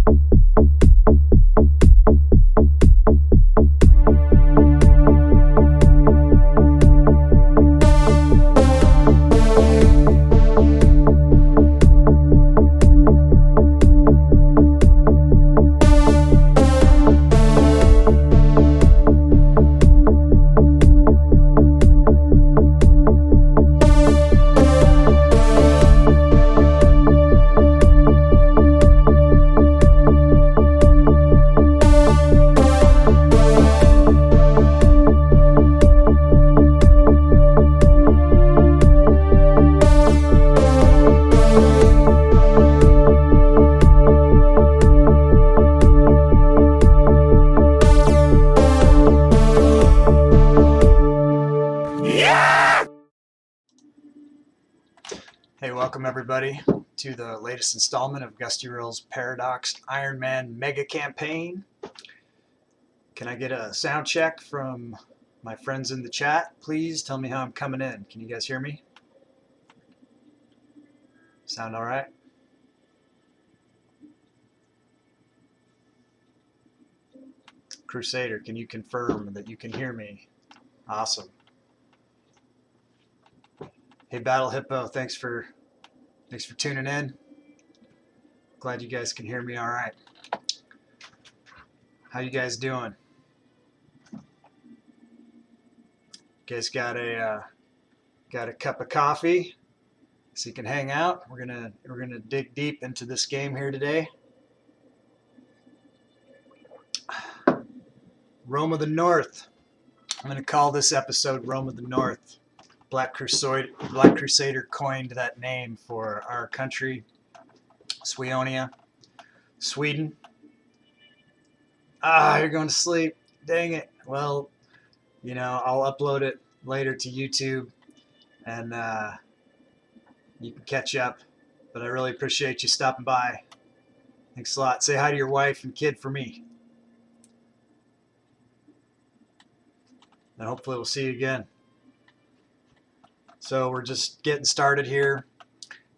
Hey, welcome everybody to the latest installment of Gustyrill's Paradox Ironman Mega Campaign. Can I get a sound check from my friends in the chat? Please tell me how I'm coming in. Can you guys hear me? Sound all right? Crusader, can you confirm that you can hear me? Awesome. Hey, Battle Hippo, thanks for tuning in. Glad you guys can hear me all right. How you guys doing? You guys got a cup of coffee so you can hang out? We're gonna dig deep into this game here today. Rome of the North. I'm gonna call this episode Rome of the North. Black Crusader coined that name for our country, Sweden. You're going to sleep. Dang it. Well, you know, I'll upload it later to YouTube and you can catch up. But I really appreciate you stopping by. Thanks a lot. Say hi to your wife and kid for me. And hopefully we'll see you again. So we're just getting started here.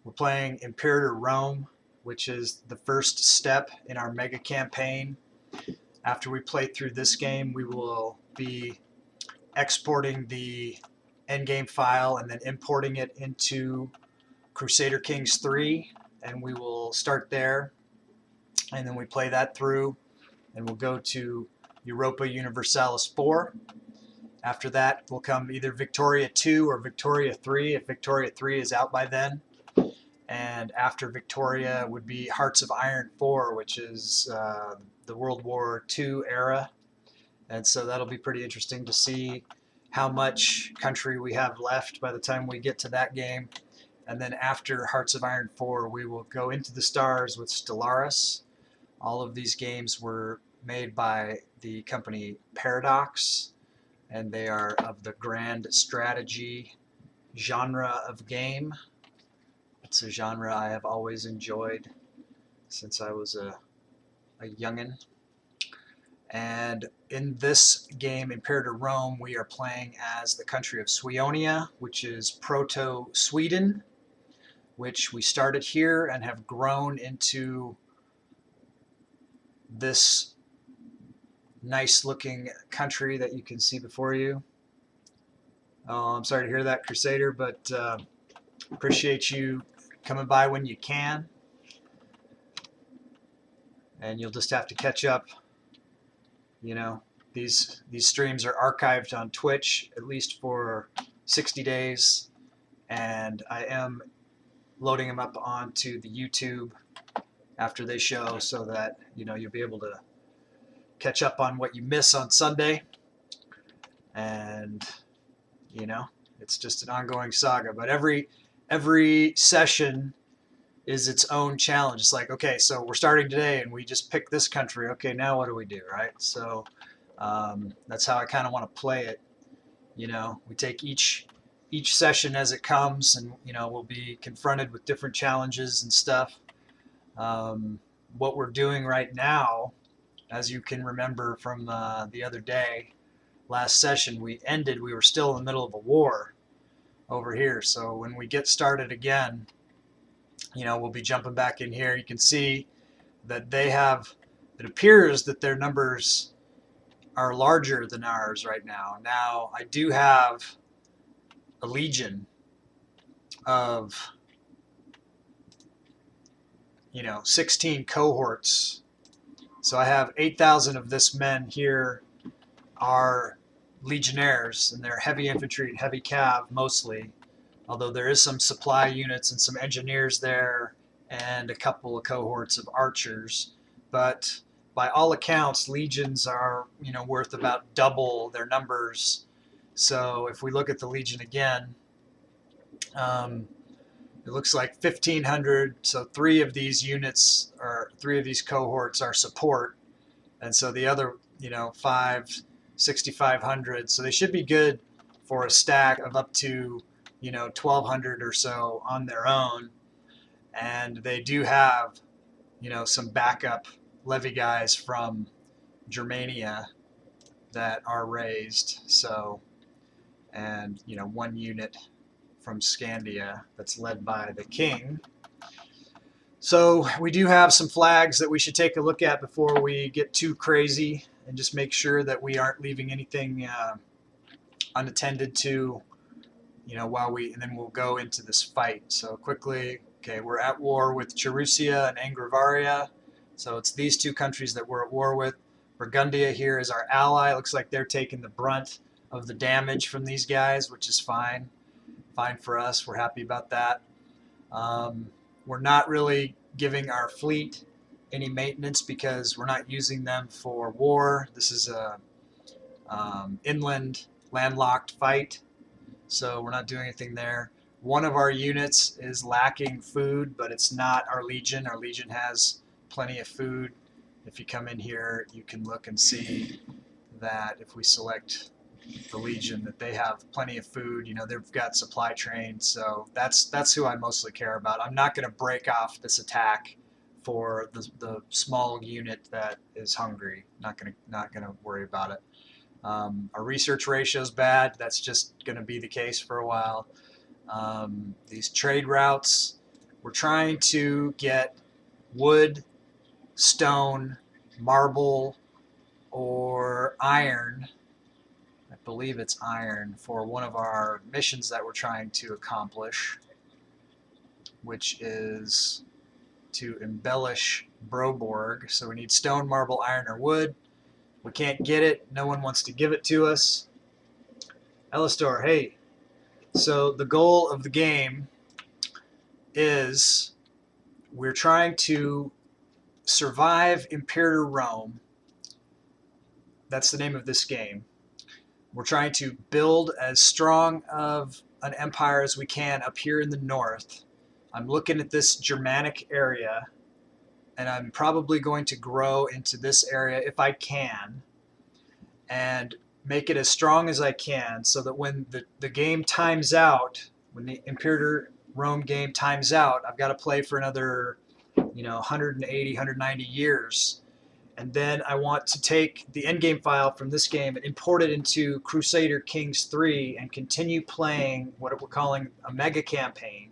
We're playing Imperator Rome, which is the first step in our mega campaign. After we play through this game, we will be exporting the endgame file and then importing it into Crusader Kings 3, and we will start there, and then we play that through, and we'll go to Europa Universalis 4. After that will come either Victoria 2 or Victoria 3, if Victoria 3 is out by then. And after Victoria would be Hearts of Iron 4, which is the World War II era. And so that'll be pretty interesting to see how much country we have left by the time we get to that game. And then after Hearts of Iron 4, we will go into the stars with Stellaris. All of these games were made by the company Paradox, and they are of the grand strategy genre of game. It's a genre I have always enjoyed since I was a youngin'. And in this game, Imperator Rome, we are playing as the country of Sweonia, which is Proto-Sweden, which we started here and have grown into this nice looking country that you can see before you. I'm sorry to hear that, Crusader, but appreciate you coming by when you can. And you'll just have to catch up. You know, these streams are archived on Twitch at least for 60 days, and I am loading them up onto the YouTube after they show, so that, you know, you'll be able to catch up on what you miss on Sunday. And, you know, it's just an ongoing saga. But every session is its own challenge. It's like, okay, so we're starting today and we just picked this country. Okay, now what do we do, right? So that's how I kind of want to play it. You know, we take each session as it comes, and, you know, we'll be confronted with different challenges and stuff. What we're doing right now, as you can remember from the other day, last session, we were still in the middle of a war over here. So when we get started again, you know, we'll be jumping back in here. You can see that they have, it appears that their numbers are larger than ours right now. Now, I do have a legion of, 16 cohorts. So I have 8,000 of this men here are legionnaires, and they're heavy infantry and heavy cav mostly, although there is some supply units and some engineers there and a couple of cohorts of archers. But by all accounts, legions are, worth about double their numbers. So if we look at the legion again, it looks like 1,500. So three of these units, or three of these cohorts, are support, and so the other, 6,500. So they should be good for a stack of up to, 1,200 or so on their own. And they do have, some backup levy guys from Germania that are raised. So, and, one unit from Scandia that's led by the king. So we do have some flags that we should take a look at before we get too crazy, and just make sure that we aren't leaving anything unattended to, and then we'll go into this fight. So quickly, okay, we're at war with Cherusia and Angravaria. So it's these two countries that we're at war with. Burgundia here is our ally. Looks like they're taking the brunt of the damage from these guys, which is fine. Fine for us. We're happy about that. We're not really giving our fleet any maintenance because we're not using them for war. This is a inland landlocked fight, so we're not doing anything there. One of our units is lacking food, but it's not our legion. Our legion has plenty of food. If you come in here, you can look and see that if we select the legion, that they have plenty of food. They've got supply trains, so that's who I mostly care about. I'm not going to break off this attack for the small unit that is hungry. Not gonna worry about it. Our research ratio is bad. That's just going to be the case for a while. These trade routes, we're trying to get wood, stone, marble, or iron. I believe it's iron for one of our missions that we're trying to accomplish, which is to embellish Broborg. So we need stone, marble, iron, or wood. We can't get it. No one wants to give it to us. Elistor, hey. So the goal of the game is we're trying to survive Imperator Rome. That's the name of this game. We're trying to build as strong of an empire as we can up here in the north. I'm looking at this Germanic area, and I'm probably going to grow into this area if I can, and make it as strong as I can, so that when the game times out, when the Imperator Rome game times out, I've got to play for another 180, 190 years. And then I want to take the endgame file from this game and import it into Crusader Kings 3 and continue playing what we're calling a mega campaign.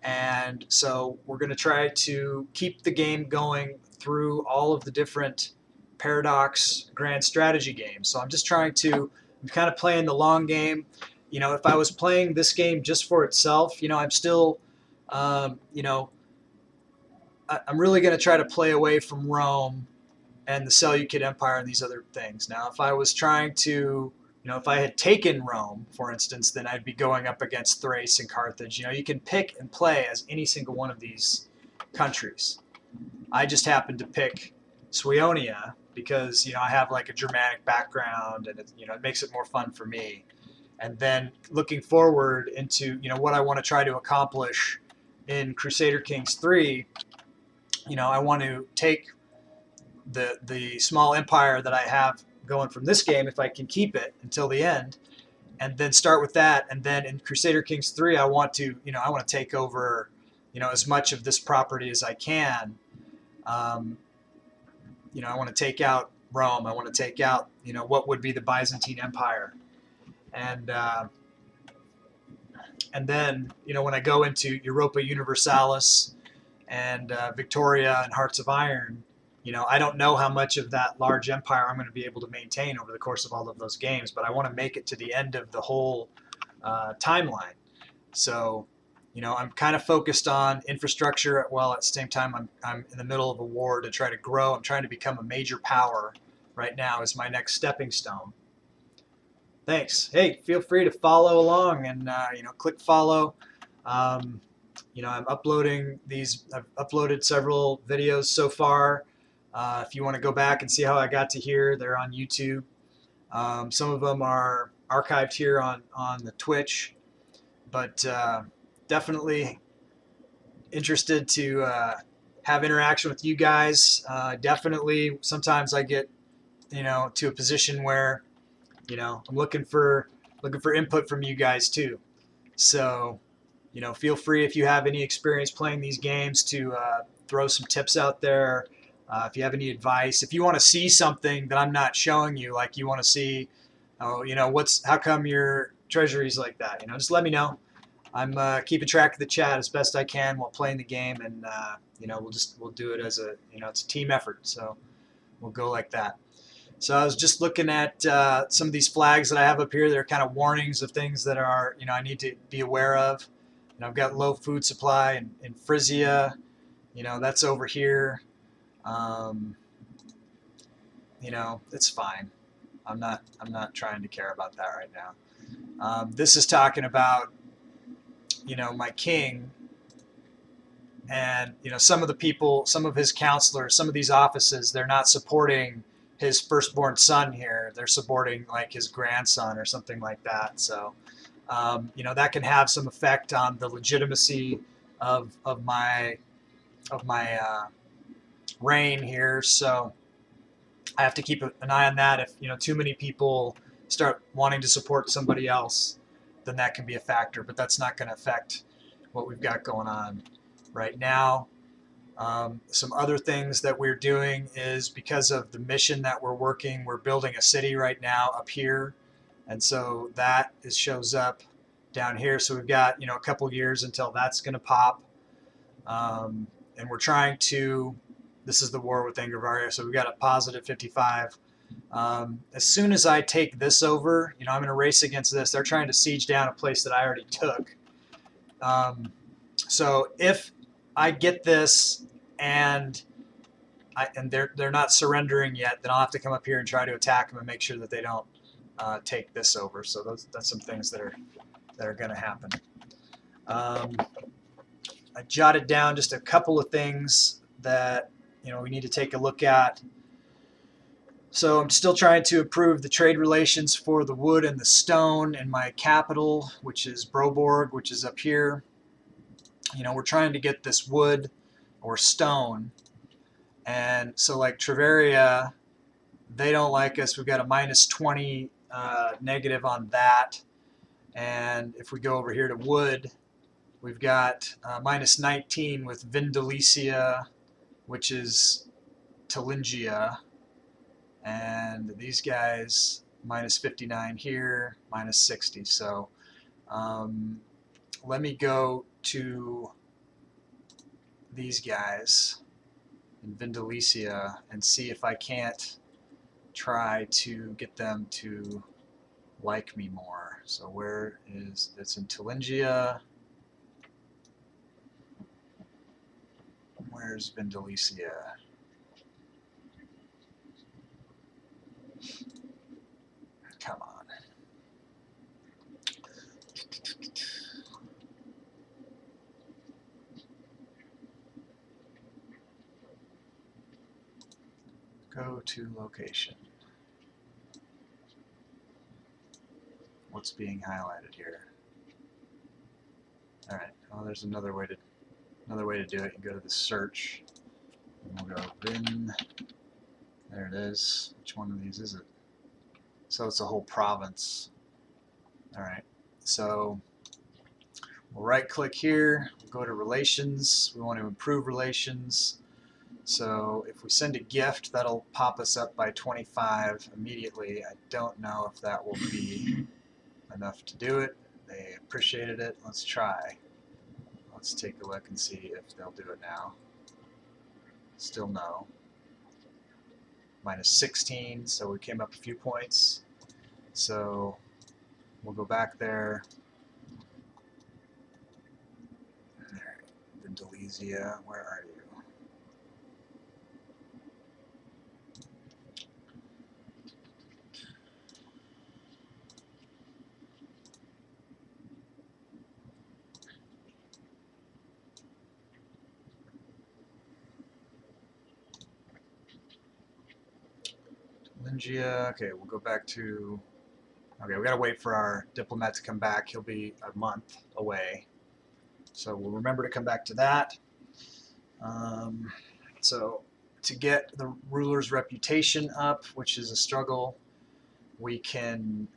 And so we're going to try to keep the game going through all of the different Paradox grand strategy games. So I'm just trying to, I'm kind of playing the long game. If I was playing this game just for itself, I'm still, I'm really going to try to play away from Rome and the Seleucid Empire and these other things. Now, if I was trying to, if I had taken Rome, for instance, then I'd be going up against Thrace and Carthage. You can pick and play as any single one of these countries. I just happened to pick Suionia because, I have like a Germanic background, and it makes it more fun for me. And then looking forward into, what I want to try to accomplish in Crusader Kings 3, I want to take the small empire that I have going from this game, if I can keep it until the end, and then start with that. And then in Crusader Kings 3, I want to take over, as much of this property as I can. I want to take out Rome. I want to take out, what would be the Byzantine Empire. And then, when I go into Europa Universalis and Victoria and Hearts of Iron, I don't know how much of that large empire I'm going to be able to maintain over the course of all of those games, but I want to make it to the end of the whole timeline. So, I'm kind of focused on infrastructure, while at the same time I'm in the middle of a war to try to grow. I'm trying to become a major power right now is my next stepping stone. Thanks. Hey, feel free to follow along and click follow. I'm uploading these. I've uploaded several videos so far. If you want to go back and see how I got to here, they're on YouTube. Some of them are archived here on the Twitch, but definitely interested to have interaction with you guys. Definitely, sometimes I get to a position where I'm looking for input from you guys too. So feel free, if you have any experience playing these games, to throw some tips out there. If you have any advice, if you want to see something that I'm not showing you, like you want to see, how come your treasury's like that? Just let me know. I'm keeping track of the chat as best I can while playing the game, and we'll do it as a it's a team effort. So we'll go like that. So I was just looking at some of these flags that I have up here. They're kind of warnings of things that are I need to be aware of. I've got low food supply in Frisia. That's over here. It's fine. I'm not trying to care about that right now. This is talking about my king, and some of the people, some of his counselors, some of these offices, they're not supporting his firstborn son here. They're supporting like his grandson or something like that. So that can have some effect on the legitimacy of my reign here. So I have to keep an eye on that. If too many people start wanting to support somebody else, then that can be a factor. But that's not going to affect what we've got going on right now. Some other things that we're doing is, because of the mission that we're working, we're building a city right now up here, and so that shows up down here. So we've got a couple years until that's going to pop, and we're trying to. This is the war with Angravaria, so we've got a positive 55. As soon as I take this over, I'm going to race against this. They're trying to siege down a place that I already took. So if I get this and they're not surrendering yet, then I'll have to come up here and try to attack them and make sure that they don't take this over. So that's some things that are going to happen. I jotted down just a couple of things that we need to take a look at. So I'm still trying to improve the trade relations for the wood and the stone in my capital, which is Broborg, which is up here. We're trying to get this wood or stone, and so like Travaria, they don't like us. We've got a -20 negative on that, and if we go over here to wood, we've got -19 with Vindelicia, which is Turingia, and these guys -59 here, -60. So let me go to these guys in Vindelicia and see if I can't try to get them to like me more. So where is it's in Turingia? Where's Vindelicia? Come on. Go to location. What's being highlighted here? All right. Well, there's another way to do it. You go to the search. And we'll go Vin. There it is. Which one of these is it? So it's a whole province. All right. So we'll right-click here. We'll go to relations. We want to improve relations. So if we send a gift, that'll pop us up by 25 immediately. I don't know if that will be enough to do it. They appreciated it. Let's try Let's take a look and see if they'll do it now. Still no. Minus 16, so we came up a few points. So we'll go back there. Vindalesia, where are you? Lingia, okay, we'll go back to, okay, we gotta wait for our diplomat to come back. He'll be a month away. So we'll remember to come back to that. So to get the ruler's reputation up, which is a struggle, we can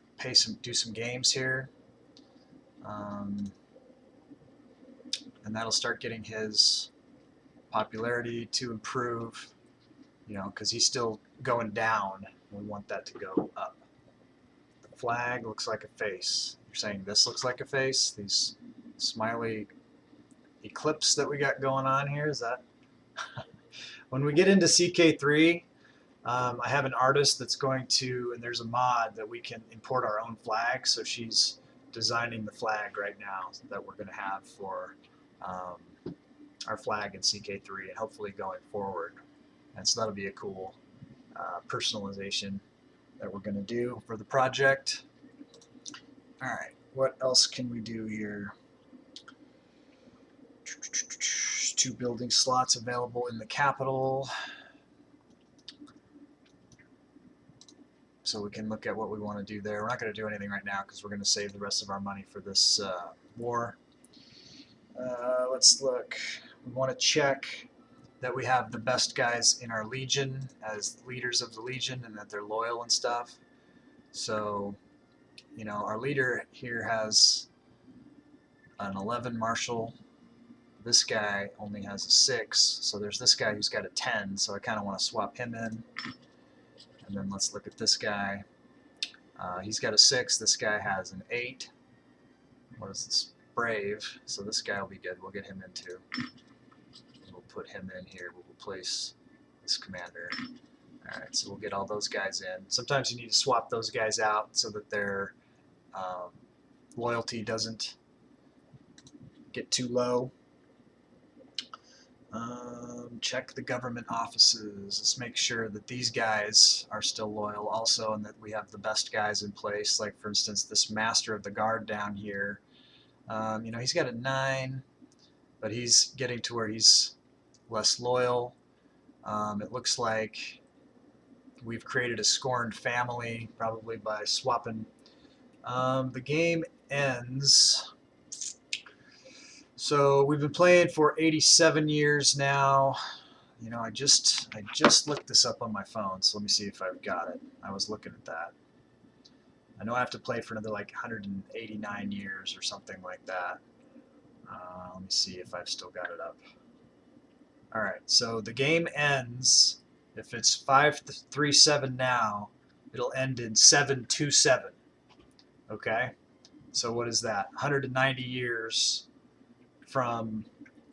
do some games here. And that'll start getting his popularity to improve, you know, because he's still going down. We want that to go up. The flag looks like a face. You're saying this looks like a face? These smiley eclipse that we got going on here, is that? When we get into CK3, I have an artist that's going to, and there's a mod that we can import our own flag, so she's designing the flag right now that we're going to have for our flag in CK3 and hopefully going forward. And so that'll be a cool personalization that we're going to do for the project. All right, what else can we do here? 2 building slots available in the capital. So we can look at what we want to do there. We're not going to do anything right now because we're going to save the rest of our money for this war. Let's look. We want to check that we have the best guys in our legion as leaders of the legion and that they're loyal and stuff. So, you know, our leader here has an 11 marshal. This guy only has a 6, so there's this guy who's got a 10, so I kind of want to swap him in. And then let's look at this guy. He's got a 6, this guy has an 8. What is this? Brave, so this guy will be good. We'll get him in too. We'll put him in here. We'll replace this commander. Alright, so we'll get all those guys in. Sometimes you need to swap those guys out so that their loyalty doesn't get too low. Check the government offices. Let's make sure that these guys are still loyal also and that we have the best guys in place. Like, for instance, this Master of the Guard down here. You know, he's got a 9, but he's getting to where he's less loyal. It looks like we've created a scorned family, probably by swapping. The game ends. So we've been playing for 87 years now. You know, I just looked this up on my phone, so let me see if I've got it. I was looking at that. I know I have to play for another like 189 years or something like that. Let me see if I've still got it up. All right, so the game ends, if it's 537 now, it'll end in 727. Okay, so what is that? 190 years from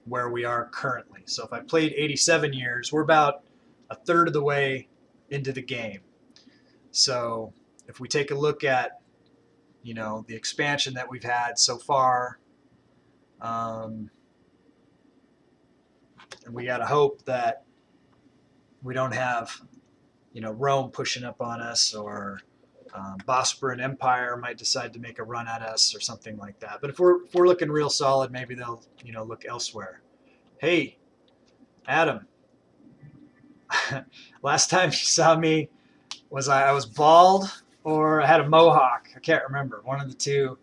where we are currently. So if I played 87 years, we're about a third of the way into the game. So if we take a look at, you know, the expansion that we've had so far, and we got to hope that we don't have, you know, Rome pushing up on us, or Bosporan Empire might decide to make a run at us or something like that. But if we're looking real solid, maybe they'll, you know, look elsewhere. Hey, Adam. Last time you saw me, I was bald or I had a mohawk? I can't remember. One of the two.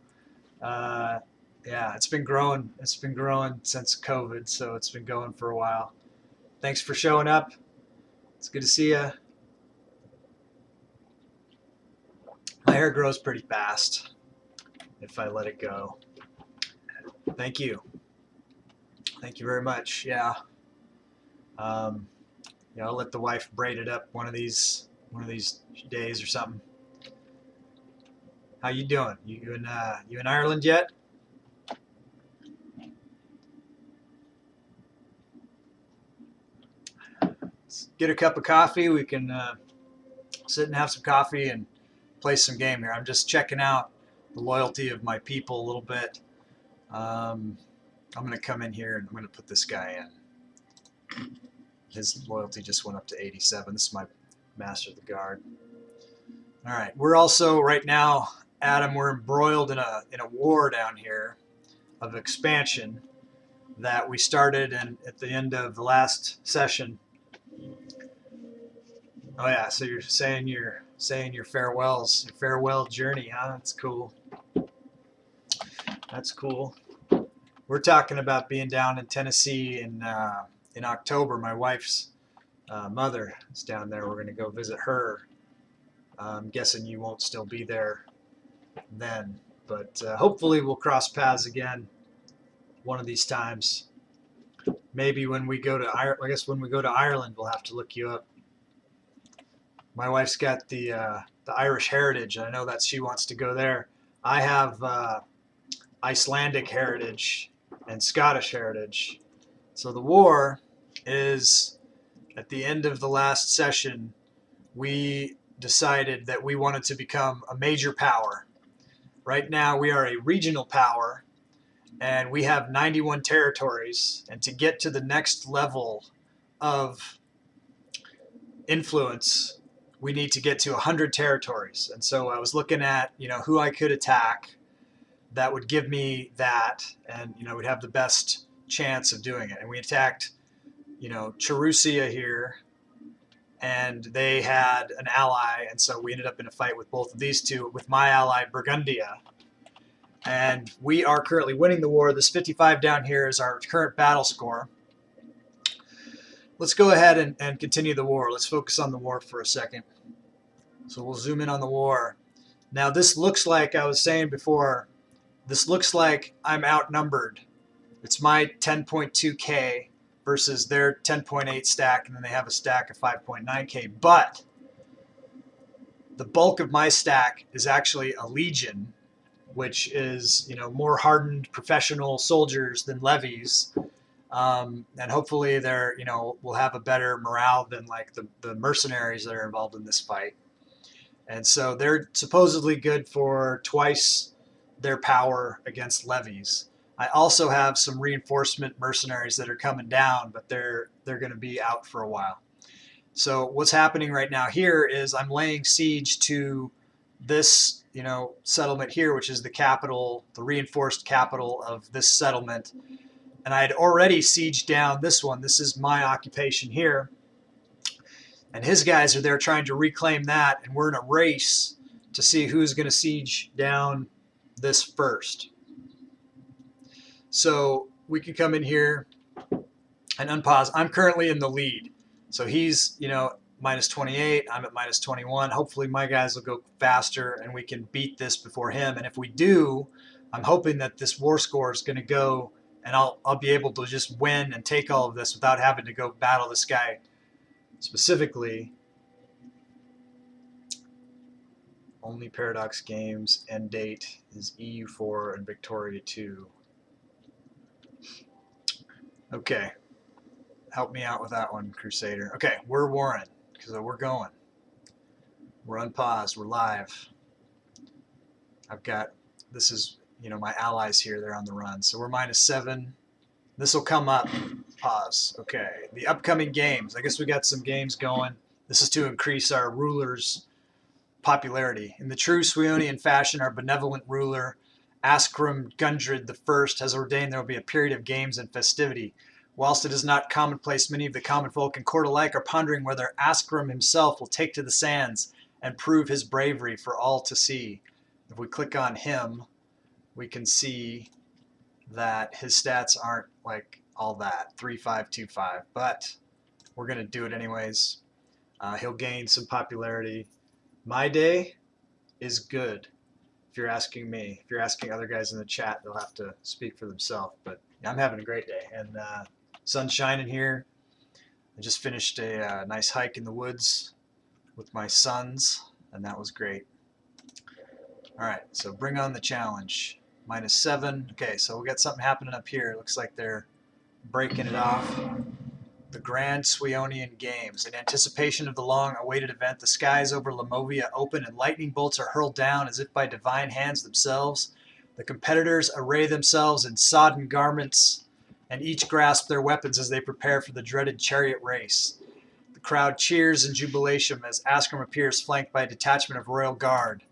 Yeah, it's been growing. It's been growing since COVID, so it's been going for a while. Thanks for showing up. It's good to see you. My hair grows pretty fast if I let it go. Thank you. Thank you very much. Yeah. Yeah, I'll let the wife braid it up one of these days or something. How you doing? You in Ireland yet? get a cup of coffee, we can sit and have some coffee and play some game here. I'm just checking out the loyalty of my people a little bit. I'm going to come in here and I'm going to put this guy in. His loyalty just went up to 87. This is my Master of the Guard. All right, we're also right now, Adam, we're embroiled in a war down here of expansion that we started at the end of the last session. Oh yeah, so you're saying your farewells, your farewell journey, huh? That's cool. That's cool. We're talking about being down in Tennessee in October. My wife's mother is down there. We're going to go visit her. I'm guessing you won't still be there then, but hopefully we'll cross paths again one of these times. Maybe when we go to Ireland, I guess when we go to Ireland, we'll have to look you up. My wife's got the Irish heritage. I know that she wants to go there. I have Icelandic heritage and Scottish heritage. So the war is, at the end of the last session, we decided that we wanted to become a major power. Right now we are a regional power and we have 91 territories, and to get to the next level of influence we need to get to 100 territories. And so I was looking at, who I could attack that would give me that, and we'd have the best chance of doing it. And we attacked Cherusia here, and they had an ally, and so we ended up in a fight with both of these two, with my ally Burgundia. And we are currently winning the war. This 55 down here is our current battle score. Let's go ahead and continue the war. Let's focus on the war for a second. So we'll zoom in on the war. Now this looks like, I was saying before, this looks like I'm outnumbered. It's my 10.2k versus their 10.8 stack, and then they have a stack of 5.9k. But the bulk of my stack is actually a legion, which is more hardened professional soldiers than levies, and hopefully they're will have a better morale than like the mercenaries that are involved in this fight. And so they're supposedly good for twice their power against levies. I also have some reinforcement mercenaries that are coming down, but they're going to be out for a while. So what's happening right now here is I'm laying siege to this settlement here, which is the capital, the reinforced capital of this settlement. And I had already sieged down this one. This is my occupation here. And his guys are there trying to reclaim that, and we're in a race to see who's going to siege down this first. So we can come in here and unpause. I'm currently in the lead. So he's, minus 28, I'm at minus 21. Hopefully my guys will go faster and we can beat this before him. And if we do, I'm hoping that this war score is going to go and I'll be able to just win and take all of this without having to go battle this guy specifically. Only Paradox Games end date is EU4 and Victoria 2. Okay. Help me out with that one, Crusader. Okay, we're warring, because we're going. We're unpaused. We're live. I've got, this is, my allies here. They're on the run. So we're -7. This will come up. Pause. Okay. The upcoming games. I guess we got some games going. This is to increase our ruler's popularity. In the true Swionian fashion, our benevolent ruler, Askram Gundred I, has ordained there will be a period of games and festivity. Whilst it is not commonplace, many of the common folk in court alike are pondering whether Askram himself will take to the sands and prove his bravery for all to see. If we click on him, we can see that his stats aren't like all that, 3525, but we're going to do it anyways. He'll gain some popularity. My day is good, if you're asking me. If you're asking other guys in the chat, they'll have to speak for themselves, but I'm having a great day. And sun's shining here. I just finished a nice hike in the woods with my sons, and that was great. All right, so bring on the challenge. -7. Okay, so we got something happening up here. It looks like they're breaking it off. the Grand Suionian Games. In anticipation of the long-awaited event, the skies over Lamovia open and lightning bolts are hurled down as if by divine hands themselves. The competitors array themselves in sodden garments and each grasp their weapons as they prepare for the dreaded chariot race. The crowd cheers in jubilation as Askram appears flanked by a detachment of royal guard.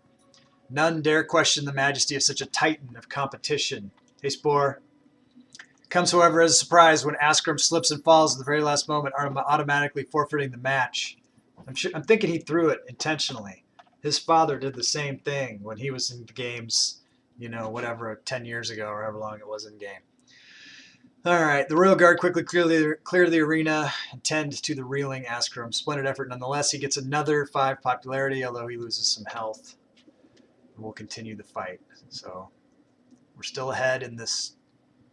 None dare question the majesty of such a titan of competition. Hey, Spore. Comes, however, as a surprise when Askram slips and falls at the very last moment, automatically forfeiting the match. I'm thinking he threw it intentionally. His father did the same thing when he was in the games, you know, whatever, 10 years ago or however long it was in game. All right, the Royal Guard quickly clear the arena and tend to the reeling Askram. Splendid effort nonetheless. He gets another 5 popularity, although he loses some health. And we'll continue the fight. So we're still ahead in this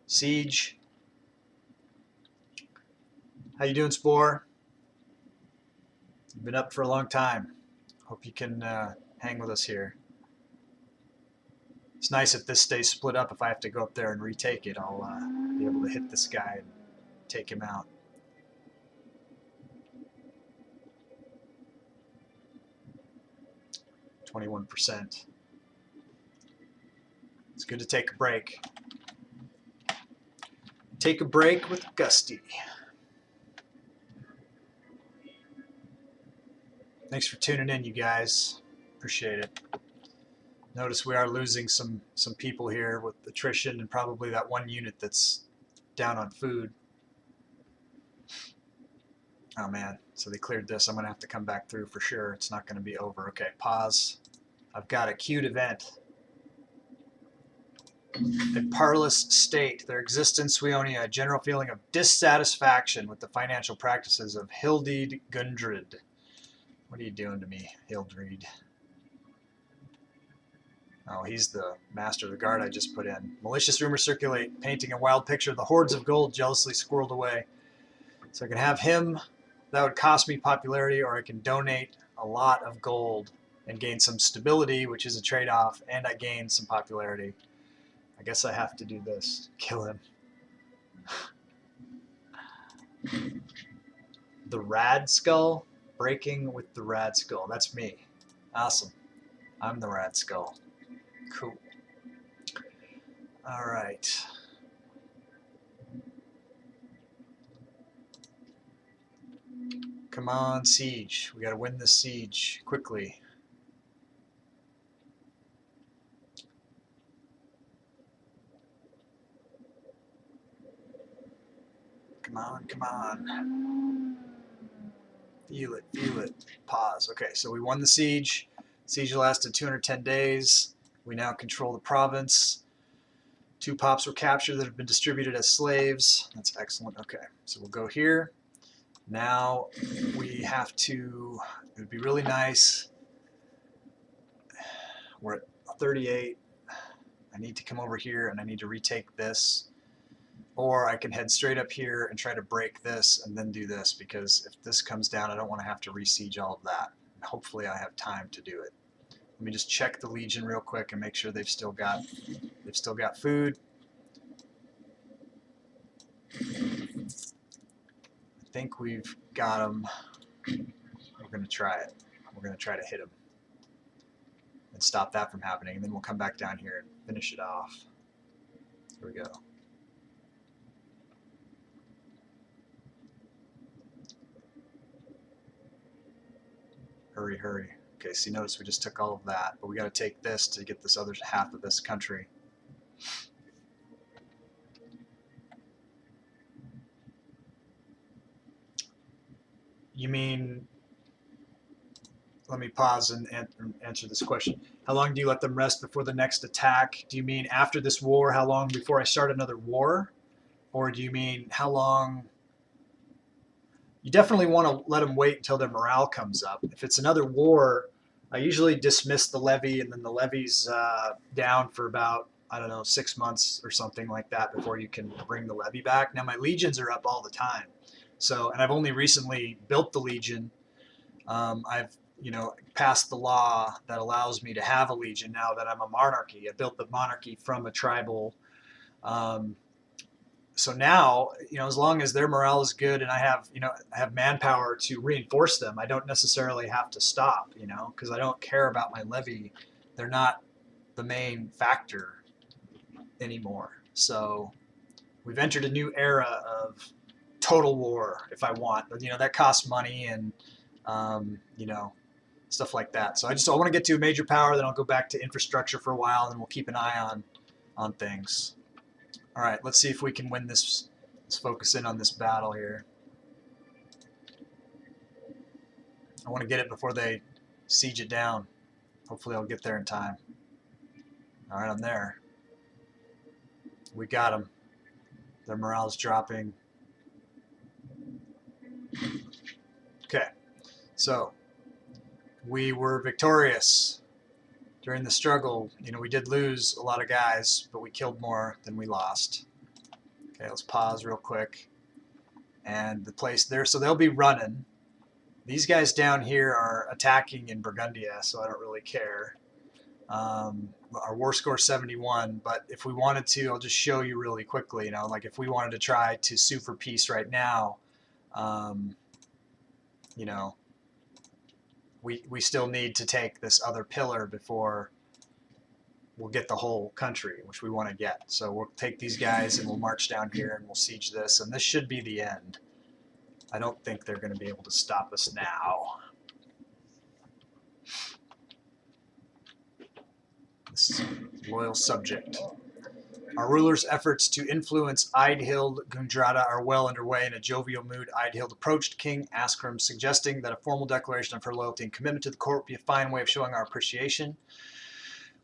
siege. How you doing, Spore? You've been up for a long time. Hope you can hang with us here. It's nice if this stays split up. If I have to go up there and retake it, I'll be able to hit this guy and take him out. %. It's good to take a break. Take a break with Gusty. Thanks for tuning in, you guys. Appreciate it. Notice we are losing some people here with attrition and probably that one unit that's down on food. Oh man, so they cleared this. I'm going to have to come back through for sure. It's not going to be over. Okay, pause. I've got a queued event. A parlous state. There exists in Suionia a general feeling of dissatisfaction with the financial practices of Hildred Gundred. What are you doing to me, Hildred? Oh, he's the master of the guard I just put in. Malicious rumors circulate, painting a wild picture of the hordes of gold jealously squirreled away. So I can have him. That would cost me popularity, or I can donate a lot of gold and gain some stability, which is a trade-off, and I gain some popularity. I guess I have to do this. Kill him. The Rad Skull? Breaking with the Rad Skull. That's me. Awesome. I'm the Rad Skull. Cool. All right. Come on, siege. We got to win this siege quickly. Come on, come on. Feel it, feel it. Pause. Okay, so we won the siege. Siege lasted 210 days. We now control the province. 2 pops were captured that have been distributed as slaves. That's excellent. Okay, so we'll go here. Now we have to, it would be really nice. We're at 38. I need to come over here and I need to retake this. Or I can head straight up here and try to break this and then do this, because if this comes down, I don't want to have to re-siege all of that. Hopefully I have time to do it. Let me just check the Legion real quick and make sure they've still got food. I think we've got them. We're going to try it. We're going to try to hit them and stop that from happening, and then we'll come back down here and finish it off. Here we go. Hurry, hurry. Okay, see, notice we just took all of that, but we got to take this to get this other half of this country. You mean, let me pause and answer this question. How long do you let them rest before the next attack? Do you mean after this war, how long before I start another war? Or do you mean how long? You definitely want to let them wait until their morale comes up. If it's another war, I usually dismiss the levy, and then the levy's down for about, I don't know, 6 months or something like that before you can bring the levy back. Now my legions are up all the time. So, and I've only recently built the legion. I've, passed the law that allows me to have a legion now that I'm a monarchy. I built the monarchy from a tribal so now, as long as their morale is good and I have manpower to reinforce them, I don't necessarily have to stop, because I don't care about my levy. They're not the main factor anymore. So we've entered a new era of total war if I want, but that costs money and stuff like that. So I want to get to a major power, then I'll go back to infrastructure for a while, and then we'll keep an eye on things. All right, let's see if we can win this. Let's focus in on this battle here. I want to get it before they siege it down. Hopefully I'll get there in time. All right, I'm there. We got them. Their morale's dropping. Okay, so we were victorious during the struggle. We did lose a lot of guys, but we killed more than we lost. Okay, let's pause real quick. And the place there, so they'll be running. These guys down here are attacking in Burgundia, so I don't really care. Our war score 71, but if we wanted to, I'll just show you really quickly, like if we wanted to try to sue for peace right now, we still need to take this other pillar before we'll get the whole country, which we want to get. So we'll take these guys and we'll march down here and we'll siege this, and this should be the end. I don't think they're going to be able to stop us now. This is a loyal subject. Our ruler's efforts to influence Eidhild Gundrada are well underway. In a jovial mood, Eidhild approached King Askrim, suggesting that a formal declaration of her loyalty and commitment to the court would be a fine way of showing our appreciation.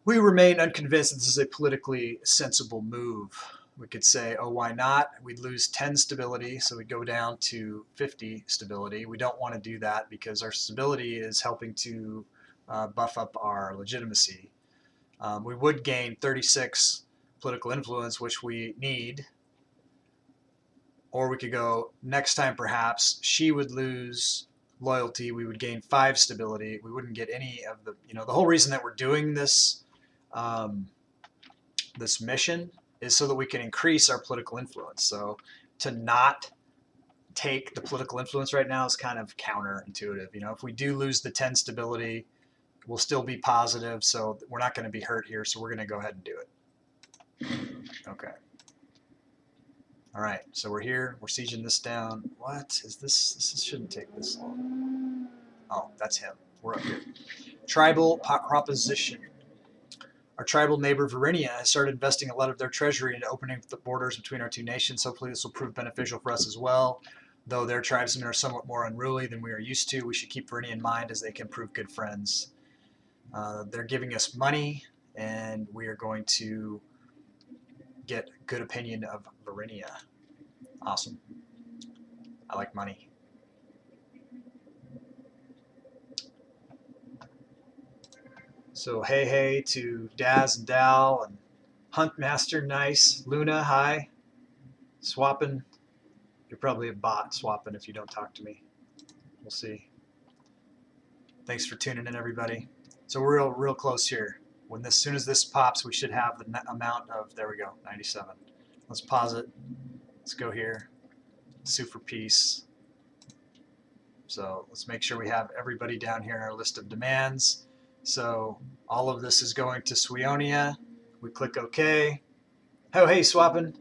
We remain unconvinced that this is a politically sensible move. We could say, oh, why not? We'd lose 10 stability, so we'd go down to 50 stability. We don't want to do that because our stability is helping to buff up our legitimacy. We would gain 36 political influence, which we need. Or we could go, next time perhaps, she would lose loyalty. We would gain 5 stability. We wouldn't get any of the, the whole reason that we're doing this this mission is so that we can increase our political influence. So to not take the political influence right now is kind of counterintuitive. If we do lose the 10 stability, we'll still be positive, so we're not going to be hurt here, so we're going to go ahead and do it. Okay. All right, so we're here. We're sieging this down. What is this? This shouldn't take this long. Oh, that's him. We're up here. Tribal proposition. Our tribal neighbor Varinia has started investing a lot of their treasury into opening the borders between our two nations. Hopefully this will prove beneficial for us as well. Though their tribesmen are somewhat more unruly than we are used to, we should keep Varinia in mind as they can prove good friends. They're giving us money, and we are going to get good opinion of Varinia. Awesome. I like money. So hey to Daz and Dal and Huntmaster, nice. Luna, hi. Swapping. You're probably a bot swapping if you don't talk to me. We'll see. Thanks for tuning in, everybody. So we're real close here. As soon as this pops, we should have the amount of, there we go, 97. Let's pause it. Let's go here. Sue for peace. So let's make sure we have everybody down here in our list of demands. So all of this is going to Swionia. We click OK. Oh, hey, swapping.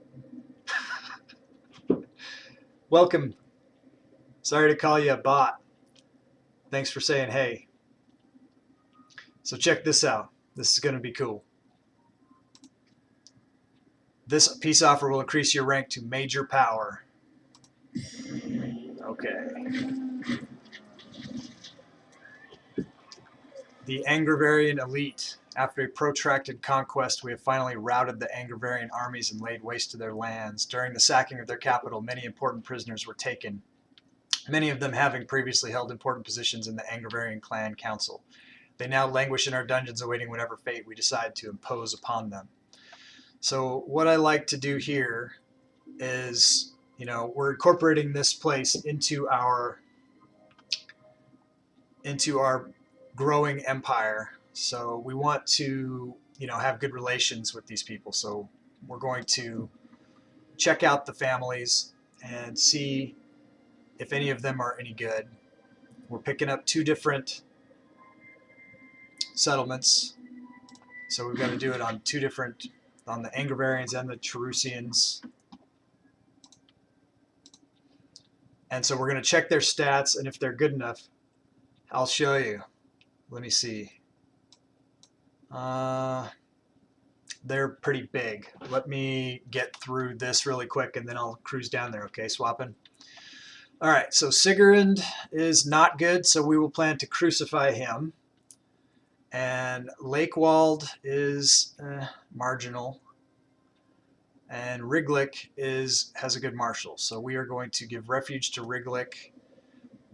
Welcome. Sorry to call you a bot. Thanks for saying hey. So check this out. This is going to be cool. This peace offer will increase your rank to major power. Okay. The Angravarian elite. After a protracted conquest, we have finally routed the Angravarian armies and laid waste to their lands. During the sacking of their capital, many important prisoners were taken, many of them having previously held important positions in the Angravarian clan council. They now languish in our dungeons awaiting whatever fate we decide to impose upon them. So what I like to do here is, we're incorporating this place into our growing empire. So we want to, have good relations with these people. So we're going to check out the families and see if any of them are any good. We're picking up 2 different settlements, so we've got to do it on 2 different, on the Angevarians and the Cherusians. And so we're going to check their stats, and if they're good enough, I'll show you. Let me see. They're pretty big. Let me get through this really quick, and then I'll cruise down there, okay, swapping. All right, so Sigurd is not good, so we will plan to crucify him. And Lakewald is marginal. And Riglick has a good marshal, so we are going to give refuge to Riglick.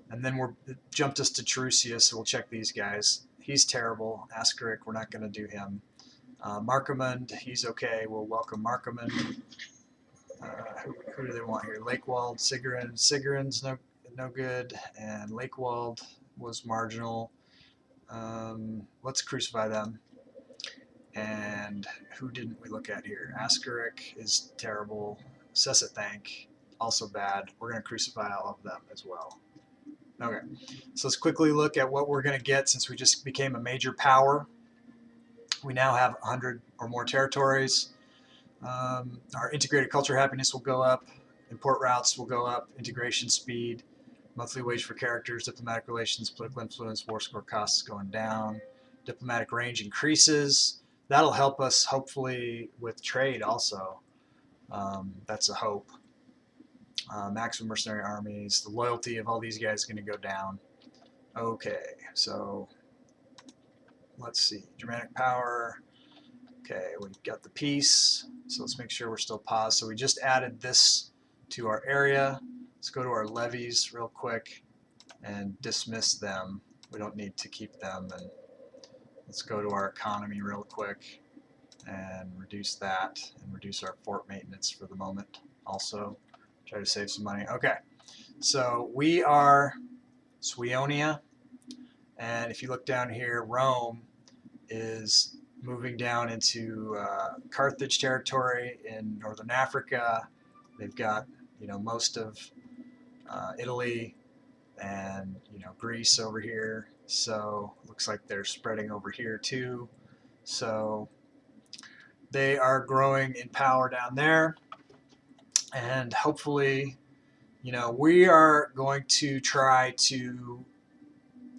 And then it jumped us to Cherusia, so we'll check these guys. He's terrible. Ascarik, we're not going to do him. Markamund, he's okay. We'll welcome Markamund. Who do they want here? Lakewald, Sigurd. Sigurd's no good, and Lakewald was marginal. Let's crucify them. And who didn't we look at here? Ascarik is terrible. Sessathank, also bad. We're going to crucify all of them as well. Okay, so let's quickly look at what we're going to get since we just became a major power. We now have 100 or more territories. Our integrated culture happiness will go up. Import routes will go up. Integration speed. Monthly wage for characters. Diplomatic relations. Political influence. War score costs going down. Diplomatic range increases. That'll help us hopefully with trade also. That's a hope. Maximum mercenary armies. The loyalty of all these guys is going to go down. Okay, so let's see. Germanic power. Okay, we've got the peace. So let's make sure we're still paused. So we just added this to our area. Let's go to our levies real quick and dismiss them. We don't need to keep them. And let's go to our economy real quick and reduce that and reduce our fort maintenance for the moment also. Try to save some money. Okay, so we are Sweonia, and if you look down here, Rome is moving down into Carthage territory in northern Africa. They've got, you know, most of Italy and, you know, Greece over here. So looks like they're spreading over here too. So they are growing in power down there. And hopefully, you know, we are going to try to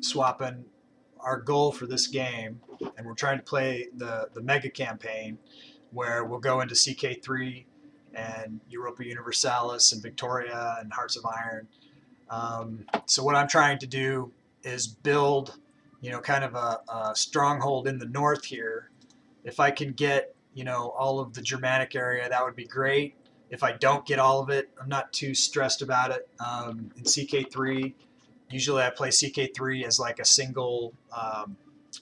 swap in our goal for this game, and we're trying to play the mega campaign where we'll go into CK3 and Europa Universalis and Victoria and Hearts of Iron. So what I'm trying to do is build, you know, kind of a stronghold in the north here. If I can get, you know, all of the Germanic area, that would be great. If I don't get all of it, I'm not too stressed about it. In CK3, usually I play CK3 as like a single,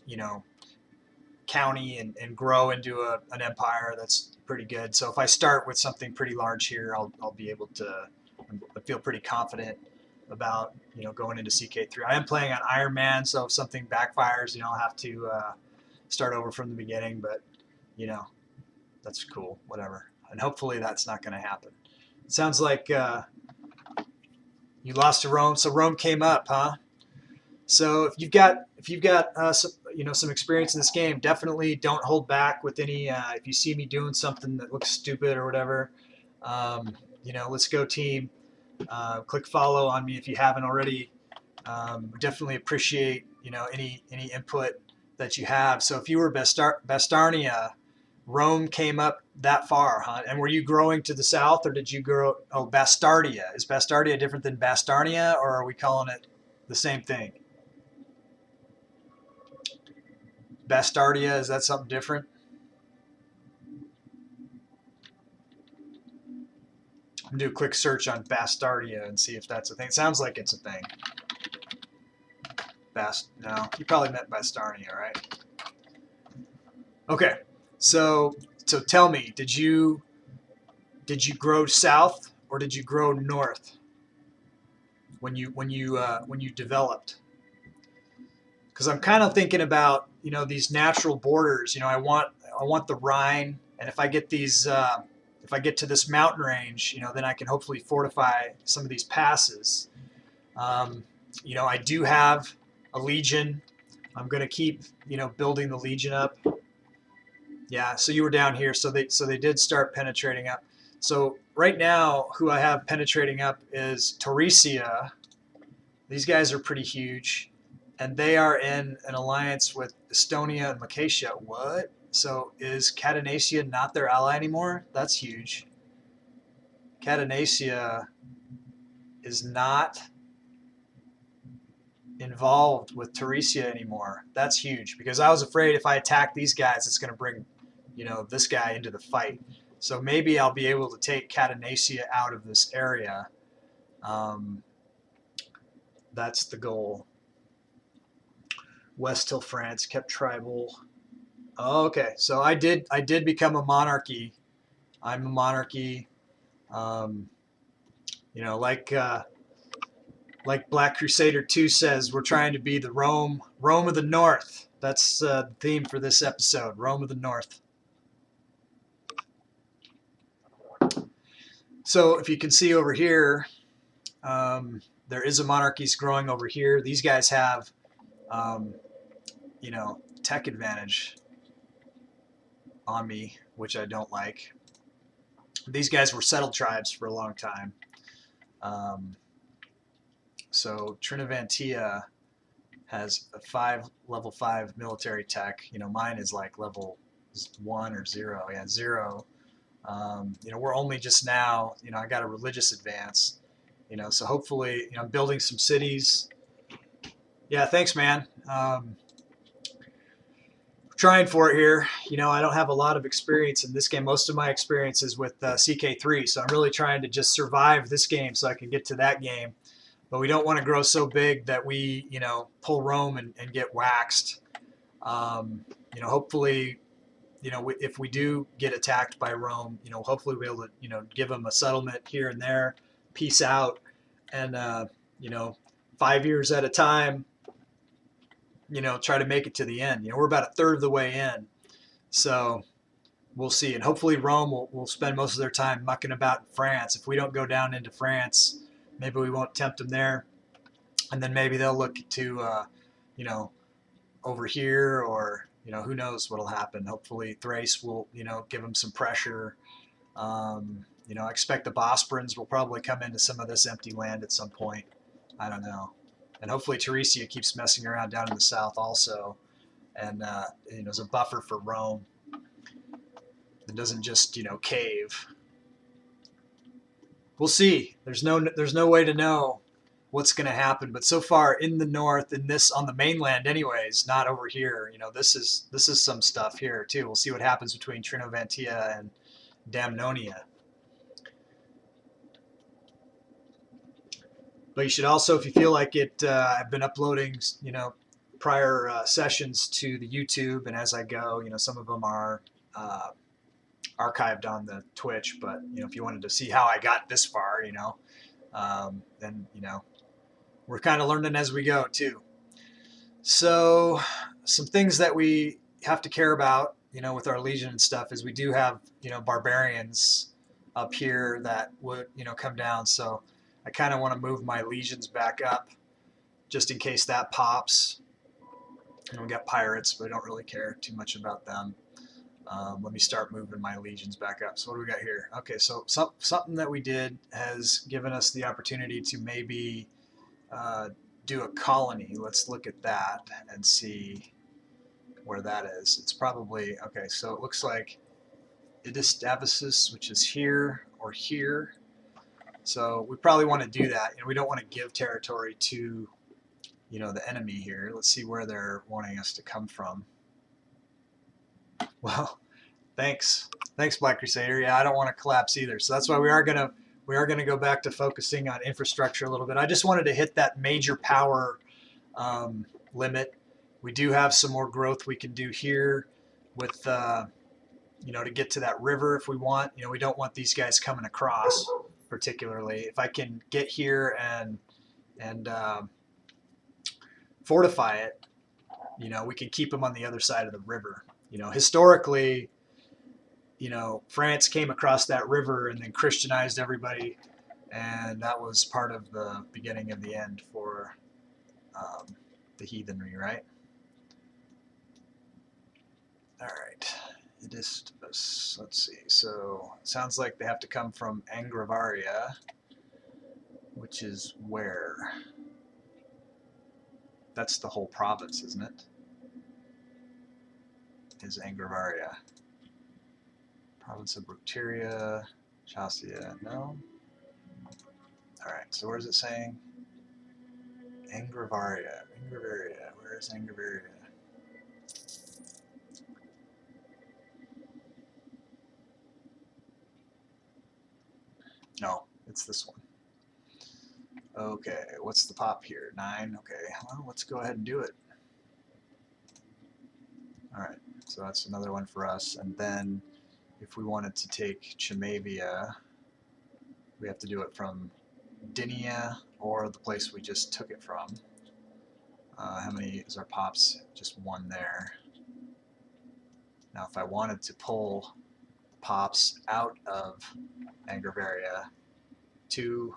you know, county and grow into an empire. That's pretty good. So if I start with something pretty large here, I'll be able to, I feel pretty confident about, you know, going into CK3. I am playing on Ironman, so if something backfires, you know, I'll have to start over from the beginning, but, you know, that's cool, whatever. And hopefully that's not going to happen. It sounds like you lost to Rome, so Rome came up, huh? So if you've got some, you know, some experience in this game, definitely don't hold back with any. If you see me doing something that looks stupid or whatever, you know, let's go team. Click follow on me if you haven't already. Definitely appreciate, you know, any input that you have. So if you were Bastarnia, Rome came up that far, huh? And were you growing to the south, or did you grow? Oh, Bastardia. Is Bastardia different than Bastarnia, or are we calling it the same thing? Bastardia, is that something different? I'm gonna do a quick search on Bastardia and see if that's a thing. It sounds like it's a thing. No, you probably meant Bastarnia, right? Okay, so tell me, did you grow south or did you grow north when you developed? Because I'm kind of thinking about, you know, these natural borders. You know, I want the Rhine, and if I get these if I get to this mountain range, then I can hopefully fortify some of these passes. I do have a legion. I'm going to keep, building the legion up. Yeah, so you were down here, so they did start penetrating up. So right now, who I have penetrating up is Catanesia. These guys are pretty huge, and they are in an alliance with Estonia and Lacacia. What? So is Catanesia not their ally anymore? That's huge. Catanesia is not involved with Catanesia anymore. That's huge, because I was afraid if I attack these guys, it's going to bring, this guy into the fight. So maybe I'll be able to take Catanesia out of this area. That's the goal. West till France, kept tribal. Oh, okay, so I did become a monarchy. I'm a monarchy. Like Black Crusader 2 says, we're trying to be the Rome of the North. That's the theme for this episode, Rome of the North. So if you can see over here, there is a monarchies growing over here. These guys have, tech advantage on me, which I don't like. These guys were settled tribes for a long time. So Trinovantia has a level 5 military tech. Mine is like level 1 or 0. Yeah, 0. We're only just now, I got a religious advance, so hopefully, I'm building some cities. Yeah, thanks, man. Trying for it here. I don't have a lot of experience in this game. Most of my experience is with CK3, so I'm really trying to just survive this game so I can get to that game. But we don't want to grow so big that we, pull Rome and get waxed. Hopefully, if we do get attacked by Rome, hopefully we'll be able to, give them a settlement here and there, peace out, and, 5 years at a time, try to make it to the end. We're about a third of the way in, so we'll see. And hopefully Rome will spend most of their time mucking about in France. If we don't go down into France, maybe we won't tempt them there, and then maybe they'll look to, over here, or who knows what'll happen. Hopefully Thrace will, give them some pressure. I expect the Bosporans will probably come into some of this empty land at some point. I don't know. And hopefully Catanesia keeps messing around down in the south also, and is a buffer for Rome. It doesn't just cave. We'll see. There's no way to know what's going to happen, but so far in the north, in this on the mainland, anyways, not over here. This is some stuff here too. We'll see what happens between Trinovantia and Damnonia. But you should also, if you feel like it, I've been uploading, prior sessions to the YouTube, and as I go, some of them are archived on the Twitch. But if you wanted to see how I got this far, then we're kind of learning as we go too. So some things that we have to care about, with our legion and stuff, is we do have, barbarians up here that would, come down. So I kind of want to move my legions back up just in case that pops. And we got pirates, but I don't really care too much about them. Let me start moving my legions back up. So what do we got here? Okay, so something that we did has given us the opportunity to maybe do a colony. Let's look at that and see where that is. It's probably, okay, so it looks like Idistavisus, which is here or here. So we probably want to do that. We don't want to give territory to, the enemy here. Let's see where they're wanting us to come from. Well, thanks, Black Crusader. Yeah, I don't want to collapse either. So that's why we are gonna go back to focusing on infrastructure a little bit. I just wanted to hit that major power limit. We do have some more growth we can do here with, to get to that river if we want. We don't want these guys coming across. Particularly if I can get here and fortify it, we can keep them on the other side of the river. Historically, you know, France came across that river and then Christianized everybody, and that was part of the beginning of the end for the heathenry, right? All right. It is, let's see. So it sounds like they have to come from Angravaria, which is where? That's the whole province, isn't it? Is Angravaria. Province of Bructeria, Chasia, no? Alright, so where is it saying? Angravaria, where is Angravaria? No, it's this one. Okay, what's the pop here? 9, okay, well, let's go ahead and do it. Alright, so that's another one for us, and then if we wanted to take Chimavia, we have to do it from Dinia or the place we just took it from. How many is our pops? Just one there. Now if I wanted to pull pops out of Angravaria to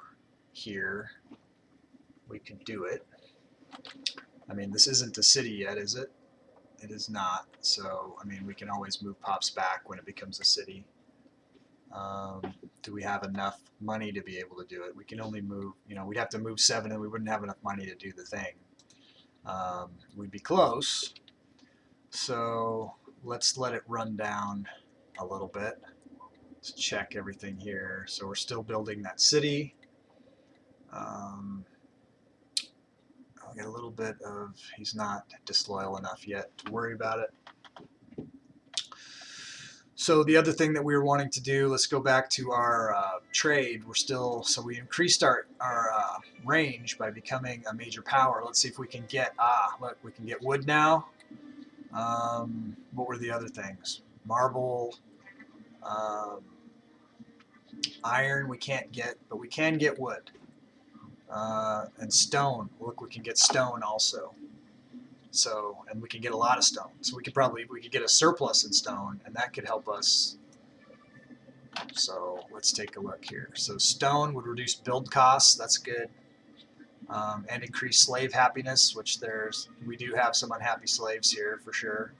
here, we could do it. I mean, this isn't a city yet, is it? It is not. So, I mean, we can always move pops back when it becomes a city. Do we have enough money to be able to do it? We can only move, you know, we'd have to move 7 and we wouldn't have enough money to do the thing. We'd be close. So let's let it run down a little bit. Let's check everything here. So we're still building that city. I'll get a little bit of, he's not disloyal enough yet to worry about it. So the other thing that we were wanting to do, let's go back to our trade. We're still, so we increased our range by becoming a major power. Let's see if we can get, look, we can get wood now. What were the other things? Marble, iron we can't get, but we can get wood. And stone, look, we can get stone also. So, and we can get a lot of stone. So we could get a surplus in stone, and that could help us. So let's take a look here. So stone would reduce build costs, that's good. And increase slave happiness, which we do have some unhappy slaves here for sure.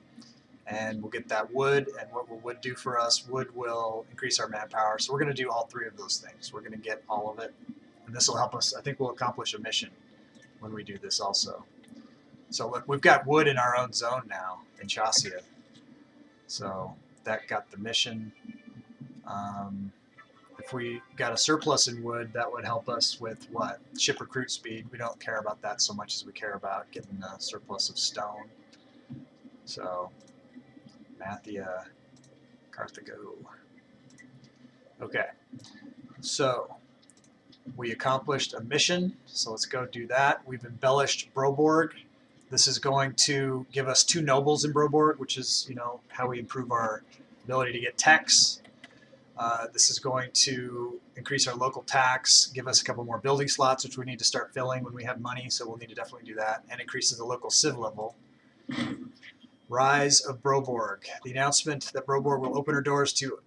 And we'll get that wood, and what will wood do for us? Wood will increase our manpower. So we're going to do all 3 of those things. We're going to get all of it. And this will help us, I think we'll accomplish a mission when we do this also. So look, we've got wood in our own zone now in Chasia. So that got the mission. If we got a surplus in wood, that would help us with what? Ship recruit speed. We don't care about that so much as we care about getting a surplus of stone. So Mathia, Carthago. Okay, so we accomplished a mission, so let's go do that. We've embellished Broborg. This is going to give us 2 nobles in Broborg, which is, you know, how we improve our ability to get techs. This is going to increase our local tax, give us a couple more building slots, which we need to start filling when we have money, so we'll need to definitely do that, and increases the local civ level. Rise of Broborg. The announcement that Broborg will open her doors to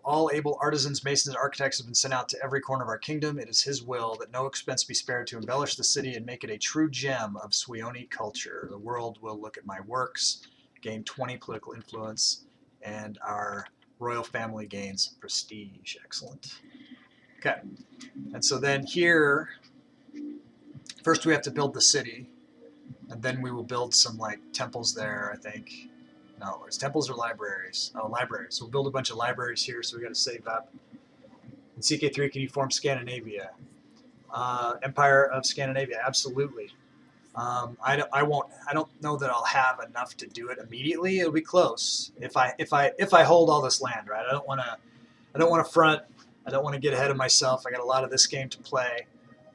all able artisans, masons, and architects have been sent out to every corner of our kingdom. It is his will that no expense be spared to embellish the city and make it a true gem of Swioni culture. The world will look at my works, gain 20 political influence, and our royal family gains prestige. Excellent. Okay. And so then here, first we have to build the city. And then we will build some like temples there, I think. No, it's temples or libraries? Oh, libraries. So we'll build a bunch of libraries here, so we got to save up. In CK3, can you form Scandinavia? Empire of Scandinavia, absolutely. I don't know that I'll have enough to do it immediately. It'll be close if I hold all this land, right? I don't want to front. I don't want to get ahead of myself. I got a lot of this game to play,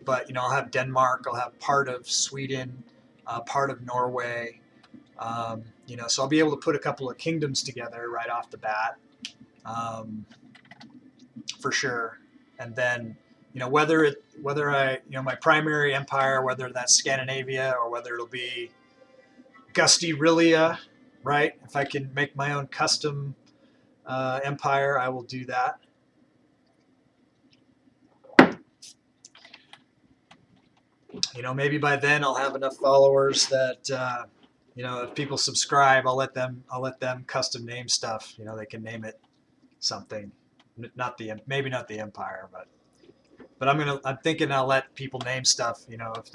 but you know, I'll have Denmark. I'll have part of Sweden. Part of Norway, you know, so I'll be able to put a couple of kingdoms together right off the bat, for sure. And then, you know, whether I, you know, my primary empire, whether that's Scandinavia or whether it'll be Gustyrill, right? If I can make my own custom empire, I will do that. You know, maybe by then I'll have enough followers that you know, if people subscribe, I'll let them custom name stuff. You know, they can name it something, maybe not the empire, but I'm thinking I'll let people name stuff. You know, if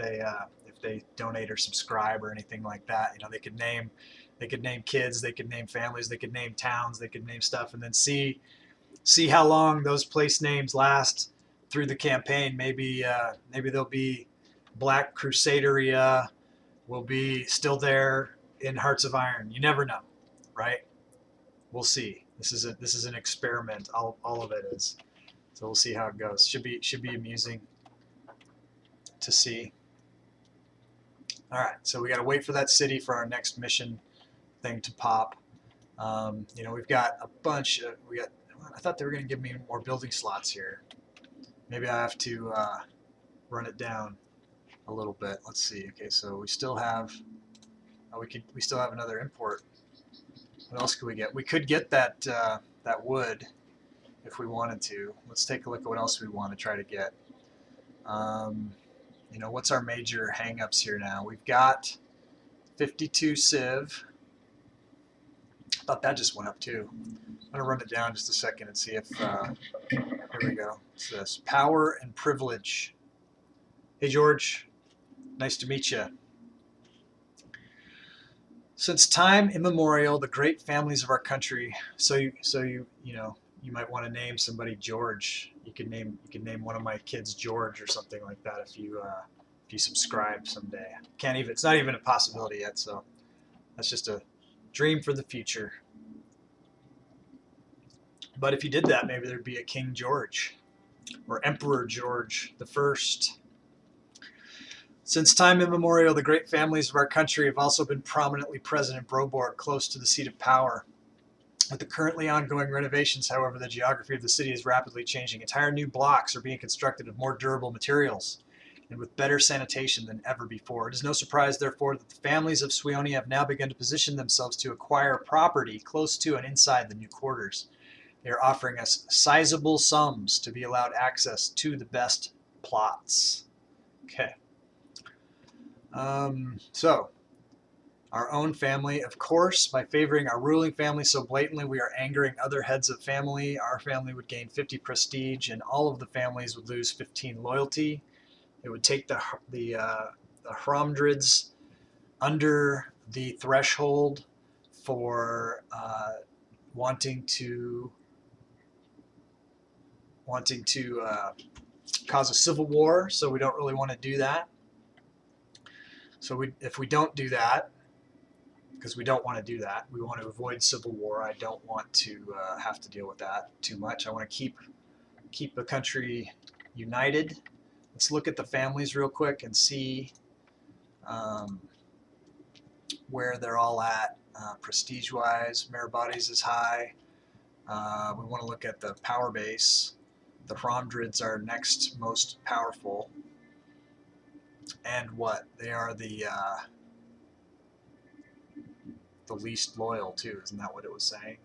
they donate or subscribe or anything like that. You know, they could name kids, they could name families, they could name towns, they could name stuff, and then see how long those place names last through the campaign. Maybe they'll be Black Crusaderia will be still there in Hearts of Iron. You never know, right? We'll see. This is an experiment. All of it is. So we'll see how it goes. Should be amusing to see. All right, so we got to wait for that city for our next mission thing to pop. You know, we've got a bunch. I thought they were going to give me more building slots here. Maybe I have to run it down a little bit. Let's see. Okay, so we still have. We still have another import. What else could we get? We could get that that wood if we wanted to. Let's take a look at what else we want to try to get. You know, what's our major hang-ups here now? We've got 52 civ. I thought that just went up too. I'm going to run it down just a second and see if... here we go. What's this? Power and privilege. Hey, George. Nice to meet you. Since time immemorial, the great families of our country... So you know, you might want to name somebody George. You can name one of my kids George or something like that if you subscribe someday. Can't even. It's not even a possibility yet. So that's just a dream for the future. But if you did that, maybe there'd be a King George or Emperor George the First. Since time immemorial, the great families of our country have also been prominently present in Broborg, close to the seat of power. With the currently ongoing renovations, however, the geography of the city is rapidly changing. Entire new blocks are being constructed of more durable materials and with better sanitation than ever before. It is no surprise, therefore, that the families of Suionia have now begun to position themselves to acquire property close to and inside the new quarters. They are offering us sizable sums to be allowed access to the best plots. Okay. So, our own family, of course, by favoring our ruling family so blatantly, we are angering other heads of family. Our family would gain 50 prestige, and all of the families would lose 15 loyalty. It would take the Hromdrids under the threshold for wanting to cause a civil war. So we don't really want to do that. So if we don't do that, because we don't want to do that, we want to avoid civil war. I don't want to have to deal with that too much. I want to keep the country united. Let's look at the families real quick and see where they're all at prestige-wise. Meribades is high. We want to look at the power base. The Hromdrids are next most powerful. And what? They are the least loyal too. Isn't that what it was saying?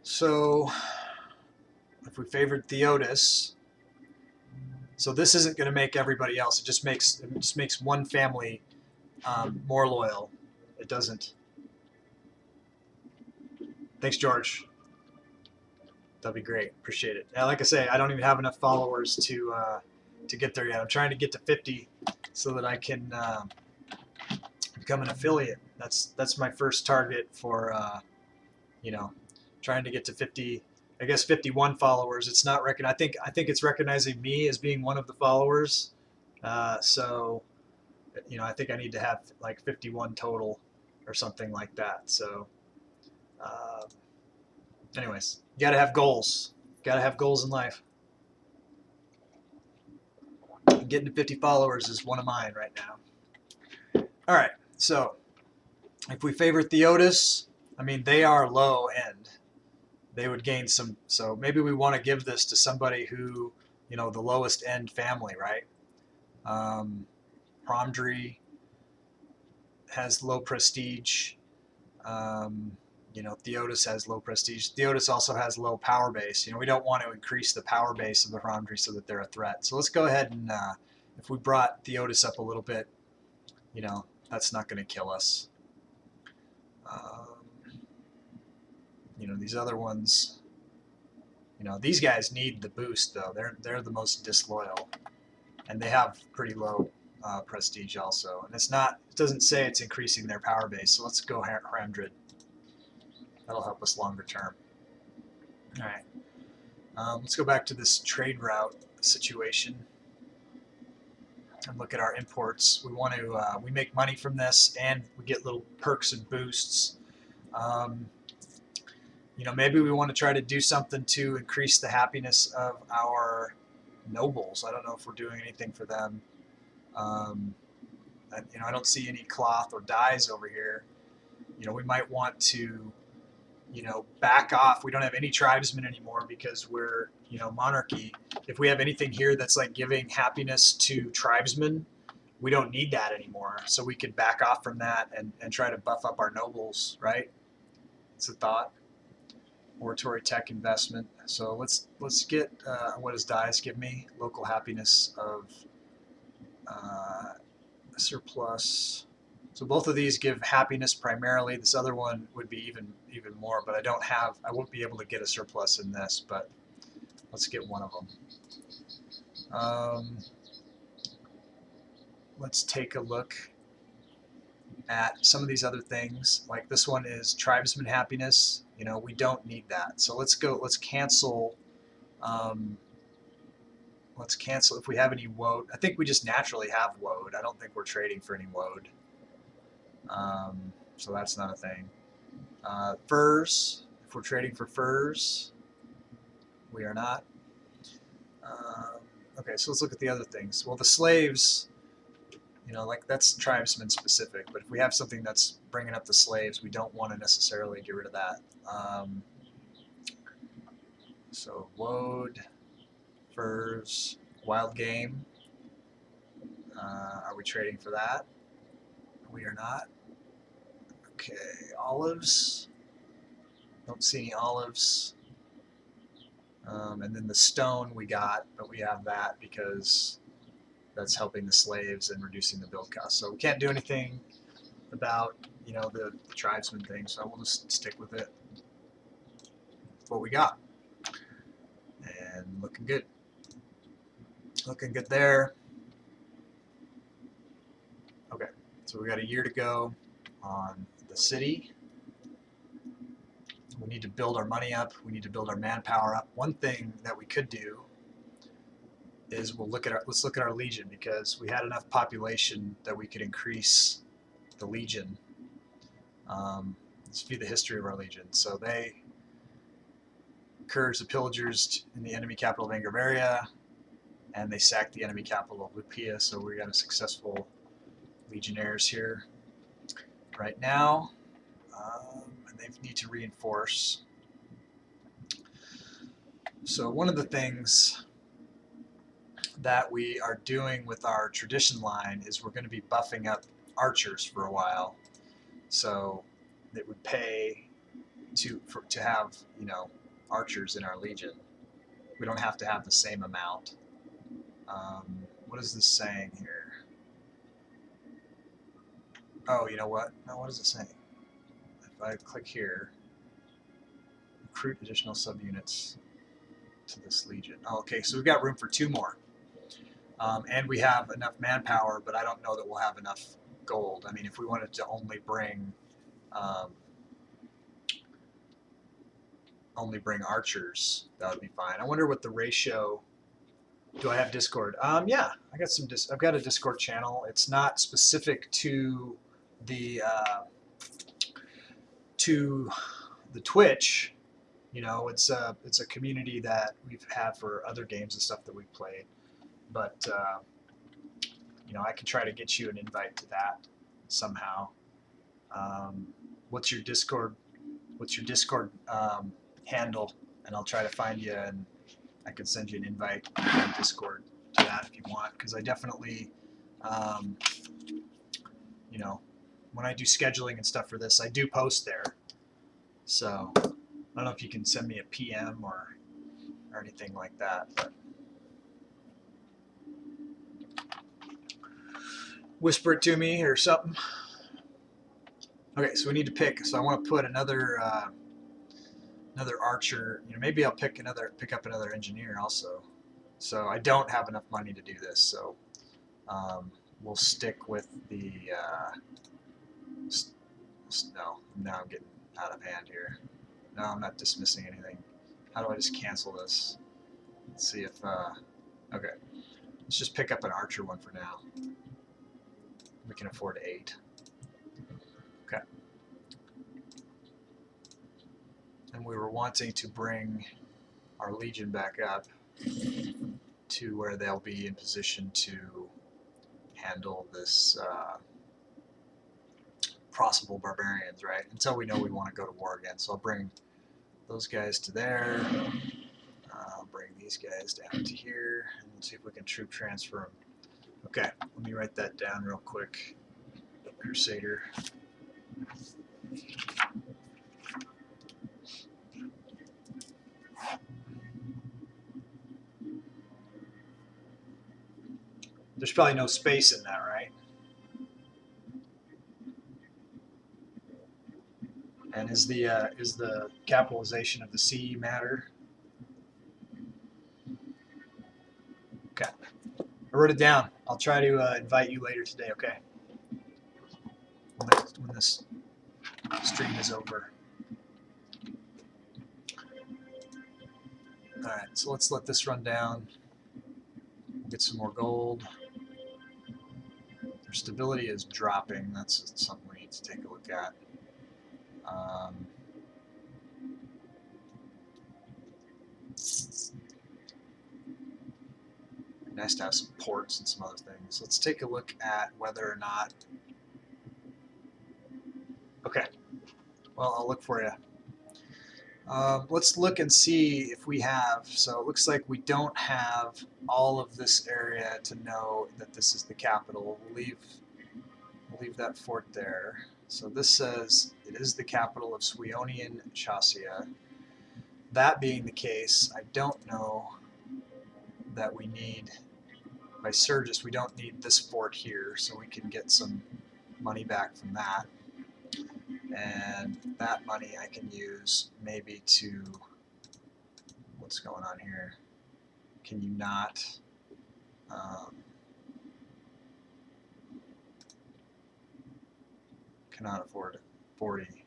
So if we favored Theotis, so this isn't going to make everybody else. It just makes one family more loyal. It doesn't. Thanks, George. That'd be great. Appreciate it. Like I say, I don't even have enough followers to get there yet. I'm trying to get to 50 so that I can become an affiliate. That's my first target for you know, trying to get to 50. I guess 51 followers. It's not I think it's recognizing me as being one of the followers. So, you know, I think I need to have like 51 total or something like that. So, anyways, you gotta have goals. Gotta have goals in life. Getting to 50 followers is one of mine right now. All right, so if we favor Theotis, I mean, they are low end. They would gain some, so maybe we want to give this to somebody who, you know, the lowest end family, right? Promdri has low prestige. You know, Theodos has low prestige. Theodos also has low power base. You know, we don't want to increase the power base of the Foundry so that they're a threat. So let's go ahead and, if we brought Theodos up a little bit, you know, that's not going to kill us. You know, these other ones, you know, these guys need the boost though. They're the most disloyal, and they have pretty low prestige also. And it's not, it doesn't say it's increasing their power base. So let's go Hamdred. That'll help us longer term. All right. Let's go back to this trade route situation and look at our imports. We want to, we make money from this, and we get little perks and boosts. You know, maybe we want to try to do something to increase the happiness of our nobles. I don't know if we're doing anything for them. You know, I don't see any cloth or dyes over here. You know, we might want to, you know, back off. We don't have any tribesmen anymore because we're, you know, monarchy. If we have anything here that's like giving happiness to tribesmen, we don't need that anymore. So we could back off from that and try to buff up our nobles, right? It's a thought. Oratory tech investment. So let's get, what does dyes give me? Local happiness of surplus. So both of these give happiness primarily. This other one would be even more, but I won't be able to get a surplus in this, but let's get one of them. Let's take a look at some of these other things. Like this one is tribesman happiness. You know, we don't need that. So let's cancel. Let's cancel if we have any woad. I think we just naturally have woad. I don't think we're trading for any woad. So that's not a thing. Furs, if we're trading for furs, we are not. Okay, so let's look at the other things. Well, the slaves, you know, like that's tribesman specific, but if we have something that's bringing up the slaves, we don't want to necessarily get rid of that. So woad, furs, wild game. Are we trading for that? We are not. Okay, olives. Don't see any olives. And then the stone we got, but we have that because that's helping the slaves and reducing the build cost. So we can't do anything about, you know, the tribesman thing, so we'll just stick with it. What we got. And looking good. Looking good there. Okay, so we got a year to go on the city. We need to build our money up. We need to build our manpower up. One thing that we could do is let's look at our legion, because we had enough population that we could increase the legion. Let's view the history of our legion. So they encouraged the pillagers in the enemy capital of Angraveria, and they sacked the enemy capital of Lupia. So we got a successful legionnaires here right now. And they need to reinforce. So one of the things that we are doing with our tradition line is we're going to be buffing up archers for a while. So it would pay to have, you know, archers in our legion. We don't have to have the same amount. What is this saying here? Oh, you know what? No, what is it saying? If I click here, recruit additional subunits to this legion. Oh, okay, so we've got room for 2 more. And we have enough manpower, but I don't know that we'll have enough gold. I mean, if we wanted to only bring archers, that would be fine. I wonder what the ratio. Do I have Discord? Yeah, I got some. I've got a Discord channel. It's not specific to the Twitch. You know, it's a community that we've had for other games and stuff that we've played. But you know, I can try to get you an invite to that somehow. What's your Discord? What's your Discord handle? And I'll try to find you, and I can send you an invite on Discord to that if you want, because I definitely, you know, when I do scheduling and stuff for this, I do post there. So I don't know if you can send me a PM or anything like that. But whisper it to me or something. Okay, so we need to pick. So I want to put another archer. You know, maybe I'll pick up another engineer also. So I don't have enough money to do this. So we'll stick with the. No, now I'm getting out of hand here. No, I'm not dismissing anything. How do I just cancel this? Let's see if. Okay, let's just pick up an archer one for now. We can afford 8. Okay. And we were wanting to bring our legion back up to where they'll be in position to handle this possible barbarians, right? Until we know we want to go to war again. So I'll bring those guys to there. I'll bring these guys down to here, and we'll see if we can troop transfer them. Okay, let me write that down real quick. Crusader. There's probably no space in that, right? And is the capitalization of the C matter? Okay. I wrote it down. I'll try to invite you later today, okay? When this stream is over. Alright, so let's let this run down. Get some more gold. Their stability is dropping. That's something we need to take a look at. Nice to have some ports and some other things. Let's take a look at whether or not. Okay. Well, I'll look for you. Let's look and see if we have. So it looks like we don't have all of this area to know that this is the capital. We'll leave that fort there. So this says it is the capital of Swionian Chassia. That being the case, I don't know that we need, by Sergius, we don't need this fort here, so we can get some money back from that. And that money I can use maybe to, what's going on here? Can you not, cannot afford 40.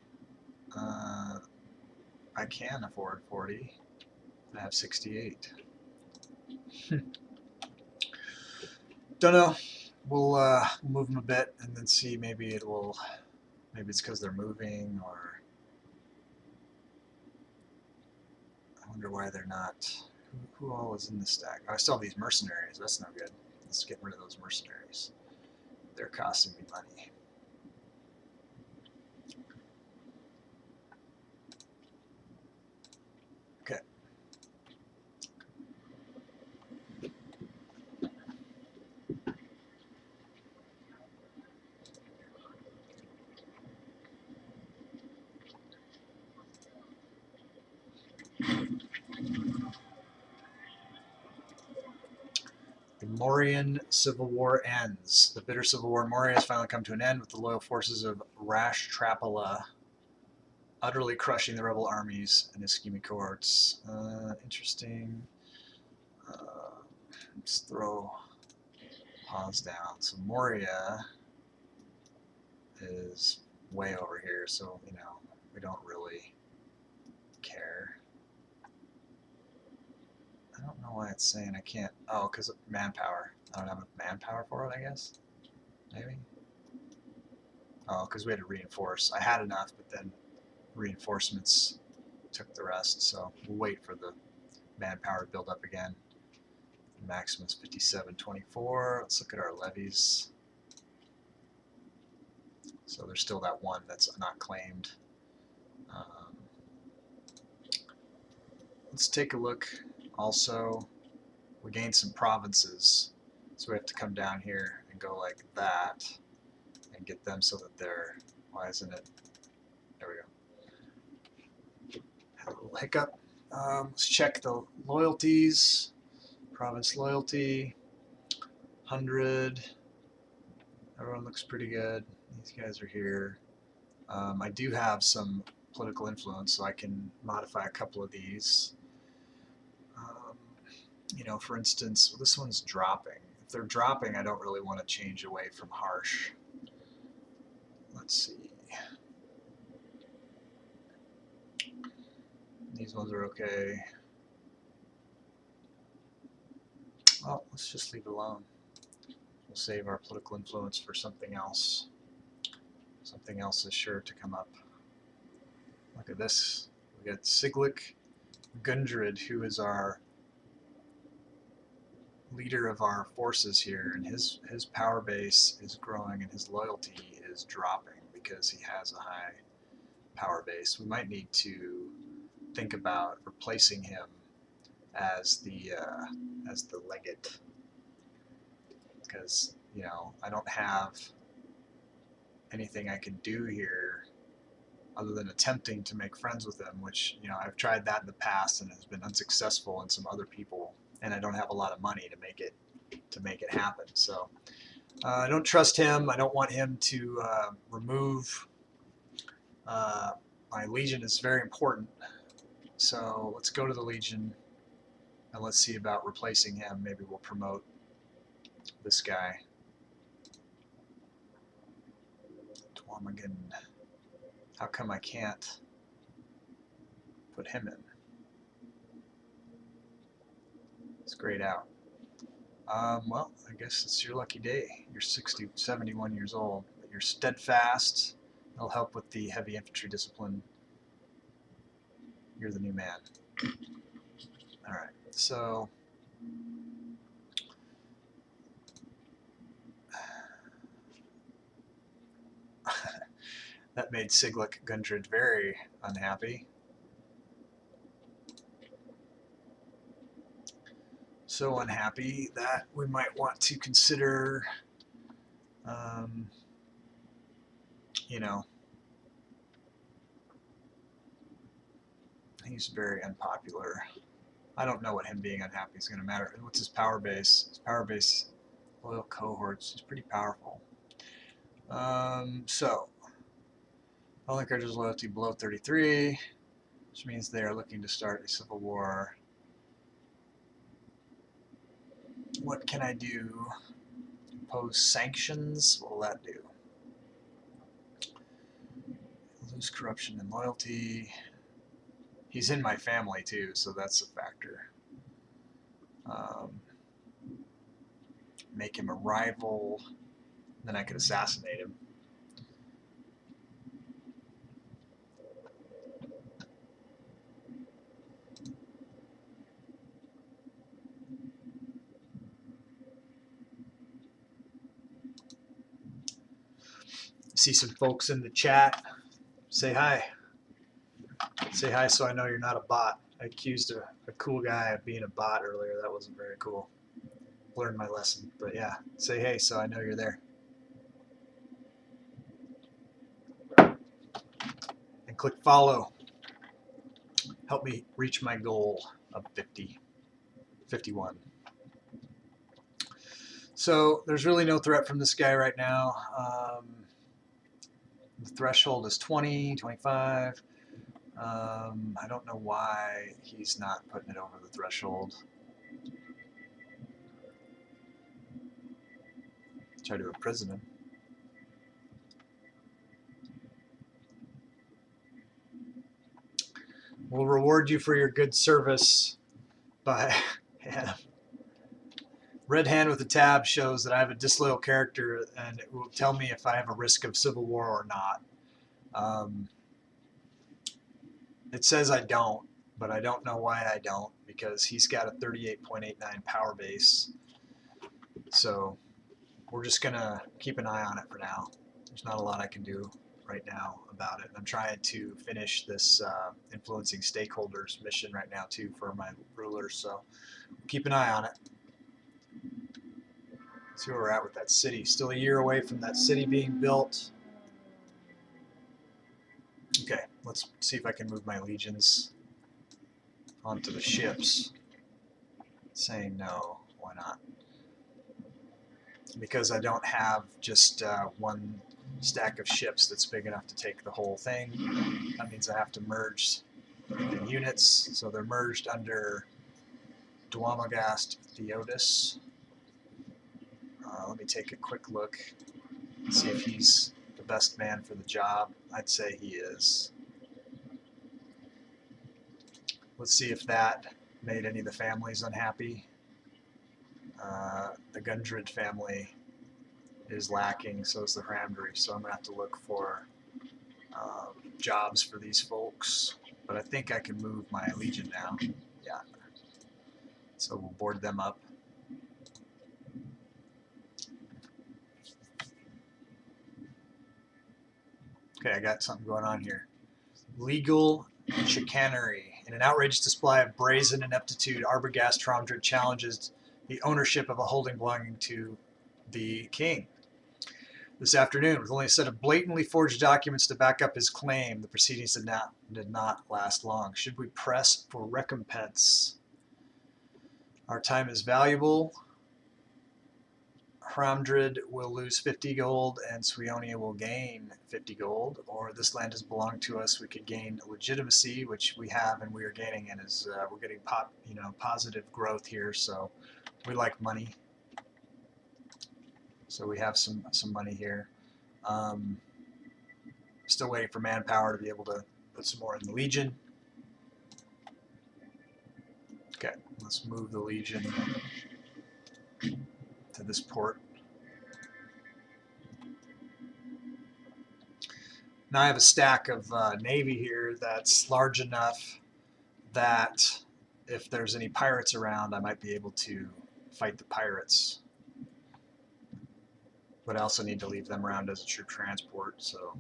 I can afford 40. I have 68. Don't know. We'll move them a bit and then see. Maybe it will. Maybe it's because they're moving, or I wonder why they're not. Who all is in the stack? Oh, I still have these mercenaries. That's no good. Let's get rid of those mercenaries. They're costing me money. Okay. The Mauryan Civil War ends. The bitter civil war in Moria has finally come to an end, with the loyal forces of Rash Trapala utterly crushing the rebel armies and his scheming cohorts. Interesting. Let's throw pause down. So Moria is way over here, so you know we don't really care. I don't know why it's saying I can't. Oh, because of manpower. I don't have enough manpower for it, I guess. Maybe. Oh, because we had to reinforce. I had enough, but then reinforcements took the rest. So we'll wait for the manpower to build up again. The maximum is 5724. Let's look at our levies. So there's still that one that's not claimed. Let's take a look. Also, we gained some provinces, so we have to come down here and go like that, and get them so that they're, why isn't it, there we go. Had a little hiccup. Let's check the loyalties. Province loyalty, 100. Everyone looks pretty good. These guys are here. I do have some political influence, so I can modify a couple of these. You know, for instance, this one's dropping. If they're dropping, I don't really want to change away from harsh. Let's see. These ones are okay. Well, let's just leave it alone. We'll save our political influence for something else. Something else is sure to come up. Look at this. We got Siglik Gundred, who is our leader of our forces here, and his power base is growing and his loyalty is dropping because he has a high power base. We might need to think about replacing him as the legate, because, you know, I don't have anything I can do here other than attempting to make friends with him, which, you know, I've tried that in the past and has been unsuccessful in some other people, and I don't have a lot of money to make it happen. So I don't trust him. I don't want him to remove. My legion is very important, so let's go to the legion and let's see about replacing him. Maybe we'll promote this guy, Dwarmagan. How come I can't put him in? It's grayed out. Well, I guess it's your lucky day. You're 71 years old. But you're steadfast. It'll help with the heavy infantry discipline. You're the new man. Alright, so that made Siglik Gundred very unhappy. So unhappy that we might want to consider, you know, he's very unpopular. I don't know what him being unhappy is going to matter. What's his power base? His power base, loyal cohorts, is pretty powerful. So, all encourages loyalty below 33, which means they are looking to start a civil war. What can I do? Impose sanctions? What will that do? Lose corruption and loyalty. He's in my family too, so that's a factor. Make him a rival, then I could assassinate him. See some folks in the chat. Say hi. Say hi so I know you're not a bot. I accused a cool guy of being a bot earlier. That wasn't very cool. Learned my lesson. But yeah, say hey so I know you're there. And click follow. Help me reach my goal of 51. So there's really no threat from this guy right now. The threshold is 20, 25. I don't know why he's not putting it over the threshold. Try to imprison him. We'll reward you for your good service by... Yeah. Red hand with a tab shows that I have a disloyal character, and it will tell me if I have a risk of civil war or not. It says I don't, but I don't know why I don't, because he's got a 38.89 power base. So we're just going to keep an eye on it for now. There's not a lot I can do right now about it. I'm trying to finish this influencing stakeholders mission right now too for my rulers, so keep an eye on it. See where we're at with that city. Still a year away from that city being built. Okay, let's see if I can move my legions onto the ships. Saying no, why not? Because I don't have just one stack of ships that's big enough to take the whole thing. That means I have to merge the units, so they're merged under Duamagast Theodus. Let me take a quick look and see if he's the best man for the job. I'd say he is. Let's see if that made any of the families unhappy. The Gundred family is lacking, so is the Hramdri, so I'm going to have to look for jobs for these folks. But I think I can move my legion now. Yeah. So we'll board them up. Okay, I got something going on here. Legal chicanery. In an outrageous display of brazen ineptitude, Arbogast Hramdri challenges the ownership of a holding belonging to the king. This afternoon, with only a set of blatantly forged documents to back up his claim, the proceedings did not last long. Should we press for recompense? Our time is valuable. Hramdrid will lose 50 gold and Suionia will gain 50 gold, or this land has belonged to us. We could gain legitimacy, which we have and we are gaining, and we're getting positive growth here, so we like money. So we have some money here. Still waiting for manpower to be able to put some more in the Legion. Okay, let's move the Legion to this port. Now I have a stack of Navy here that's large enough that if there's any pirates around, I might be able to fight the pirates. But I also need to leave them around as a troop transport, so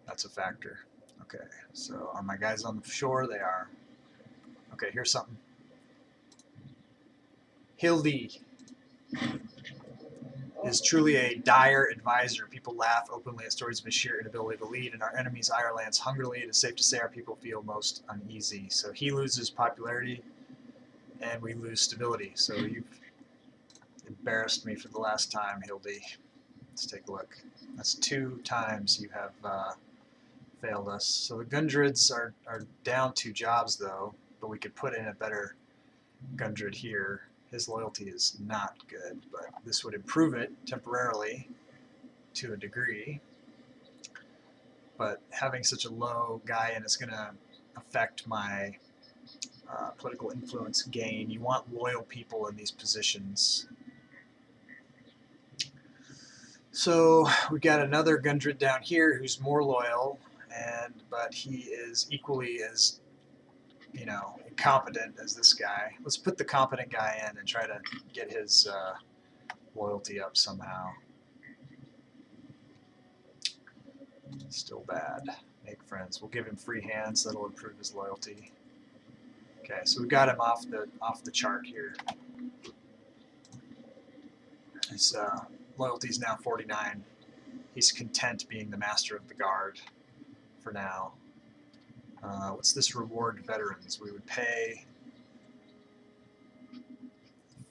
that's a factor. Okay, so are my guys on the shore? They are. Okay, here's something. Hildy is truly a dire advisor. People laugh openly at stories of his sheer inability to lead, and our enemies Ireland's hungrily. It is safe to say our people feel most uneasy. So he loses popularity, and we lose stability. So you've embarrassed me for the last time, Hildy. Let's take a look. That's 2 times you have failed us. So the Gundrids are down 2 jobs, though, but we could put in a better Gundrid here. His loyalty is not good, but this would improve it temporarily to a degree. But having such a low guy in is going to affect my political influence gain. You want loyal people in these positions. So we got another Gundrid down here who's more loyal, but he is equally as incompetent as this guy. Let's put the competent guy in and try to get his loyalty up somehow. Still bad. Make friends. We'll give him free hands. That'll improve his loyalty. Okay, so we got him off the chart here. His loyalty is now 49. He's content being the master of the guard for now. What's this reward veterans? We would pay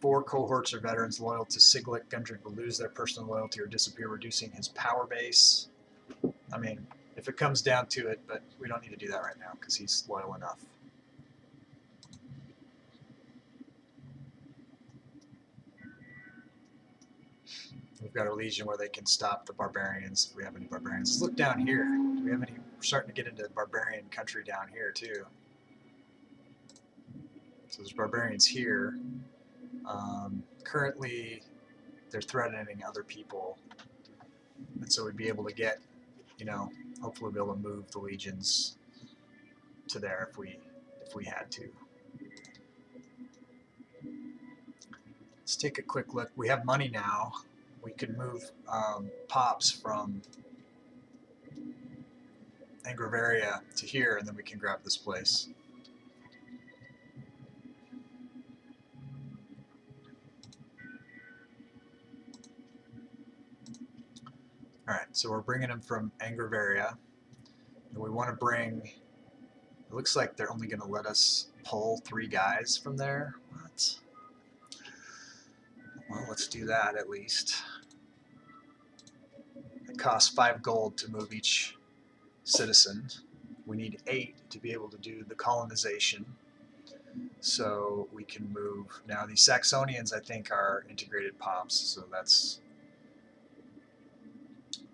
4 cohorts of veterans loyal to Siglik. Gundrid will lose their personal loyalty or disappear, reducing his power base. I mean, if it comes down to it, but we don't need to do that right now because he's loyal enough. We've got a legion where they can stop the barbarians if we have any barbarians. Let's look down here. Do we have any? We're starting to get into barbarian country down here too. So there's barbarians here. Currently, they're threatening other people, and so we'd be able to get, hopefully be able to move the legions to there if we had to. Let's take a quick look. We have money now. We could move pops from Angravaria to here, and then we can grab this place. Alright, so we're bringing them from Angravaria. And we want to bring... It looks like they're only going to let us pull 3 guys from there. What? Well, let's do that at least. It costs 5 gold to move each citizen. We need 8 to be able to do the colonization. So we can move... Now these Saxonians I think are integrated pops, so that's...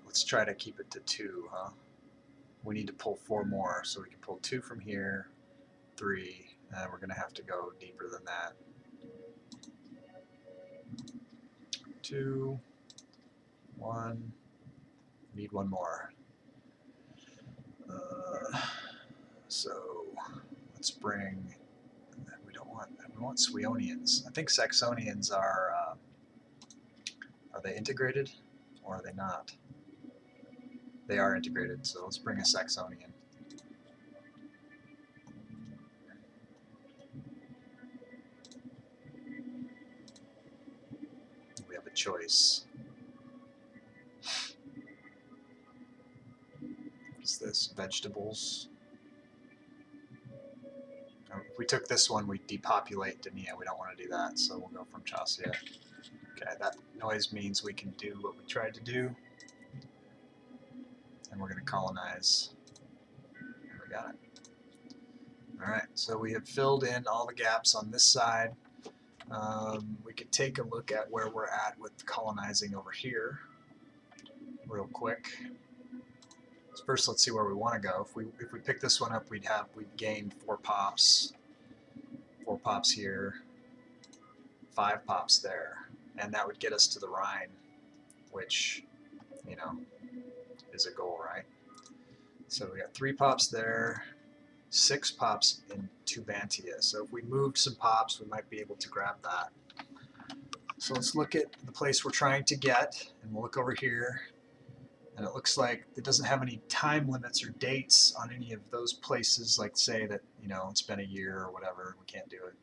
Let's try to keep it to 2, huh? We need to pull 4 more, so we can pull 2 from here, 3, and we're going to have to go deeper than that. 2, 1, need 1 more. So let's bring... We want Swionians. I think Saxonians are they integrated or are they not? They are integrated, so let's bring a Saxonian. We have a choice. What's this? Vegetables. If we took this one, we'd depopulate Denia. We don't want to do that, so we'll go from Chasia. Okay, that noise means we can do what we tried to do. And we're going to colonize. There, we got it. Alright, so we have filled in all the gaps on this side. We could take a look at where we're at with colonizing over here real quick. So first, let's see where we want to go. If we pick this one up, we'd gain 4 pops. 4 pops here, 5 pops there, and that would get us to the Rhine, which, you know, is a goal, right? So we got 3 pops there, 6 pops in Tubantia. So if we moved some pops, we might be able to grab that. So let's look at the place we're trying to get, and we'll look over here. And it looks like it doesn't have any time limits or dates on any of those places, like say that, you know, it's been a year or whatever, we can't do it.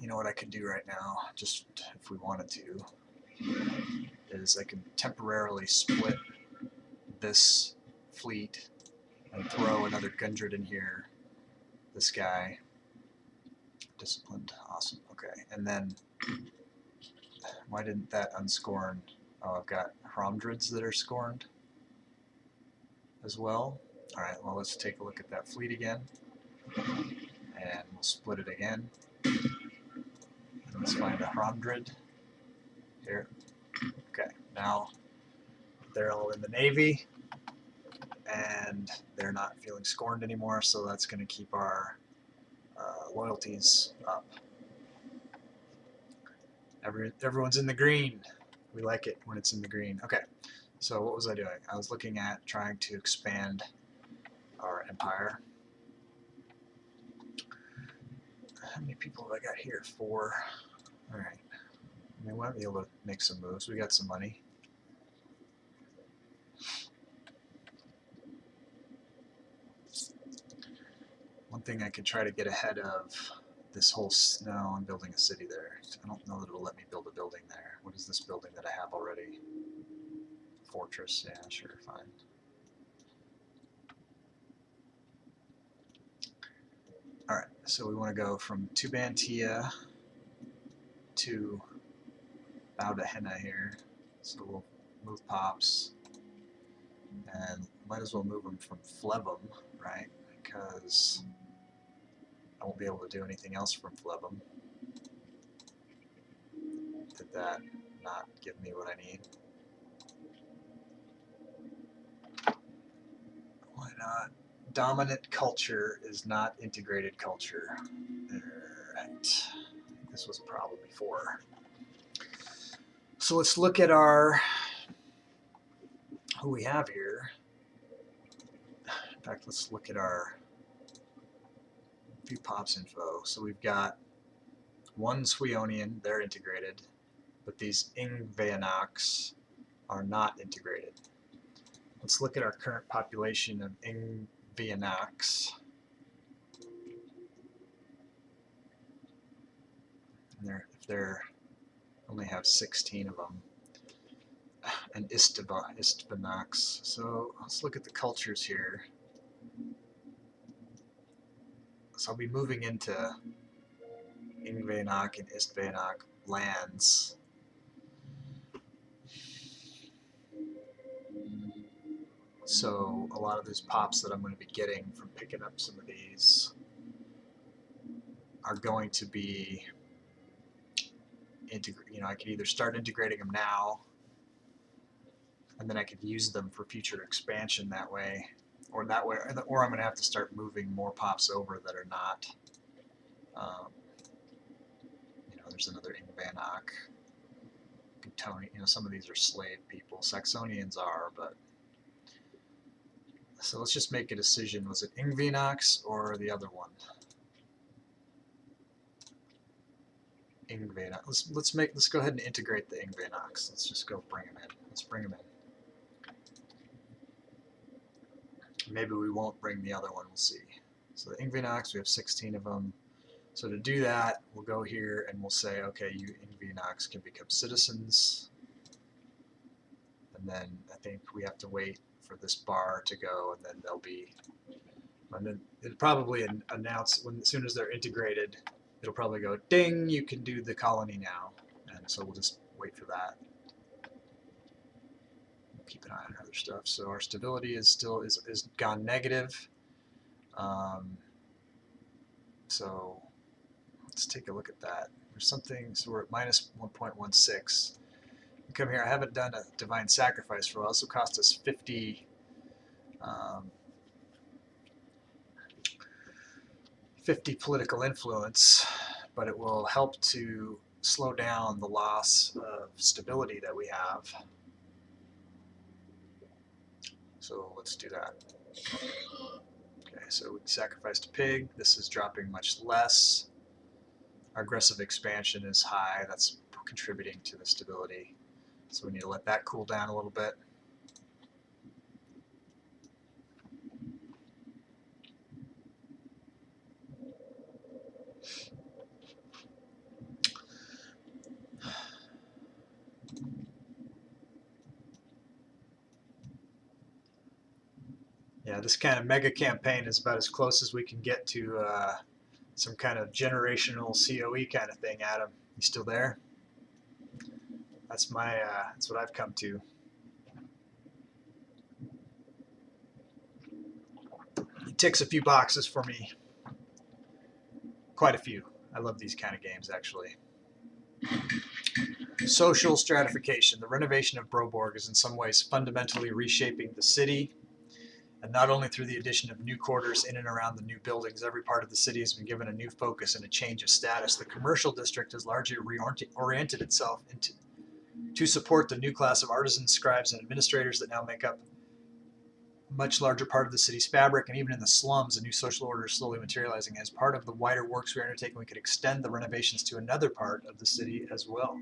You know what I could do right now, just if we wanted to, is I can temporarily split this fleet and throw another Gundred in here. This guy. Disciplined. Awesome. Okay. And then why didn't that unscorn? Oh, I've got Hromdrids that are scorned as well. Alright, well, let's take a look at that fleet again. And we'll split it again. And let's find a Hromdrid. Here. Okay, now they're all in the Navy. And they're not feeling scorned anymore, so that's going to keep our loyalties up. Everyone's in the green. We like it when it's in the green. Okay, so what was I doing? I was looking at trying to expand our empire. How many people have I got here? 4. All right. I mean, we might be able to make some moves. We got some money. One thing I could try to get ahead of this whole... No, I'm building a city there. I don't know that it'll let me build a building there. What is this building that I have already? Fortress. Yeah, sure, fine. Alright, so we want to go from Tubantia to Baudahenna here. So we'll move pops. And might as well move them from Flevum, right? Because I won't be able to do anything else from Flevum. Did that not give me what I need? Why not? Dominant culture is not integrated culture. Right. This was a problem before. So let's look at our... who we have here. In fact, let's look at our few pops info. So we've got 1 Swionian, they're integrated, but these Ingveanox are not integrated. Let's look at our current population of Ingveanox. And They're only have 16 of them. And Istvanax. So let's look at the cultures here. So I'll be moving into Ingvanak and Istvanak lands. So a lot of these pops that I'm going to be getting from picking up some of these are going to be, I could either start integrating them now, and then I could use them for future expansion that way, or I'm going to have to start moving more pops over that are not. There's another Ingvanak, Gutyrill. Some of these are slave people. Saxonians are, but. So let's just make a decision. Was it Ingvanax or the other one? Ingvanax. Let's go ahead and integrate the Ingvanax. Let's just go bring him in. Let's bring him in. Maybe we won't bring the other one. We'll see. So the Ingvanax, we have 16 of them. So to do that, we'll go here and we'll say, okay, you Ingvanax can become citizens. And then I think we have to wait for this bar to go, and then it'll probably announce as soon as they're integrated, it'll probably go ding, you can do the colony now. And so we'll just wait for that. Keep an eye on other stuff. So our stability is gone negative. So let's take a look at that. There's something, so we're at minus 1.16. Come here. I haven't done a divine sacrifice for a while. This will cost us 50 political influence, but it will help to slow down the loss of stability that we have. So let's do that. Okay, so we sacrificed a pig. This is dropping much less. Our aggressive expansion is high. That's contributing to the stability. So we need to let that cool down a little bit. Yeah, this kind of mega campaign is about as close as we can get to some kind of generational COE kind of thing. Adam, you still there? That's what I've come to. It ticks a few boxes for me. Quite a few. I love these kind of games, actually. Social stratification. The renovation of Broborg is in some ways fundamentally reshaping the city, and not only through the addition of new quarters in and around the new buildings. Every part of the city has been given a new focus and a change of status. The commercial district has largely reoriented itself to support the new class of artisans, scribes, and administrators that now make up a much larger part of the city's fabric. And even in the slums, a new social order is slowly materializing. As part of the wider works we're undertaking, we could extend the renovations to another part of the city as well.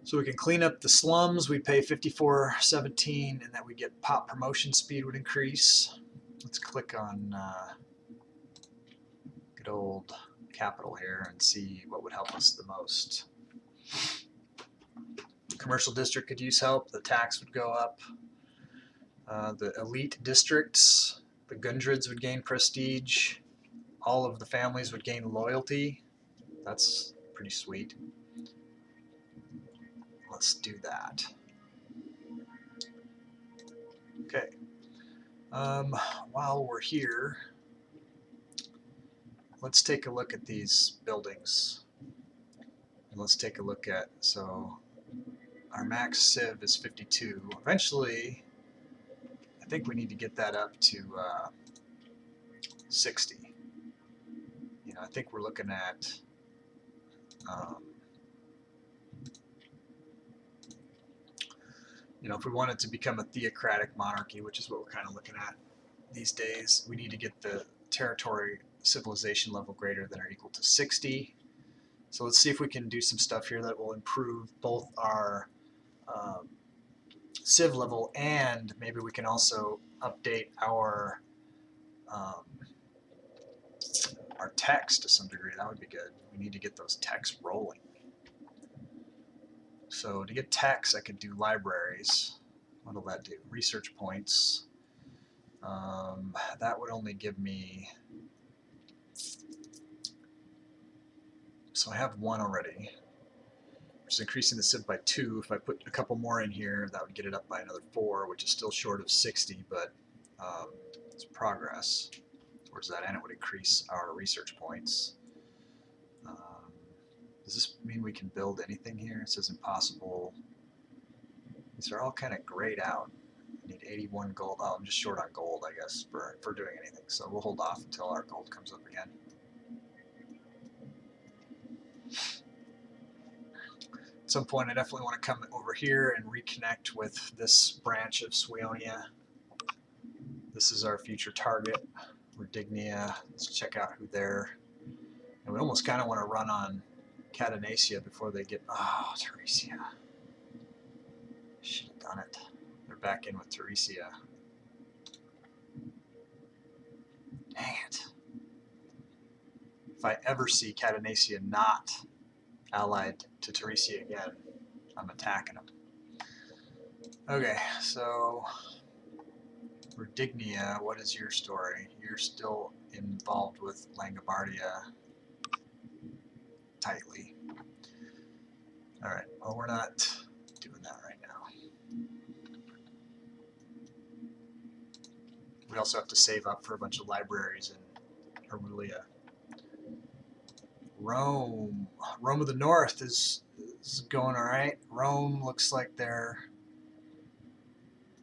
So we can clean up the slums. We pay 54.17, and that we get pop promotion speed would increase. Let's click on good old capital here and see what would help us the most. Commercial district could use help. The tax would go up. The elite districts, the Gundrids would gain prestige. All of the families would gain loyalty. That's pretty sweet. Let's do that. Okay. While we're here, let's take a look at these buildings. And let's take a look at, so our max civ is 52. Eventually, I think we need to get that up to 60. I think we're looking at if we wanted to become a theocratic monarchy, which is what we're kind of looking at these days, we need to get the territory civilization level greater than or equal to 60. So let's see if we can do some stuff here that will improve both our civ level, and maybe we can also update our our techs to some degree. That would be good. We need to get those techs rolling. So to get techs, I could do libraries. What'll that do? Research points. That would only give me... So I have 1 already, which is increasing the civ by 2. If I put a couple more in here, that would get it up by another 4, which is still short of 60, but it's progress towards that, and it would increase our research points. Does this mean we can build anything here? It says impossible. These are all kind of grayed out. I need 81 gold. Oh, I'm just short on gold, I guess, for doing anything. So we'll hold off until our gold comes up again. At some point, I definitely want to come over here and reconnect with this branch of Swaonia. This is our future target, Redignia. Let's check out who they're. And we almost kind of want to run on Catanesia before they get... Oh, Teresia. Should have done it. They're back in with Teresia. Dang it. If I ever see Catanesia not allied to Teresia again, I'm attacking them. Okay, so Redignia, what is your story? You're still involved with Langobardia tightly. Alright, well, we're not doing that right now. We also have to save up for a bunch of libraries in Arulia. Rome. Rome of the North is going alright. Rome looks like they're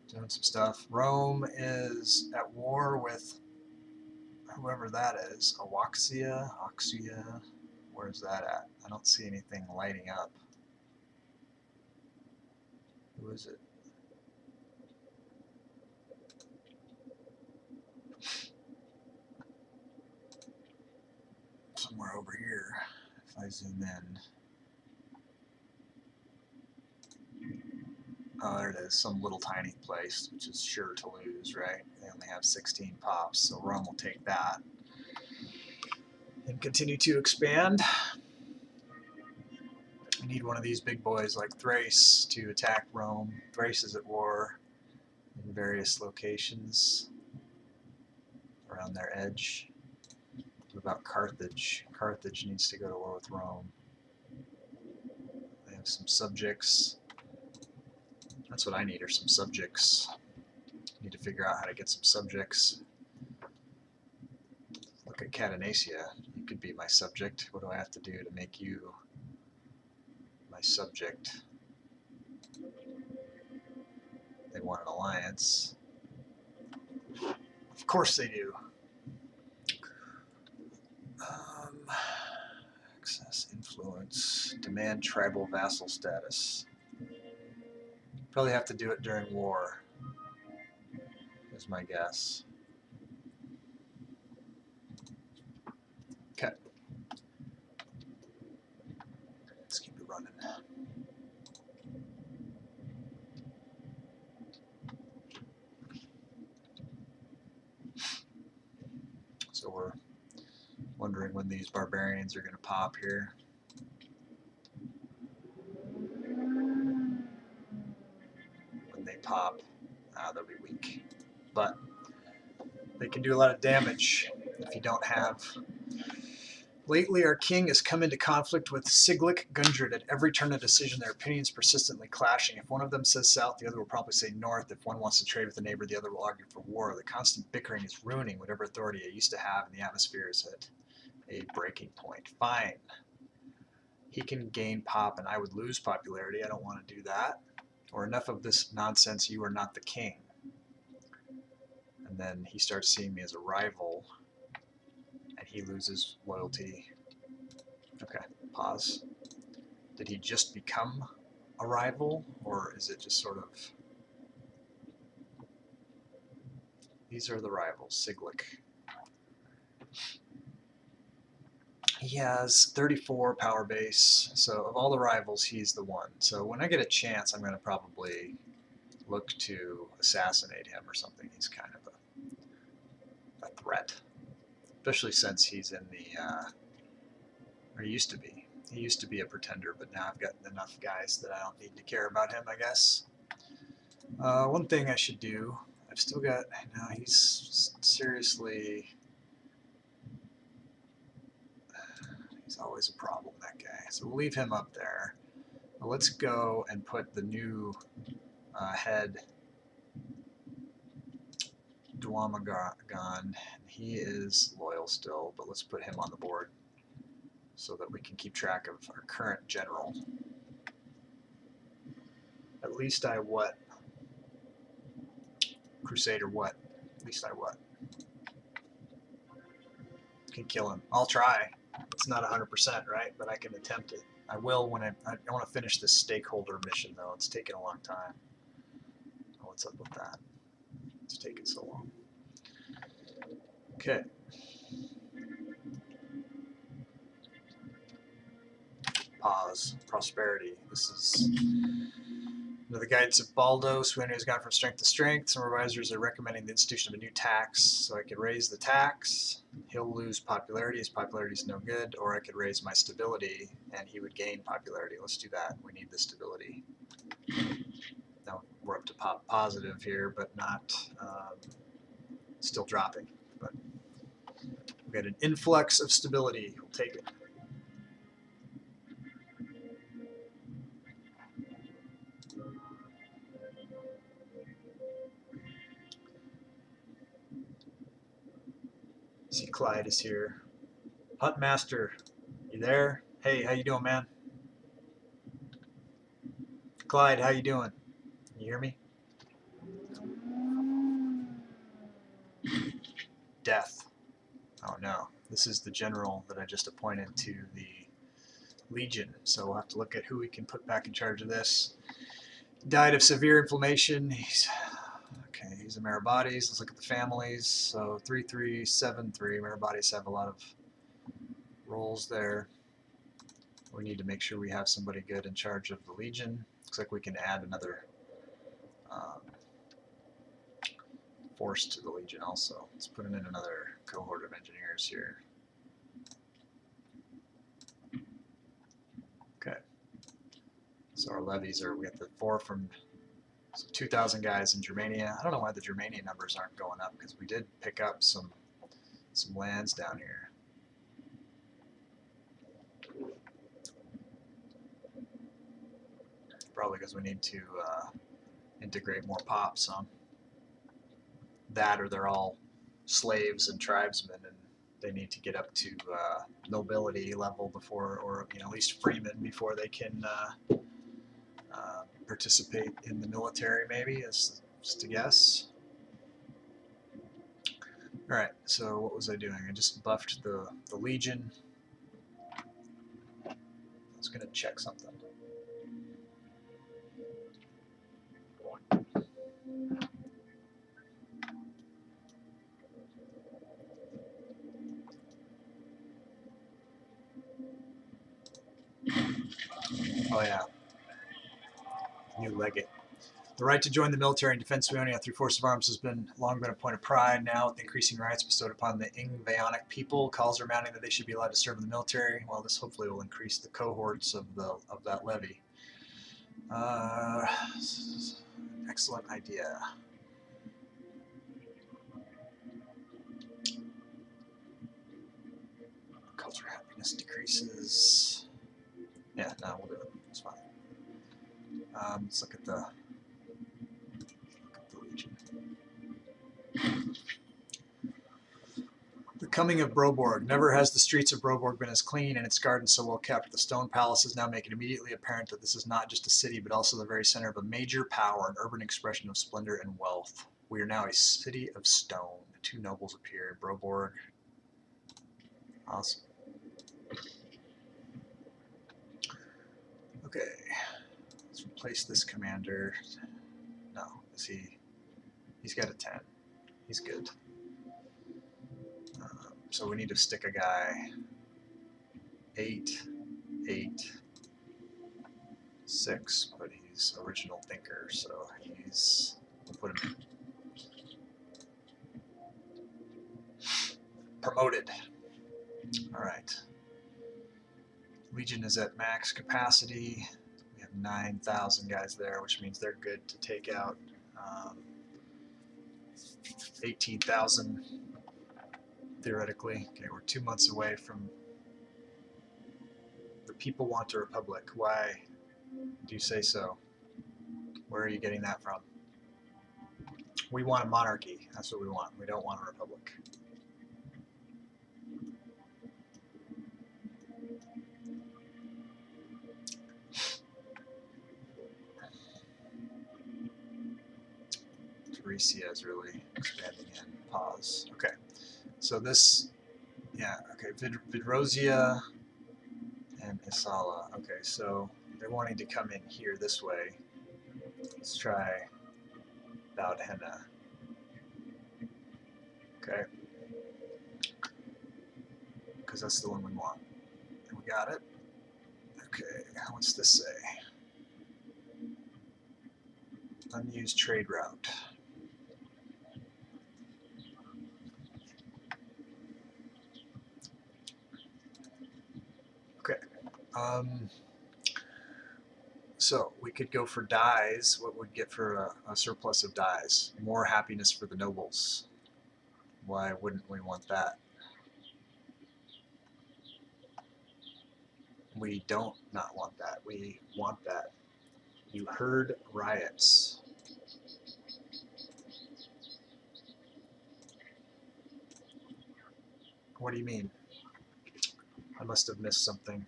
doing some stuff. Rome is at war with whoever that is. Awaxia? Oxia? Where's that at? I don't see anything lighting up. Who is it? Somewhere over here, if I zoom in. Oh, there it is, some little tiny place, which is sure to lose, right? They only have 16 pops, so Rome will take that. And continue to expand. I need one of these big boys like Thrace to attack Rome. Thrace is at war in various locations around their edge. What about Carthage? Carthage needs to go to war with Rome. They have some subjects. That's what I need, are some subjects. Need to figure out how to get some subjects. Look at Catanesia. You could be my subject. What do I have to do to make you my subject? They want an alliance. Of course they do. Access, influence, demand tribal vassal status. Probably have to do it during war, is my guess. Okay. Let's keep it running. So we're wondering when these barbarians are going to pop here. When they pop, they'll be weak. But they can do a lot of damage if you don't have... Lately, our king has come into conflict with Siglic Gundred. At every turn of decision, their opinions persistently clashing. If one of them says south, the other will probably say north. If one wants to trade with a neighbor, the other will argue for war. The constant bickering is ruining whatever authority I used to have, and the atmosphere is at a breaking point. Fine. He can gain pop, and I would lose popularity. I don't want to do that. Or enough of this nonsense, you are not the king. And then he starts seeing me as a rival. And he loses loyalty. Okay, pause. Did he just become a rival, or is it just sort of... These are the rivals, Siglic. He has 34 power base, so of all the rivals, he's the one. So when I get a chance, I'm going to probably look to assassinate him or something. He's kind of a threat. especially since he's in the, or he used to be. He used to be a pretender, but now I've got enough guys that I don't need to care about him, I guess. One thing I should do, I've still got, now he's seriously, he's always a problem, that guy. So we'll leave him up there. But let's go and put the new head, Duamagon. He is loyal still, but let's put him on the board so that we can keep track of our current general. At least I what? Crusader what? At least I what? Can kill him. I'll try. It's not 100%, right? But I can attempt it. I will when I want to finish this stakeholder mission, though. It's taken a long time. Oh, what's up with that? It's taken so long. Okay. Pause. Prosperity. This is under the guidance of Baldos, who has gone from strength to strength. Some revisers are recommending the institution of a new tax, so I could raise the tax. He'll lose popularity. His popularity is no good. Or I could raise my stability, and he would gain popularity. Let's do that. We need the stability. Now we're up to positive here, but not still dropping. But we got an influx of stability. We'll take it. See, Clyde is here. Hunt Master, you there? Hey, how you doing, man? Clyde, how you doing? Can you hear me? Death. Oh no, this is the general that I just appointed to the Legion, so we'll have to look at who we can put back in charge of this. Died of severe inflammation. He's a Meribades. Let's look at the families. So 3373. Meribades have a lot of roles there. We need to make sure we have somebody good in charge of the Legion. Looks like we can add another force to the Legion also. Let's put in another cohort of engineers here. Okay. So our levies are, we got the 4 from 2,000 guys in Germania. I don't know why the Germania numbers aren't going up, because we did pick up some lands down here. Probably because we need to integrate more pops, huh? That, or they're all slaves and tribesmen, and they need to get up to nobility level before, or at least freemen before they can participate in the military, maybe, is just a guess. All right, so what was I doing? I just buffed the Legion. I was going to check something. Oh yeah, new legate. The right to join the military and defense of Ionia through force of arms has long been a point of pride. Now, with increasing rights bestowed upon the Ingvaeonic people, calls are mounting that they should be allowed to serve in the military. Well, this hopefully will increase the cohorts of that levy. Excellent idea. Culture happiness decreases. Yeah, no, we'll do it. It's fine. Let's look at the Legion. The coming of Broborg. Never has the streets of Broborg been as clean and its gardens so well kept. The stone palaces now make it immediately apparent that this is not just a city, but also the very center of a major power, an urban expression of splendor and wealth. We are now a city of stone. The 2 nobles appear. Broborg. Awesome. Okay. Let's replace this commander. No, is he? He's got a 10. He's good. So we need to stick a guy 8, 8, 6, but he's original thinker, so we'll put him in. promoted. All right. Legion is at max capacity. We have 9,000 guys there, which means they're good to take out 18,000 theoretically. Okay, we're 2 months away from the people want a republic. Why do you say so? Where are you getting that from? We want a monarchy. That's what we want. We don't want a republic. Teresia is really expanding in. Pause. Okay. So this, yeah, okay. Vidrosia and Isala. Okay, so they're wanting to come in here this way. Let's try Baudhenna. Okay. Because that's the one we want. And we got it. Okay, what's this say? Unused trade route. Okay. So we could go for dyes. What would we get for a surplus of dyes? More happiness for the nobles. Why wouldn't we want that? We don't not want that. We want that. You heard riots. What do you mean? I must have missed something.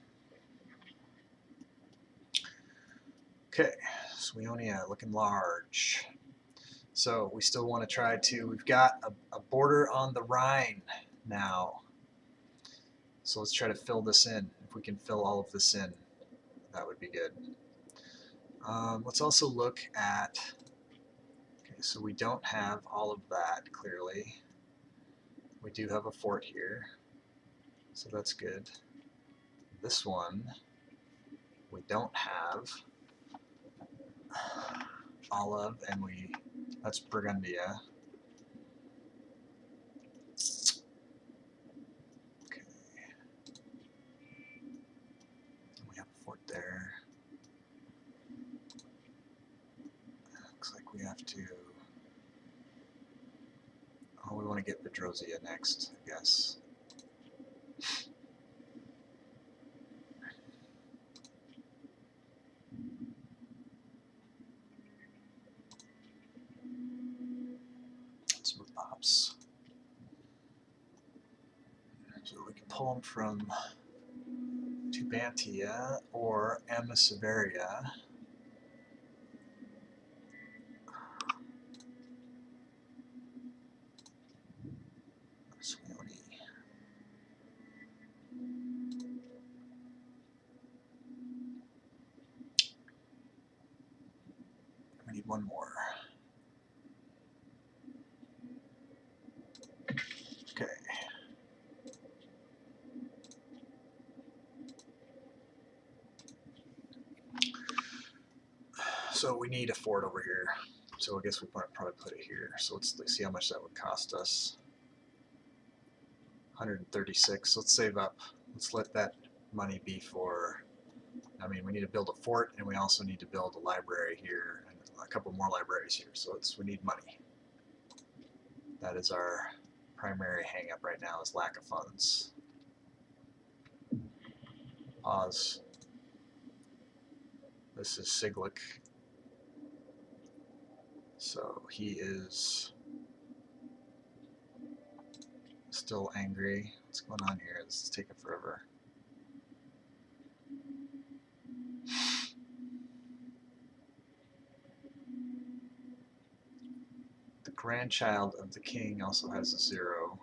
Okay, Suionia looking large. So we still want to try to, we've got a border on the Rhine now. So let's try to fill this in. If we can fill all of this in, that would be good. Let's also look at, okay, so we don't have all of that clearly. We do have a fort here, so that's good. This one, we don't have all of, and that's Burgundia. Okay. We have a fort there. Looks like we have to, oh, we want to get Vidrosia next, I guess. Let's move pops. So we can pull them from Tubantia or Amiseveria. We need one more. Okay. So we need a fort over here. So I guess we probably put it here. So let's see how much that would cost us. 136. Let's save up. Let's let that money be for, I mean, we need to build a fort and we also need to build a library here and a couple more libraries here. So we need money. That is our primary hang up right now, is lack of funds. Pause. This is Siglik. So he is still angry. What's going on here? This is taking forever. The grandchild of the king also has a 0.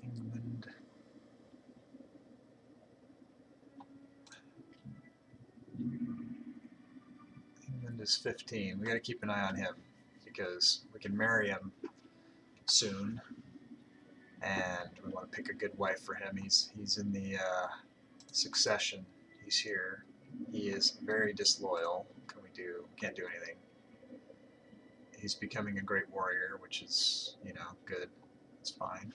England. England is 15. We got to keep an eye on him because we can marry him soon, and we want to pick a good wife for him. He's in the succession. He's here. He is very disloyal. Can't do anything. He's becoming a great warrior, which is, you know, good. It's fine.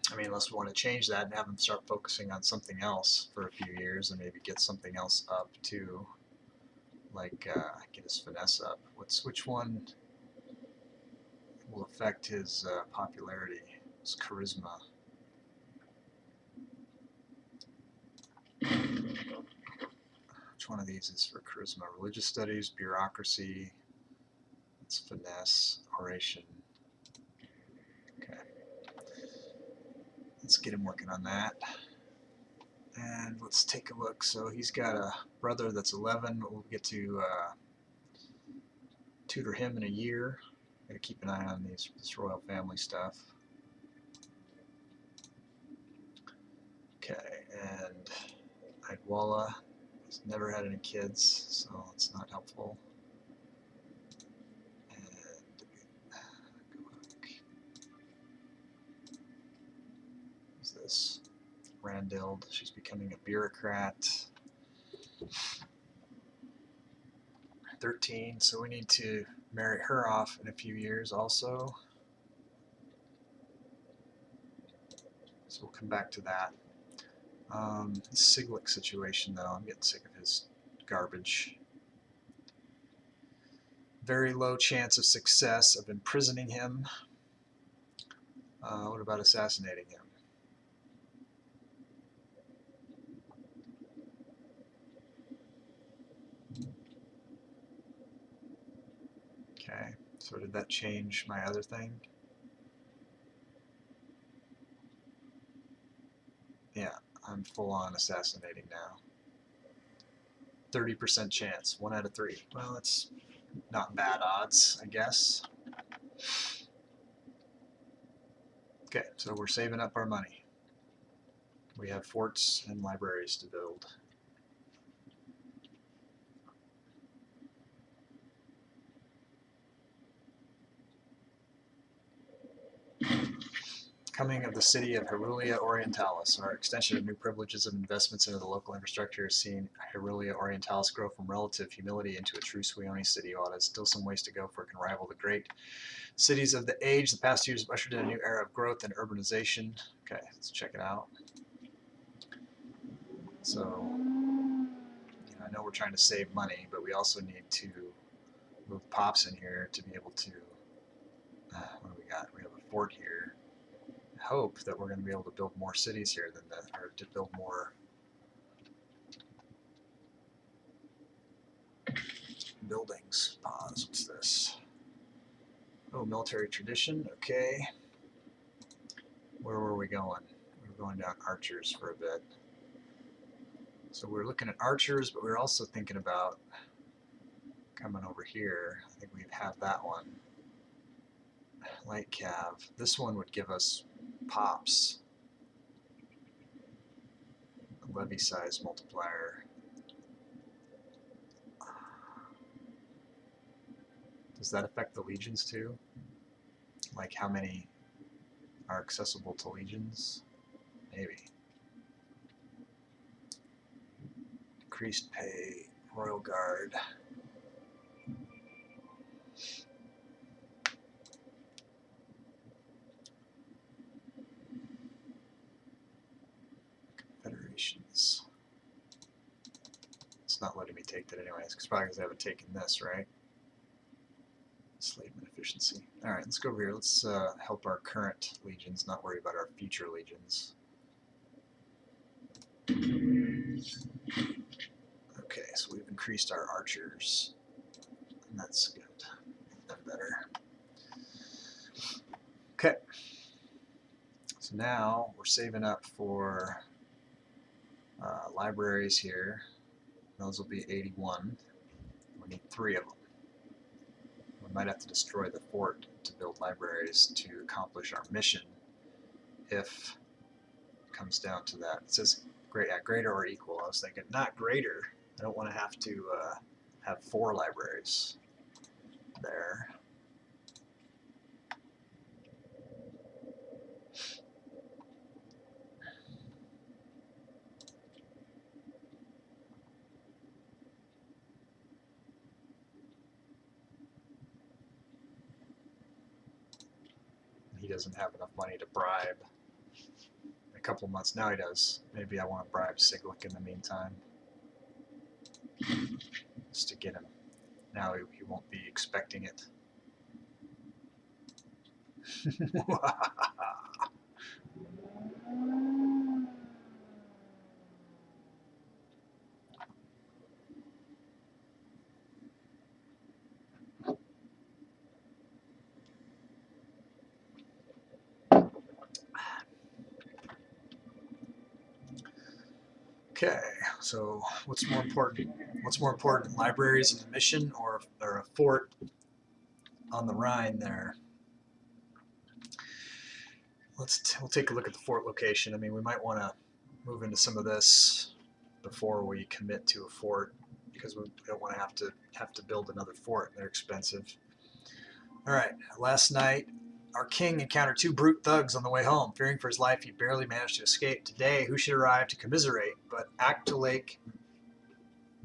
I mean, unless we want to change that and have him start focusing on something else for a few years and maybe get something else up too. Like, get his finesse up. Which one will affect his popularity? His charisma. Which one of these is for charisma? Religious studies, bureaucracy, it's finesse, oration. Okay. Let's get him working on that. And let's take a look. So he's got a brother that's 11. We'll get to tutor him in a year. Gotta keep an eye on this royal family stuff. Okay, and Idwala has never had any kids, so it's not helpful. And who's this? Randild, she's becoming a bureaucrat. 13, so we need to marry her off in a few years also. So we'll come back to that. The Siglik situation, though, I'm getting sick of his garbage. Very low chance of success of imprisoning him. What about assassinating him? Okay, so did that change my other thing? Yeah, I'm full on assassinating now. 30% chance, 1 out of 3. Well, that's not bad odds, I guess. Okay, so we're saving up our money. We have forts and libraries to build. Coming of the city of Herulia Orientalis. Our extension of new privileges of investments into the local infrastructure has seen Herulia Orientalis grow from relative humility into a true Suioni city. While it has still some ways to go for it can rival the great cities of the age, the past years have ushered in a new era of growth and urbanization. Okay, let's check it out. So, I know we're trying to save money, but we also need to move pops in here to be able to, what do we got? We have a fort here. Hope that we're going to be able to build more cities here than that, or to build more buildings. Pause. What's this? Oh, military tradition. Okay. Where were we going? We were going down archers for a bit. So we're looking at archers, but we're also thinking about coming over here. I think we have that one. Light cav. This one would give us pops. A levy size multiplier. Does that affect the legions too? Like how many are accessible to legions? Maybe. Decreased pay, Royal Guard. Confederations. It's not letting me take that anyways, because probably because I haven't taken this, right? Enslavement efficiency. Alright, let's go over here. Let's help our current legions, not worry about our future legions. Okay, so we've increased our archers. And that's good. Make them better. Okay. So now we're saving up for libraries here. Those will be 81. We need 3 of them. We might have to destroy the fort to build libraries to accomplish our mission if it comes down to that. It says greater or equal. I was thinking not greater. I don't want to have 4 libraries there. doesn't have enough money to bribe. In a couple of months, now he does. Maybe I want to bribe Siglik in the meantime, just to get him. Now he won't be expecting it. Okay, so what's more important? What's more important, libraries in the mission or a fort on the Rhine there? We'll take a look at the fort location. I mean, we might want to move into some of this before we commit to a fort, because we don't want to have to build another fort. They're expensive. All right, last night our king encountered 2 brute thugs on the way home. Fearing for his life, he barely managed to escape. Today, who should arrive to commiserate but Actolake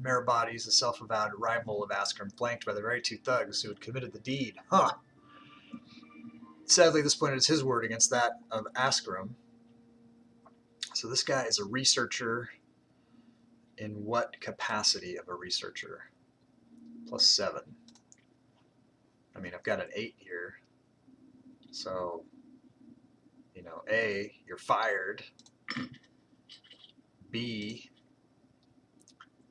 Meribades, the self-avowed rival of Askram, flanked by the very 2 thugs who had committed the deed. Huh. Sadly, this point is his word against that of Askram. So this guy is a researcher. In what capacity of a researcher? +7. I mean, I've got an 8 here. So, you know, A, you're fired. B,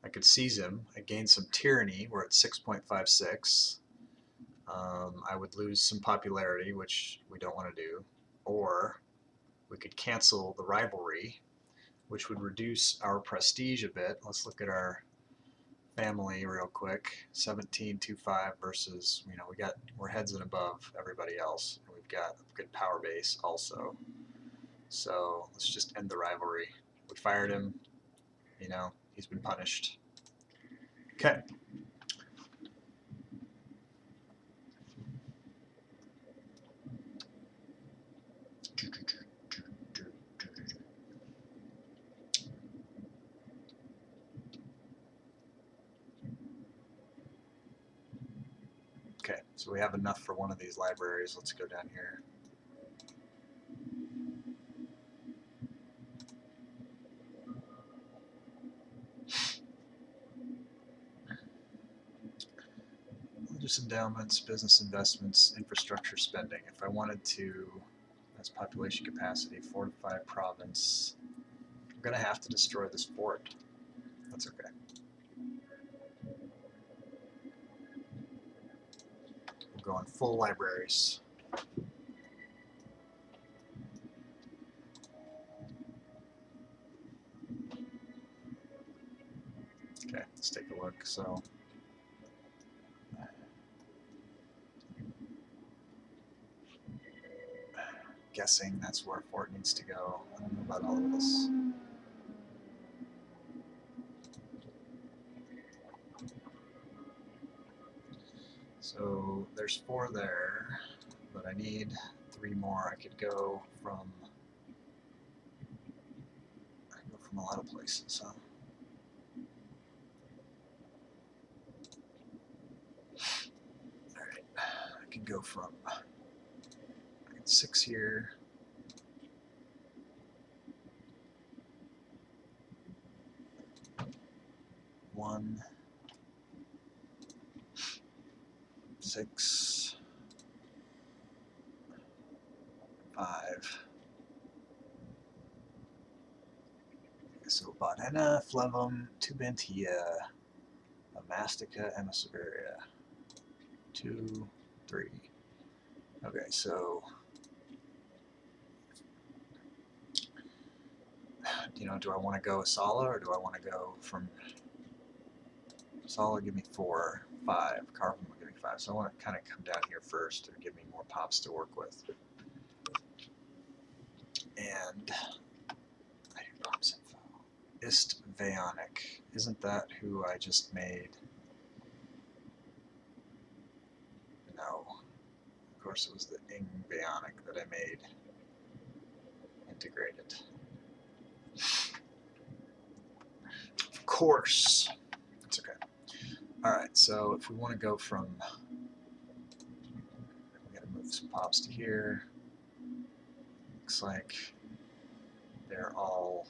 I could seize him. I gain some tyranny. We're at 6.56. I would lose some popularity, which we don't want to do. Or we could cancel the rivalry, which would reduce our prestige a bit. Let's look at our family real quick. 17.25 versus, you know, we're heads and above everybody else, and we've got a good power base also. So let's just end the rivalry. We fired him, you know, he's been punished. Okay. Okay, so we have enough for one of these libraries. Let's go down here. Religious endowments, business investments, infrastructure spending. If I wanted to, that's population capacity, fortify province. I'm going to have to destroy this fort. That's okay. We'll go on full libraries. Okay, let's take a look. So, guessing that's where a fort needs to go. I don't know about all of this. So there's 4 there, but I need 3 more. I could go from a lot of places, huh? Alright, I can go from 6 here. One, 6, 5. So Bonena, Flevum, Tubantia, Amastica, Emiseveria. 2, 3. Okay, so you know, do I want to go Sala or do I want to go from Sala? Give me 4, 5. Carvin will give me 5. So I want to kind of come down here first and give me more pops to work with. And I do pops info. Ist Vaonic. Isn't that who I just made? No. Of course it was the Ing Vaonic that I made integrated. Of course. It's okay. Alright, so if we want to go from, we gotta move some pops to here. Looks like they're all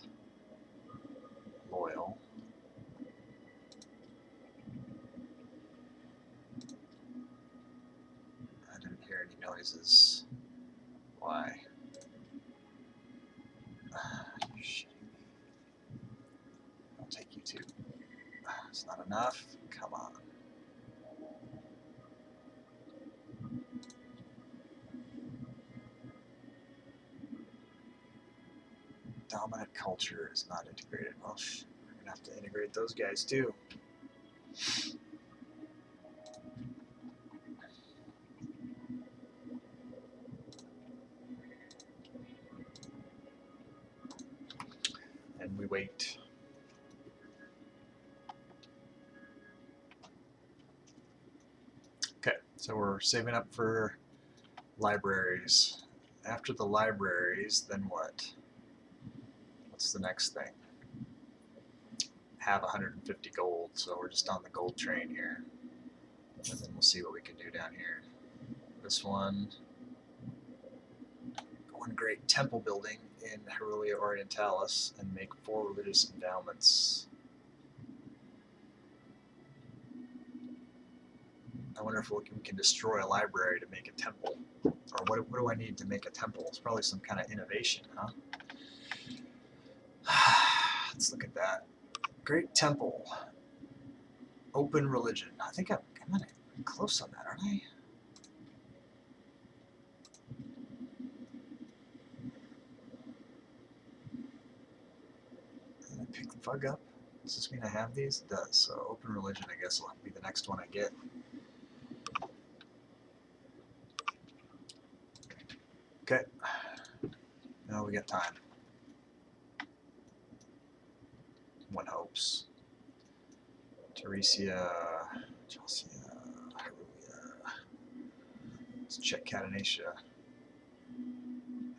loyal. I didn't hear any noises. Why? You're shitting me. I'll take you too. It's not enough? Come on. Dominant culture is not integrated. Well, we're going to have to integrate those guys too. And we wait. Okay, so we're saving up for libraries. After the libraries, then what? What's the next thing? Have 150 gold, so we're just on the gold train here. And then we'll see what we can do down here. This one great temple building in Europa Universalis and make 4 religious endowments. I wonder if we can destroy a library to make a temple. Or what do I need to make a temple? It's probably some kind of innovation, huh? Let's look at that. Great temple. Open religion. I think I'm close on that, aren't I? Did I pick the bug up? Does this mean I have these? It does. So open religion, I guess, will be the next one I get. Okay. Now we got time. One hopes. Teresia, Chelsea, let's check Catanesia.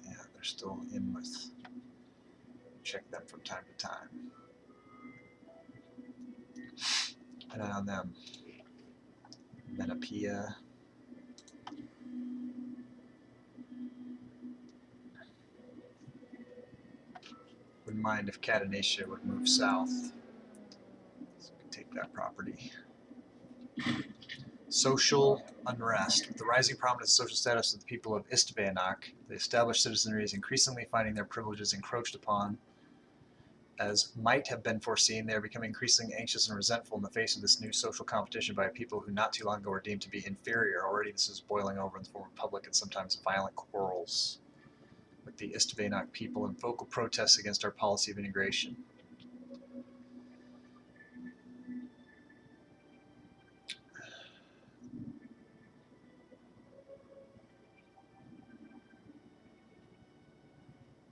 Yeah, they're still in with. Check them from time to time. An eye on them. Menapia. Wouldn't mind if Catanesia would move south. So we can take that property. Social unrest. With the rising prominence and social status of the people of Istvanak, the established citizenry is increasingly finding their privileges encroached upon. As might have been foreseen, they are becoming increasingly anxious and resentful in the face of this new social competition by people who not too long ago were deemed to be inferior. Already this is boiling over in the form of public and sometimes violent quarrels with the Istvanak people and vocal protests against our policy of integration.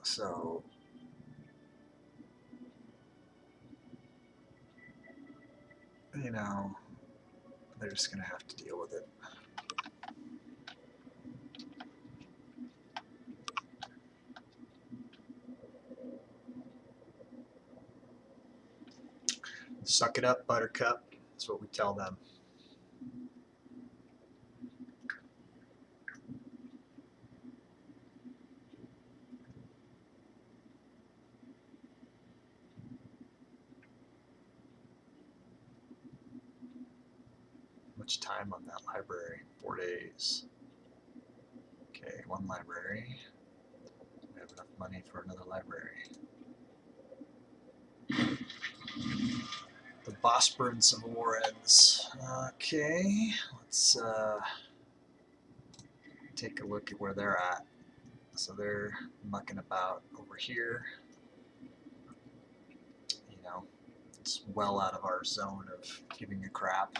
So, you know, they're just going to have to deal with it. Suck it up, Buttercup. That's what we tell them. Much time on that library? 4 days. Okay, 1 library. We have enough money for another library. The Bosporan Civil War ends. Okay, let's take a look at where they're at. So they're mucking about over here. You know, it's well out of our zone of giving a crap.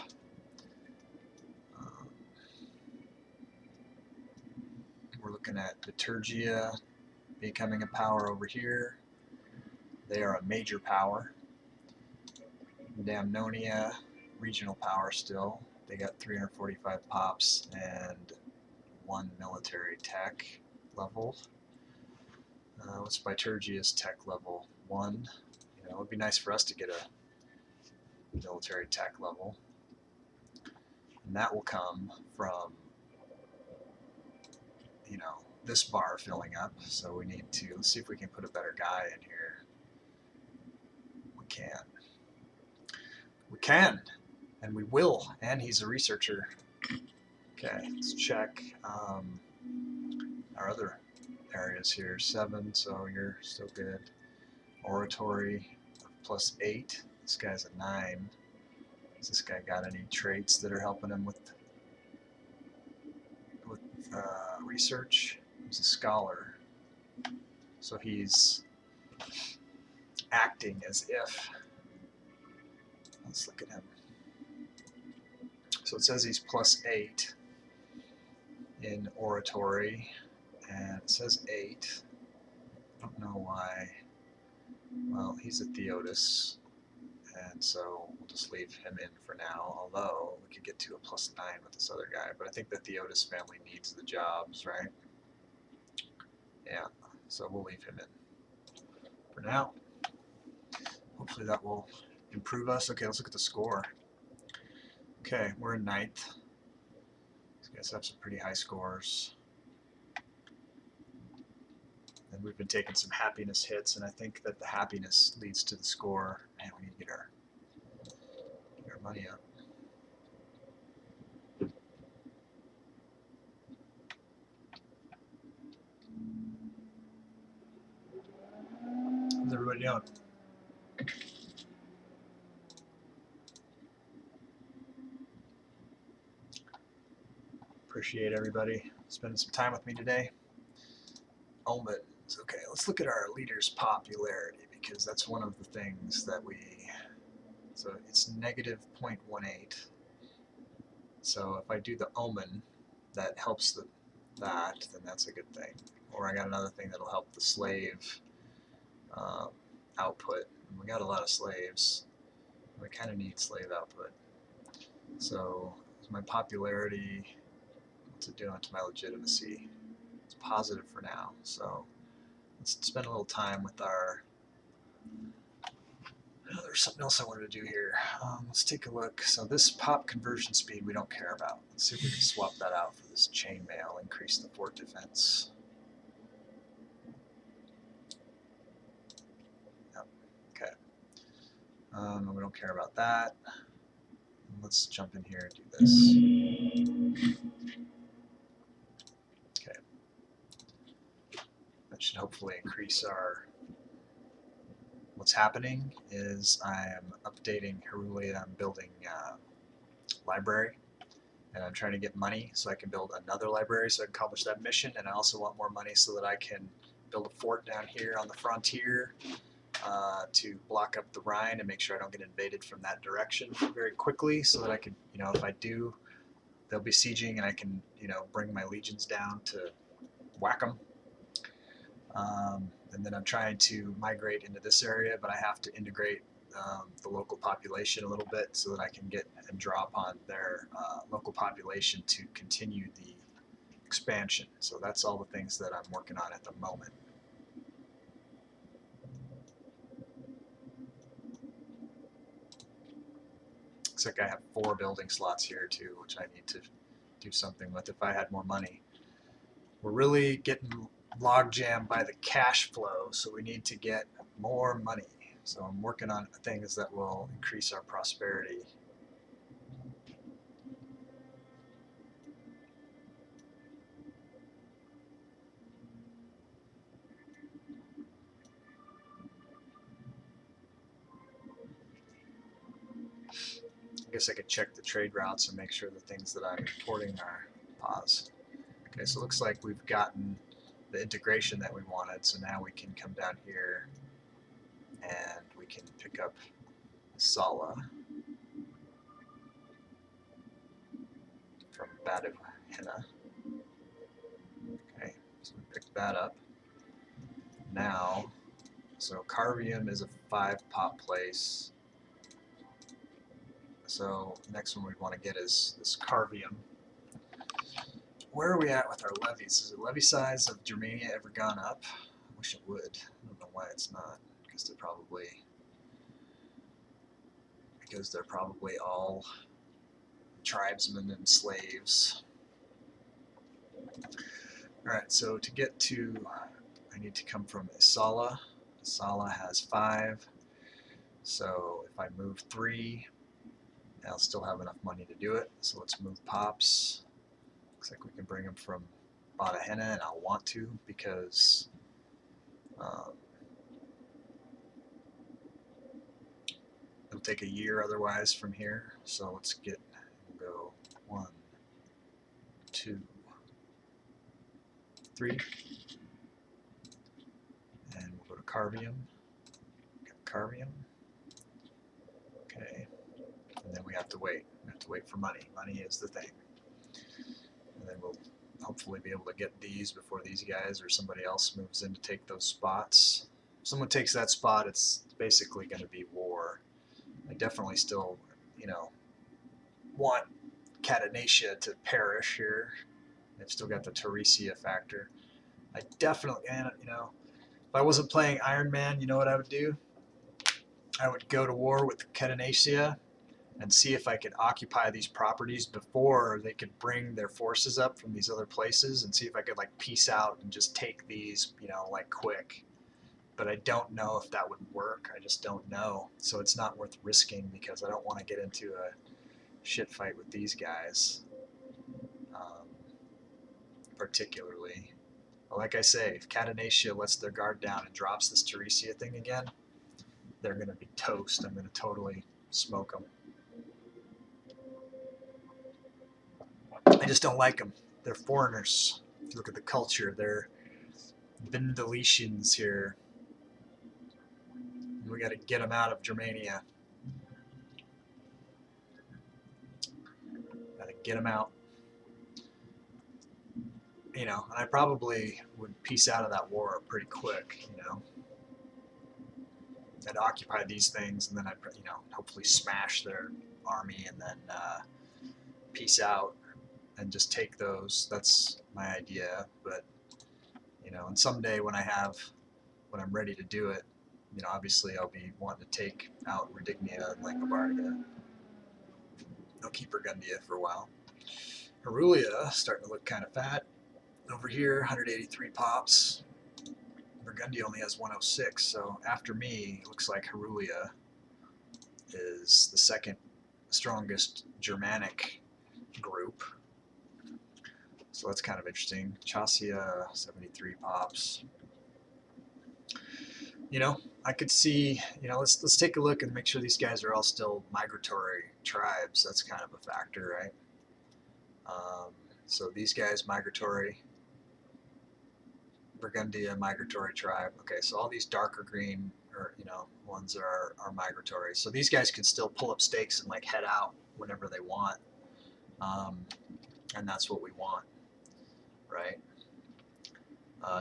We're looking at Liturgia becoming a power over here. They are a major power. Damnonia, regional power still. They got 345 pops and 1 military tech level. What's Liturgia's tech level? 1. You know, it would be nice for us to get a military tech level. And that will come from, you know, this bar filling up, so we need to, let's see if we can put a better guy in here. We can. We can, and we will, and he's a researcher. Okay, let's check our other areas here. 7, so you're still good. Oratory, +8. This guy's a 9. Has this guy got any traits that are helping him with research? He's a scholar, so he's acting as if. Let's look at him. So it says he's +8 in oratory, and it says 8. I don't know why. Well, he's a Theotis, and so we'll just leave him in for now, although we could get to a +9 with this other guy, but I think the Theotis family needs the jobs, right? Yeah, so we'll leave him in for now. Hopefully that will improve us. Okay, let's look at the score. Okay, we're in 9th. These guys have some pretty high scores. And we've been taking some happiness hits, and I think that the happiness leads to the score. Man, we need to get our money up. How's everybody doing? Appreciate everybody spending some time with me today. Omens. Okay, let's look at our leader's popularity, because that's one of the things that so it's -0.18. So if I do the omen, that helps that, then that's a good thing. Or I got another thing that'll help the slave output. And we got a lot of slaves. We kind of need slave output. So my popularity, what's it doing to my legitimacy? It's positive for now. So let's spend a little time with our. Oh, there's something else I wanted to do here. Let's take a look. So this pop conversion speed we don't care about. Let's see if we can swap that out for this chainmail, increase the fort defense. Yep. Okay. We don't care about that. Let's jump in here and do this. Okay. That should hopefully increase our. What's happening is I am updating Herulia. I'm building a library, and I'm trying to get money so I can build another library so I can accomplish that mission, and I also want more money so that I can build a fort down here on the frontier to block up the Rhine and make sure I don't get invaded from that direction very quickly, so that I can, if I do, they'll be sieging and I can, bring my legions down to whack them. And then I'm trying to migrate into this area, but I have to integrate the local population a little bit so that I can get and draw upon their local population to continue the expansion. So that's all the things that I'm working on at the moment. Looks like I have 4 building slots here too, which I need to do something with if I had more money. We're really getting log jammed by the cash flow, so we need to get more money. So I'm working on things that will increase our prosperity. I guess I could check the trade routes and make sure the things that I'm importing are pause. Okay, so it looks like we've gotten the integration that we wanted, so now we can come down here and we can pick up Sala from Badavhena. Okay, so we picked that up. Now, so Carvium is a 5 pop place. So next one we'd want to get is this Carvium. Where are we at with our levies? Is the levy size of Germania ever gone up? I wish it would. I don't know why it's not. Because they're probably all tribesmen and slaves. Alright, so to get to, I need to come from Isala. Isala has 5. So if I move 3, I'll still have enough money to do it. So let's move Pops. Looks like we can bring him from Badahena, and I'll want to because it'll take a year otherwise from here. So let's we'll go 1, 2, 3, and we'll go to Carvium. Carvium. Okay, and then we have to wait. We have to wait for money. Money is the thing. And then we'll hopefully be able to get these before these guys or somebody else moves in to take those spots. If someone takes that spot, it's basically going to be war. I definitely still, you know, want Catanesia to perish here. They've still got the Teresia factor. I definitely, and you know, if I wasn't playing Ironman, you know what I would do? I would go to war with Catanesia and see if I could occupy these properties before they could bring their forces up from these other places, and see if I could like peace out and just take these, you know, like quick. But I don't know if that would work. I just don't know. So it's not worth risking because I don't want to get into a shit fight with these guys. Particularly. But like I say, if Catanesia lets their guard down and drops this Teresia thing again, they're going to be toast. I'm going to totally smoke them. I just don't like them. They're foreigners. If you look at the culture, they're Vindalicians here. We got to get them out of Germania. Got to get them out. You know, and I probably would peace out of that war pretty quick, you know. I'd occupy these things, and then I'd, you know, hopefully smash their army, and then peace out and just take those. That's my idea. But you know, and someday when I'm ready to do it, you know, obviously I'll be wanting to take out Redignia and Langobardia. I'll keep Burgundia for a while. Herulia starting to look kind of fat over here. 183 pops. Burgundy only has 106, so after me, it looks like Herulia is the second strongest Germanic group. So that's kind of interesting. Chasia, 73 pops. You know, I could see, you know, let's take a look and make sure these guys are all still migratory tribes. That's kind of a factor, right? So these guys migratory. Burgundia migratory tribe. Okay, so all these darker green or you know ones are migratory. So these guys can still pull up stakes and like head out whenever they want, and that's what we want, right?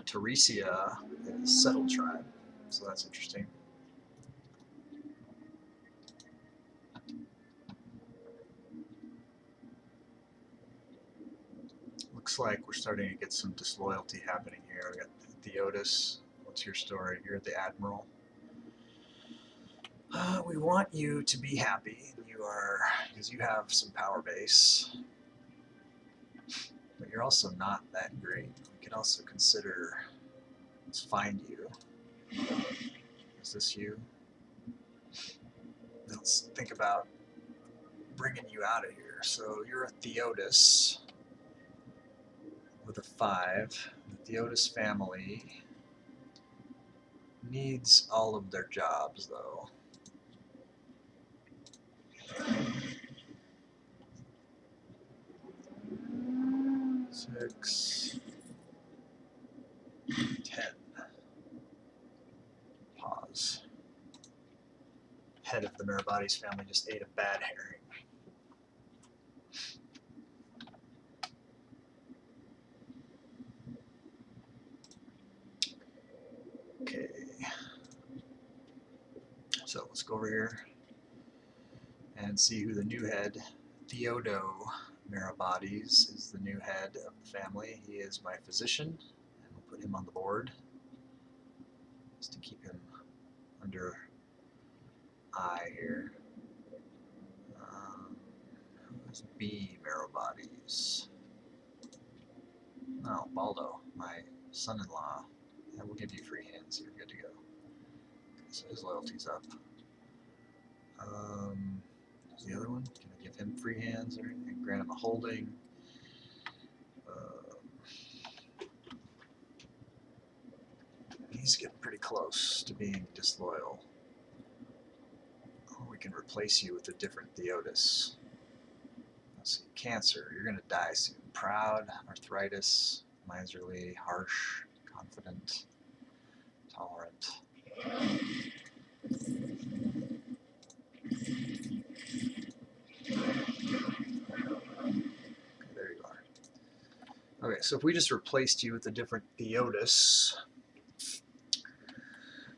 Teresia is settled tribe, so that's interesting. Looks like we're starting to get some disloyalty happening here. We got Theodos. What's your story? You're the admiral. We want you to be happy. You are, because you have some power base, but you're also not that great. We could also consider, let's find you. Is this you? Let's think about bringing you out of here. So you're a Theodos with a 5. The Theodos family needs all of their jobs, though. 6, 10. Pause. Head of the Mirabades family just ate a bad herring. Okay. So let's go over here and see who the new head, Theodo Mirabades, is the new head of the family. He is my physician, and we'll put him on the board just to keep him under eye here. Who's B Mirabades? Oh, Baldo. my son-in-law. I will give you free hands. You're good to go. So his loyalty's up. Who's the other one? Can I give him free hands or anything? Grant him a holding. He's getting pretty close to being disloyal. Oh, we can replace you with a different Theotis. Let's see. Cancer. You're going to die soon. Proud, arthritis, miserly, harsh, confident, tolerant. There you are. Okay, so if we just replaced you with a different Theotis,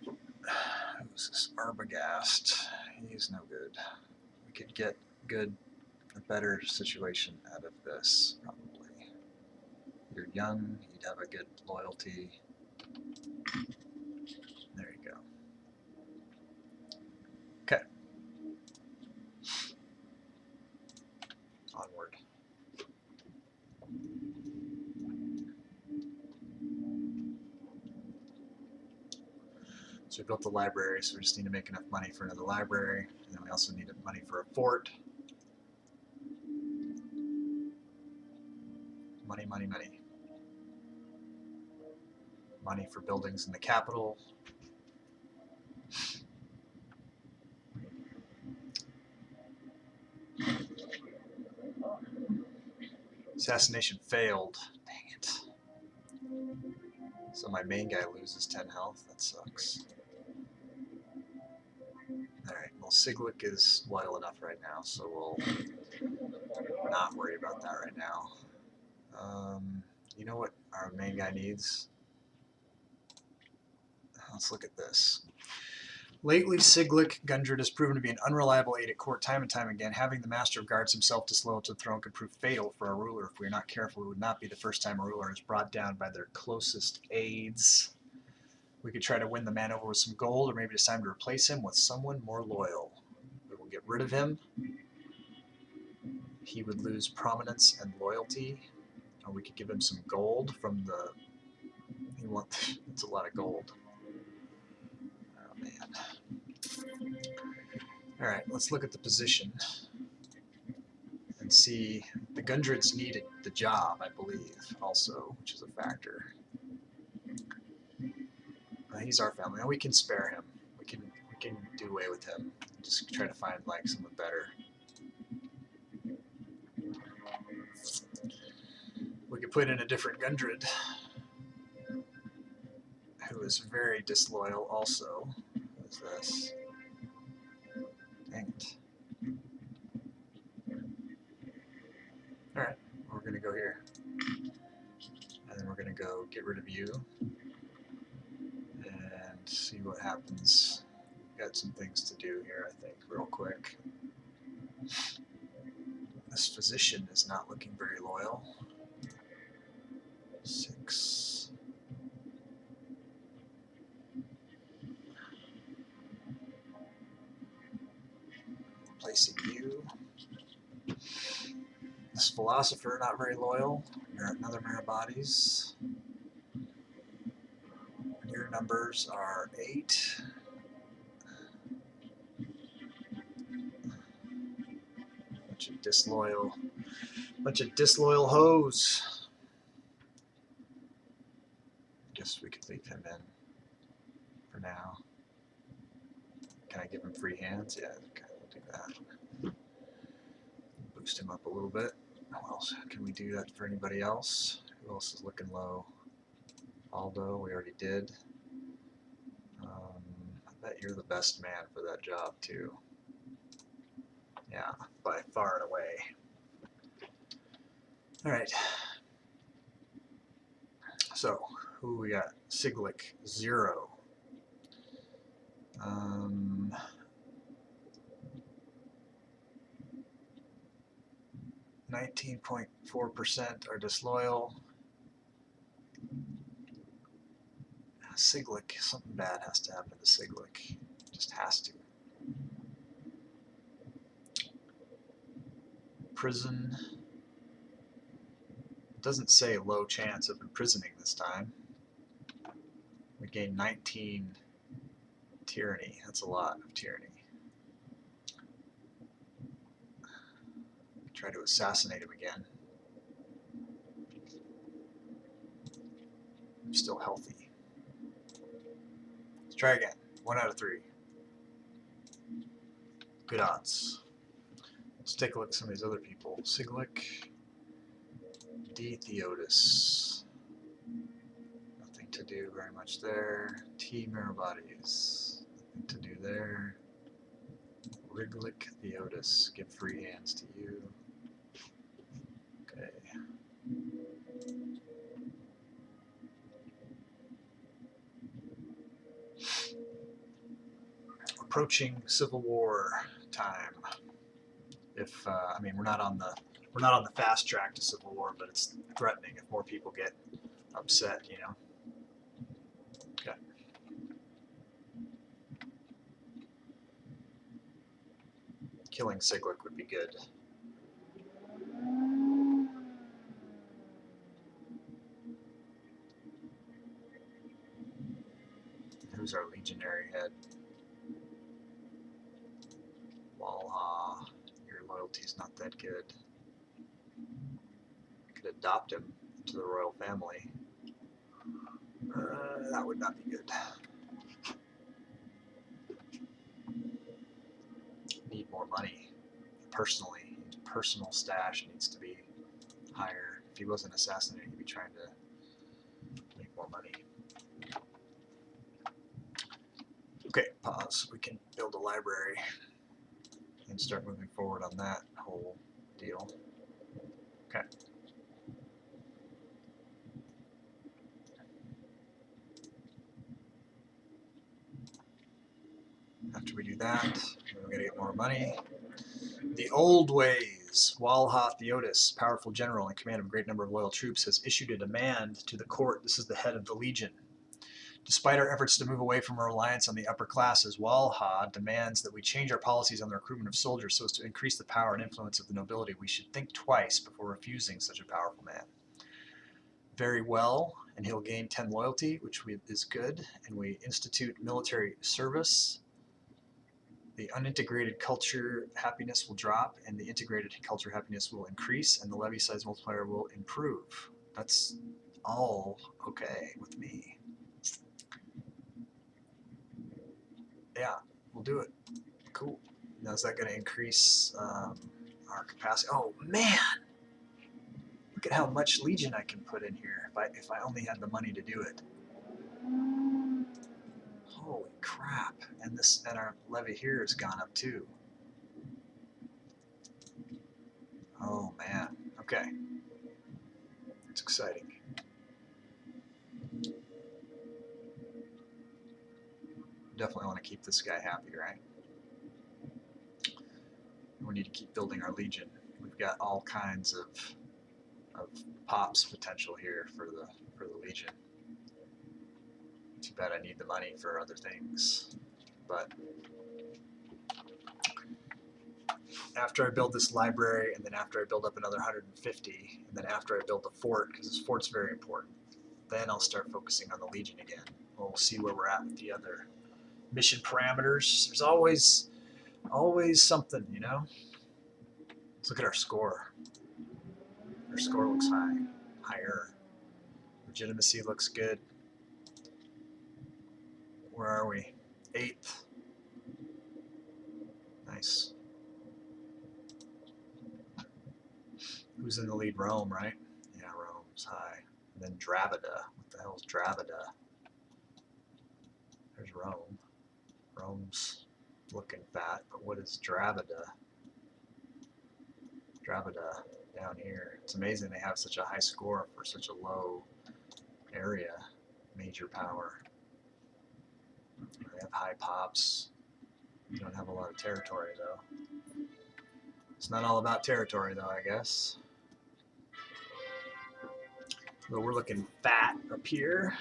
who's this Arbogast? He's no good. We could get a better situation out of this, probably. You're young, you'd have a good loyalty. There you go. Okay. Onward. So we built the library, so we just need to make enough money for another library, and then we also need money for a fort. Money, money, money. Money for buildings in the capital. Assassination failed. Dang it. So my main guy loses 10 health. That sucks. Alright, well Siglik is loyal enough right now, so we'll not worry about that right now. You know what our main guy needs? Let's look at this. Lately, Siglik Gundred has proven to be an unreliable aide at court time and time again. Having the Master of Guards himself disloyal to the throne could prove fatal for our ruler. If we are not careful, it would not be the first time a ruler is brought down by their closest aides. We could try to win the man over with some gold, or maybe it's time to replace him with someone more loyal. We will get rid of him. He would lose prominence and loyalty. Or we could give him some gold from the... It's a lot of gold. Oh, man. Alright, let's look at the position and see. The Gundreds needed the job, I believe, also, which is a factor. He's our family, and we can spare him. We can do away with him. Just try to find like someone better. We could put in a different Gundred who is very disloyal also. What is this? Dang it. Alright, we're going to go here. And then we're going to go get rid of you. And see what happens. We've got some things to do here, I think, real quick. This physician is not looking very loyal. 6. Placing you. This philosopher, not very loyal. Another Marabades. Your numbers are 8. Bunch of disloyal hoes. Guess we could leave him in for now. Can I give him free hands? Yeah, okay, we'll do that. Boost him up a little bit. What else? Can we do that for anybody else? Who else is looking low? Aldo, we already did. I bet you're the best man for that job too. Yeah, by far and away. Alright. So, who we got? Siglik, 0. 19.4% are disloyal. Siglik, something bad has to happen to Siglik. Just has to. Prison. It doesn't say low chance of imprisoning this time. We gain 19 tyranny. That's a lot of tyranny. Try to assassinate him again. I'm still healthy. Let's try again. 1 out of 3. Good odds. Let's take a look at some of these other people. Siglic, D. Theotis. Nothing to do very much there. T. Mirabades. Nothing to do there. Riglic Theotis. Give free hands to you. Okay. Approaching Civil War time. If I mean, we're not on the fast track to Civil War, but it's threatening if more people get upset, you know. Okay. Killing Siglic would be good. Who's our legionary head? Walha. Your loyalty's not that good. I could adopt him to the royal family. That would not be good. Need more money. Personally, personal stash needs to be higher. If he wasn't assassinated, he'd be trying to make more money. Okay, pause. We can build a library and start moving forward on that whole deal. Okay. After we do that, we're going to get more money. The old ways. Walha Theotis, powerful general in command of a great number of loyal troops, has issued a demand to the court. This is the head of the legion. Despite our efforts to move away from a reliance on the upper classes, Walha demands that we change our policies on the recruitment of soldiers so as to increase the power and influence of the nobility. We should think twice before refusing such a powerful man. Very well, and he'll gain 10 loyalty, which is good, and we institute military service. The unintegrated culture happiness will drop, and the integrated culture happiness will increase, and the levy size multiplier will improve. That's all okay with me. Yeah, we'll do it. Cool. Now, is that going to increase our capacity? Oh, man! Look at how much Legion I can put in here if I only had the money to do it. Holy crap. And our levy here has gone up too. Oh, man. Okay. It's exciting. Definitely want to keep this guy happy, right? We need to keep building our Legion. We've got all kinds of pops potential here for the Legion. Too bad I need the money for other things. But after I build this library, and then after I build up another 150, and then after I build the fort, because this fort's very important, then I'll start focusing on the Legion again. We'll see where we're at with the other mission parameters. There's always something, you know? Let's look at our score. Our score looks higher. Legitimacy looks good. Where are we? 8th. Nice. Who's in the lead? Rome, right? Yeah, Rome's high. And then Dravida. What the hell is Dravida? There's Rome. Rome's looking fat, but what is Dravida? Dravida down here. It's amazing they have such a high score for such a low area. Major power. They have high pops. You don't have a lot of territory though. It's not all about territory though, I guess. But we're looking fat up here.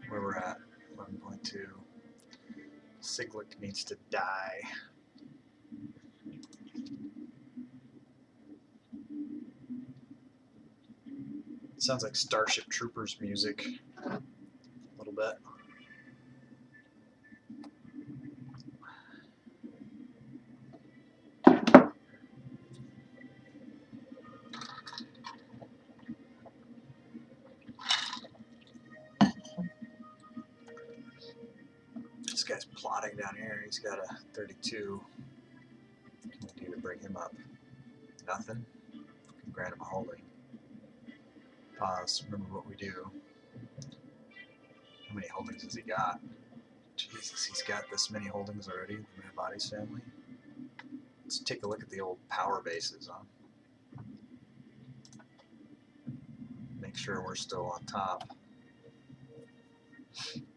Where we're at, 11.2. Siglic needs to die. Sounds like Starship Troopers music a little bit. This guy's plotting down here. He's got a 32. What can we do to bring him up? Nothing. Grant him a holding. Pause. Remember what we do. How many holdings has he got? Jesus, he's got this many holdings already. The Broborg family. Let's take a look at the old power bases. Make sure we're still on top.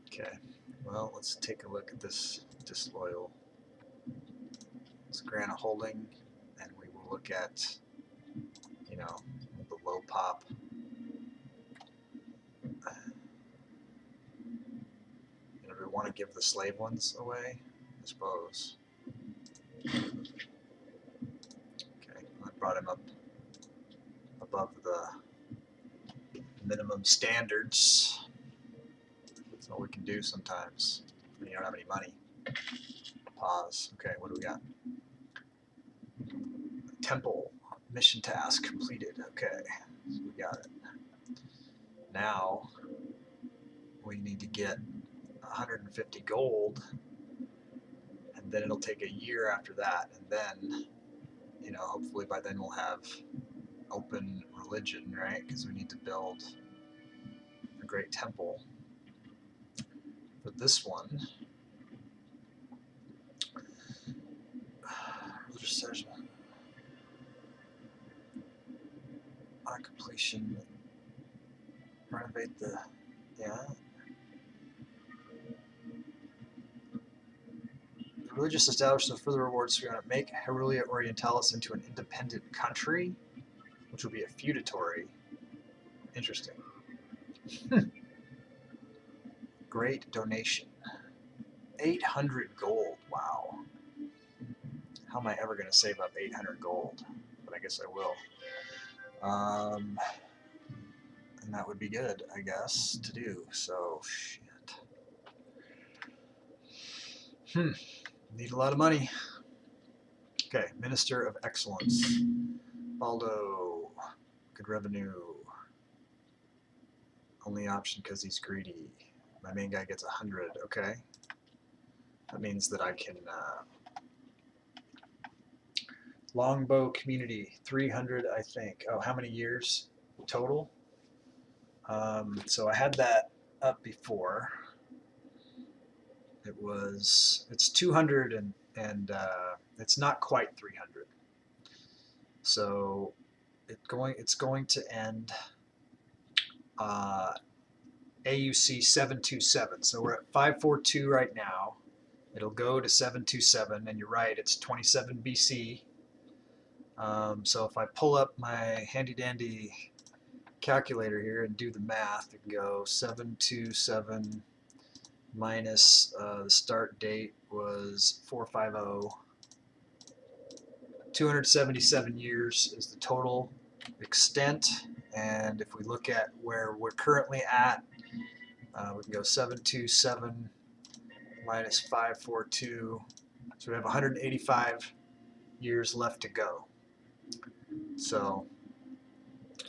Okay. Well, let's take a look at this disloyal. Let's grant a holding, and we will look at, you know, the low pop. You know, do we want to give the slave ones away? I suppose. Okay, I brought him up above the minimum standards. That's all we can do sometimes when you don't have any money. Pause. Okay, what do we got? Temple mission task completed. Okay, so we got it. Now we need to get 150 gold, and then it'll take a year after that, and then, you know, hopefully by then we'll have open religion, right? Because we need to build a great temple. For this one, on completion, renovate the, yeah. The religious establishment further rewards. We're going to make Europa Universalis into an independent country, which will be a feudatory. Interesting. Great donation. 800 gold. Wow. How am I ever going to save up 800 gold? But I guess I will. And that would be good, I guess, to do. So, shit. Need a lot of money. Okay, Minister of Excellence. Baldo. Good revenue. Only option because he's greedy. My main guy gets 100. Okay. That means that I can... Longbow community, 300, I think. Oh, how many years total? So I had that up before. It's 200 and it's not quite 300. So it's going to end AUC 727. So we're at 542 right now. It'll go to 727, and you're right, it's 27 BC. So if I pull up my handy-dandy calculator here and do the math, it can go 727 minus the start date was 450. 277 years is the total extent, and if we look at where we're currently at, we can go 727 minus 542, so we have 185 years left to go. So,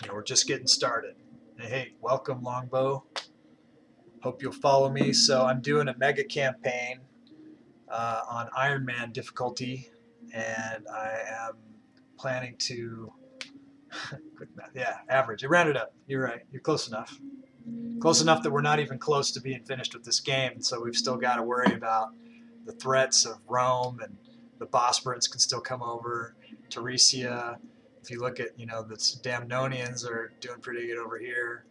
you know, we're just getting started. Hey, welcome Longbow. Hope you'll follow me. So I'm doing a mega campaign on Ironman difficulty, and I am planning to, quick math, yeah, average. I rounded up. You're right. You're close enough. Close enough that we're not even close to being finished with this game, so we've still got to worry about the threats of Rome, and the Bosporans can still come over, Catanesia. If you look at, you know, the Damnonians are doing pretty good over here.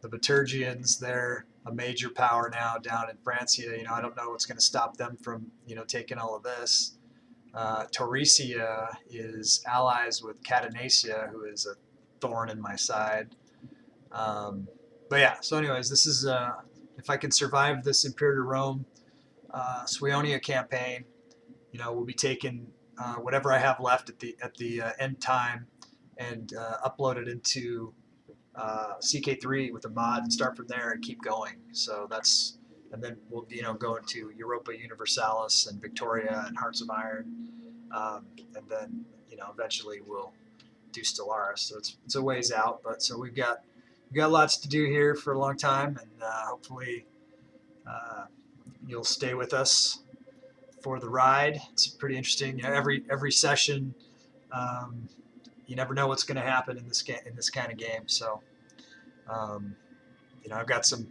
The Bitergians, they're a major power now down in Francia. You know, I don't know what's going to stop them from, you know, taking all of this. Catanesia is allies with Catanesia, who is a thorn in my side. But yeah, so anyways, this is, if I can survive this Imperator Rome Suionia campaign, you know, we'll be taking whatever I have left at the end time and upload it into CK3 with a mod and start from there and keep going. So that's, and then we'll go into Europa Universalis and Victoria and Hearts of Iron, and then eventually we'll do Stellaris. So it's a ways out, but so we've got lots to do here for a long time, and hopefully you'll stay with us for the ride. It's pretty interesting. Every session, you never know what's going to happen in this kind of game. So, I've got some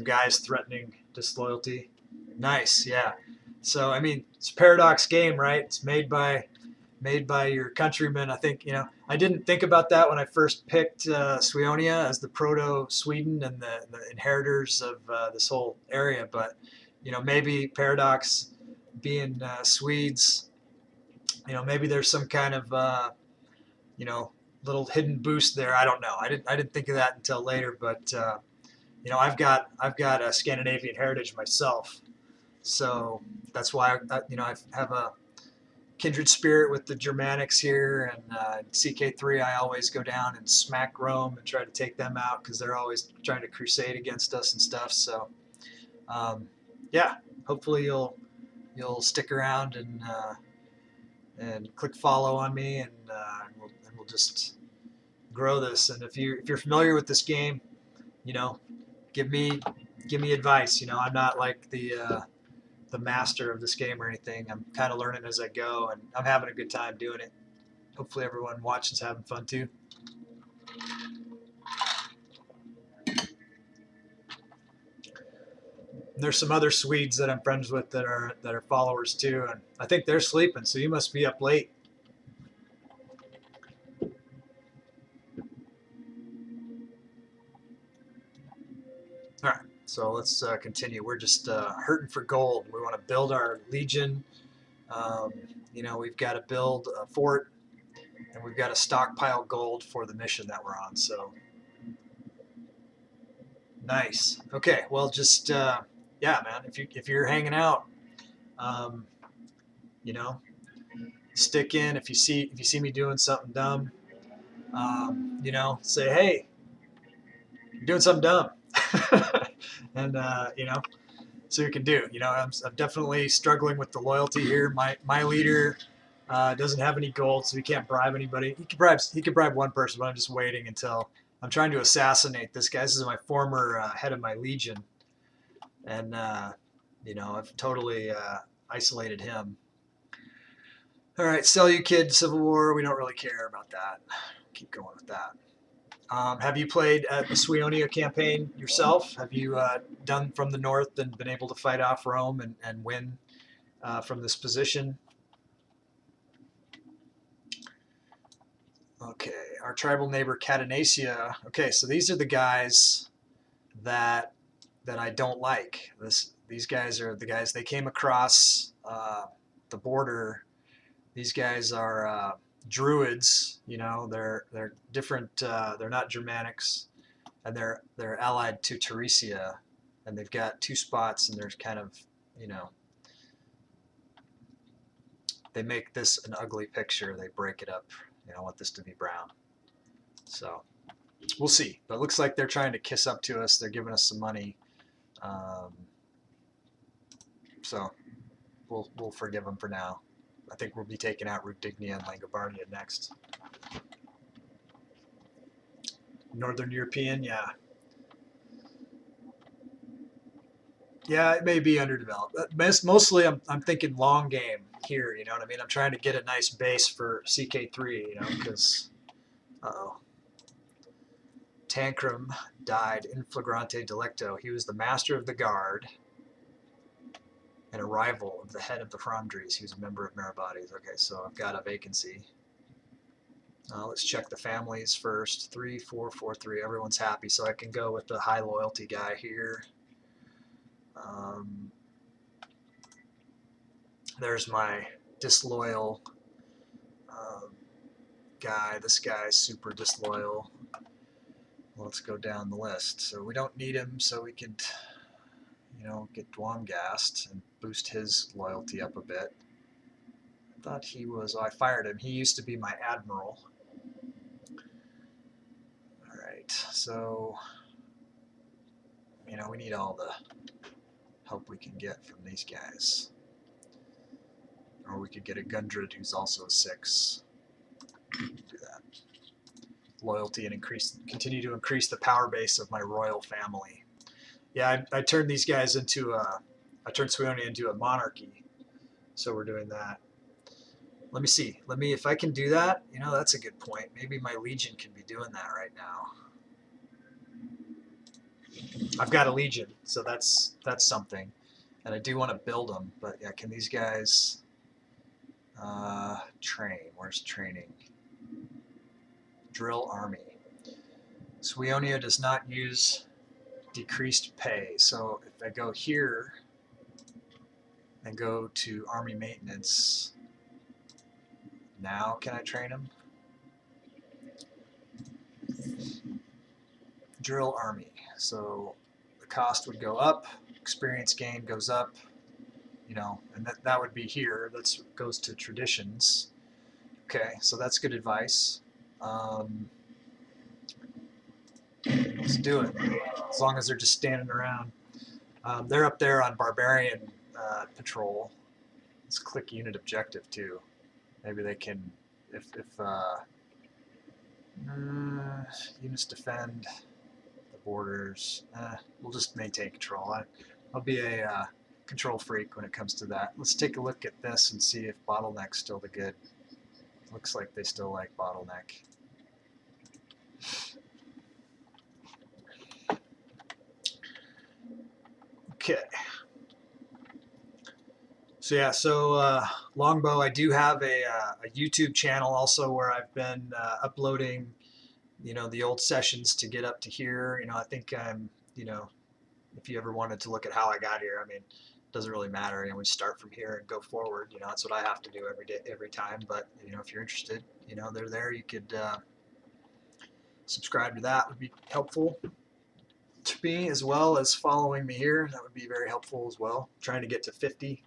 guys threatening disloyalty. Nice, yeah. So I mean, it's a Paradox game, right? It's made by your countrymen. I think I didn't think about that when I first picked Sweonia as the proto Sweden and the inheritors of this whole area, but maybe Paradox being Swedes, maybe there's some kind of little hidden boost there. I don't know. I didn't think of that until later, but I've got a Scandinavian heritage myself, so that's why I have a kindred spirit with the Germanics here, and CK3 I always go down and smack Rome and try to take them out because they're always trying to crusade against us and stuff. So yeah, hopefully you'll stick around and click follow on me, and we'll just grow this. And if you're familiar with this game, give me advice. I'm not like the master of this game or anything. I'm kind of learning as I go, and I'm having a good time doing it. Hopefully everyone watching's having fun too. And there's some other Swedes that I'm friends with that are followers too, and I think they're sleeping, so you must be up late. All right, so let's continue. We're just hurting for gold. We want to build our legion. We've got to build a fort, and we've got to stockpile gold for the mission that we're on. So nice. Okay, well, just yeah, man. If you're hanging out, stick in. If you see me doing something dumb, say, hey, you're doing something dumb, and so you can do. I'm definitely struggling with the loyalty here. My leader doesn't have any gold, so he can't bribe anybody. He could bribe one person, but I'm just waiting until I'm trying to assassinate this guy. This is my former head of my legion, and I've totally isolated him. All right, sell you kid, Civil War. We don't really care about that. Keep going with that. Have you played the Sweonia campaign yourself? Have you done from the north and been able to fight off Rome and win from this position? Okay, our tribal neighbor Catanesia. Okay, so these are the guys that I don't like. These guys are the guys they came across the border. These guys are Druids. They're different. They're not Germanics, and they're allied to Teresia, and they've got two spots, and there's kind of they make this an ugly picture. They break it up. I want this to be brown. So we'll see. But it looks like they're trying to kiss up to us. They're giving us some money. So we'll forgive them for now. I think we'll be taking out Rutignia and Langobardia next. Northern European, yeah. Yeah, it may be underdeveloped. Mostly I'm thinking long game here, you know what I mean? I'm trying to get a nice base for CK3, because, Tancrum died in flagrante delicto. He was the master of the guard and a rival of the head of the Fromdries. He was a member of Meribades. Okay, so I've got a vacancy. Let's check the families first. 3, 4, 4, 3. Everyone's happy, so I can go with the high loyalty guy here. There's my disloyal guy. This guy's super disloyal. Let's go down the list. So we don't need him, so we could, get Dwamgast and boost his loyalty up a bit. I thought he was, I fired him. He used to be my admiral. All right. right, so you know, we need all the help we can get from these guys. Or we could get a Gundred who's also a 6. Do that. Loyalty and continue to increase the power base of my royal family. Yeah, I turned these guys into I turned Sueonia into a monarchy. So we're doing that. Let me see. If I can do that, you know, that's a good point. Maybe my legion can be doing that right now. I've got a legion, so that's something. And I do want to build them, but yeah, can these guys train? Where's training? Drill army. Sueonia does not use decreased pay, so if I go here and go to army maintenance, now can I train them? Drill army. So the cost would go up, experience gain goes up, you know, and that would be here. That goes to traditions. Okay, so that's good advice. Let's do it. As long as they're just standing around. They're up there on barbarian patrol. Let's click unit objective too. Maybe they can, if units defend the borders. We'll just maintain control. I'll be a control freak when it comes to that. Let's take a look at this and see if bottleneck's still the good. Looks like they still like bottleneck. Okay. So yeah, Longbow, I do have a YouTube channel also where I've been uploading, you know, the old sessions to get up to here. You know, I think I'm, you know, if you ever wanted to look at how I got here, I mean, it doesn't really matter. You know, we start from here and go forward. You know, that's what I have to do every day, every time. But you know, if you're interested, you know, they're there. You could subscribe to that. Would be helpful to me, as well as following me here. That would be very helpful as well. Trying to get to 50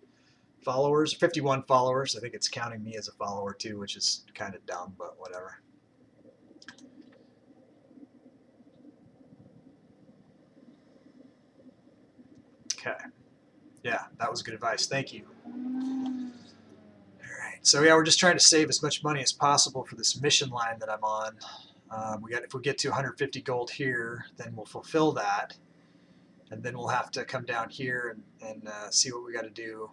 followers, 51 followers. I think it's counting me as a follower too, which is kind of dumb, but whatever. Okay. Yeah, that was good advice. Thank you. All right. So yeah, we're just trying to save as much money as possible for this mission line that I'm on. If we get to 150 gold here, then we'll fulfill that, and then we'll have to come down here and see what we got to do.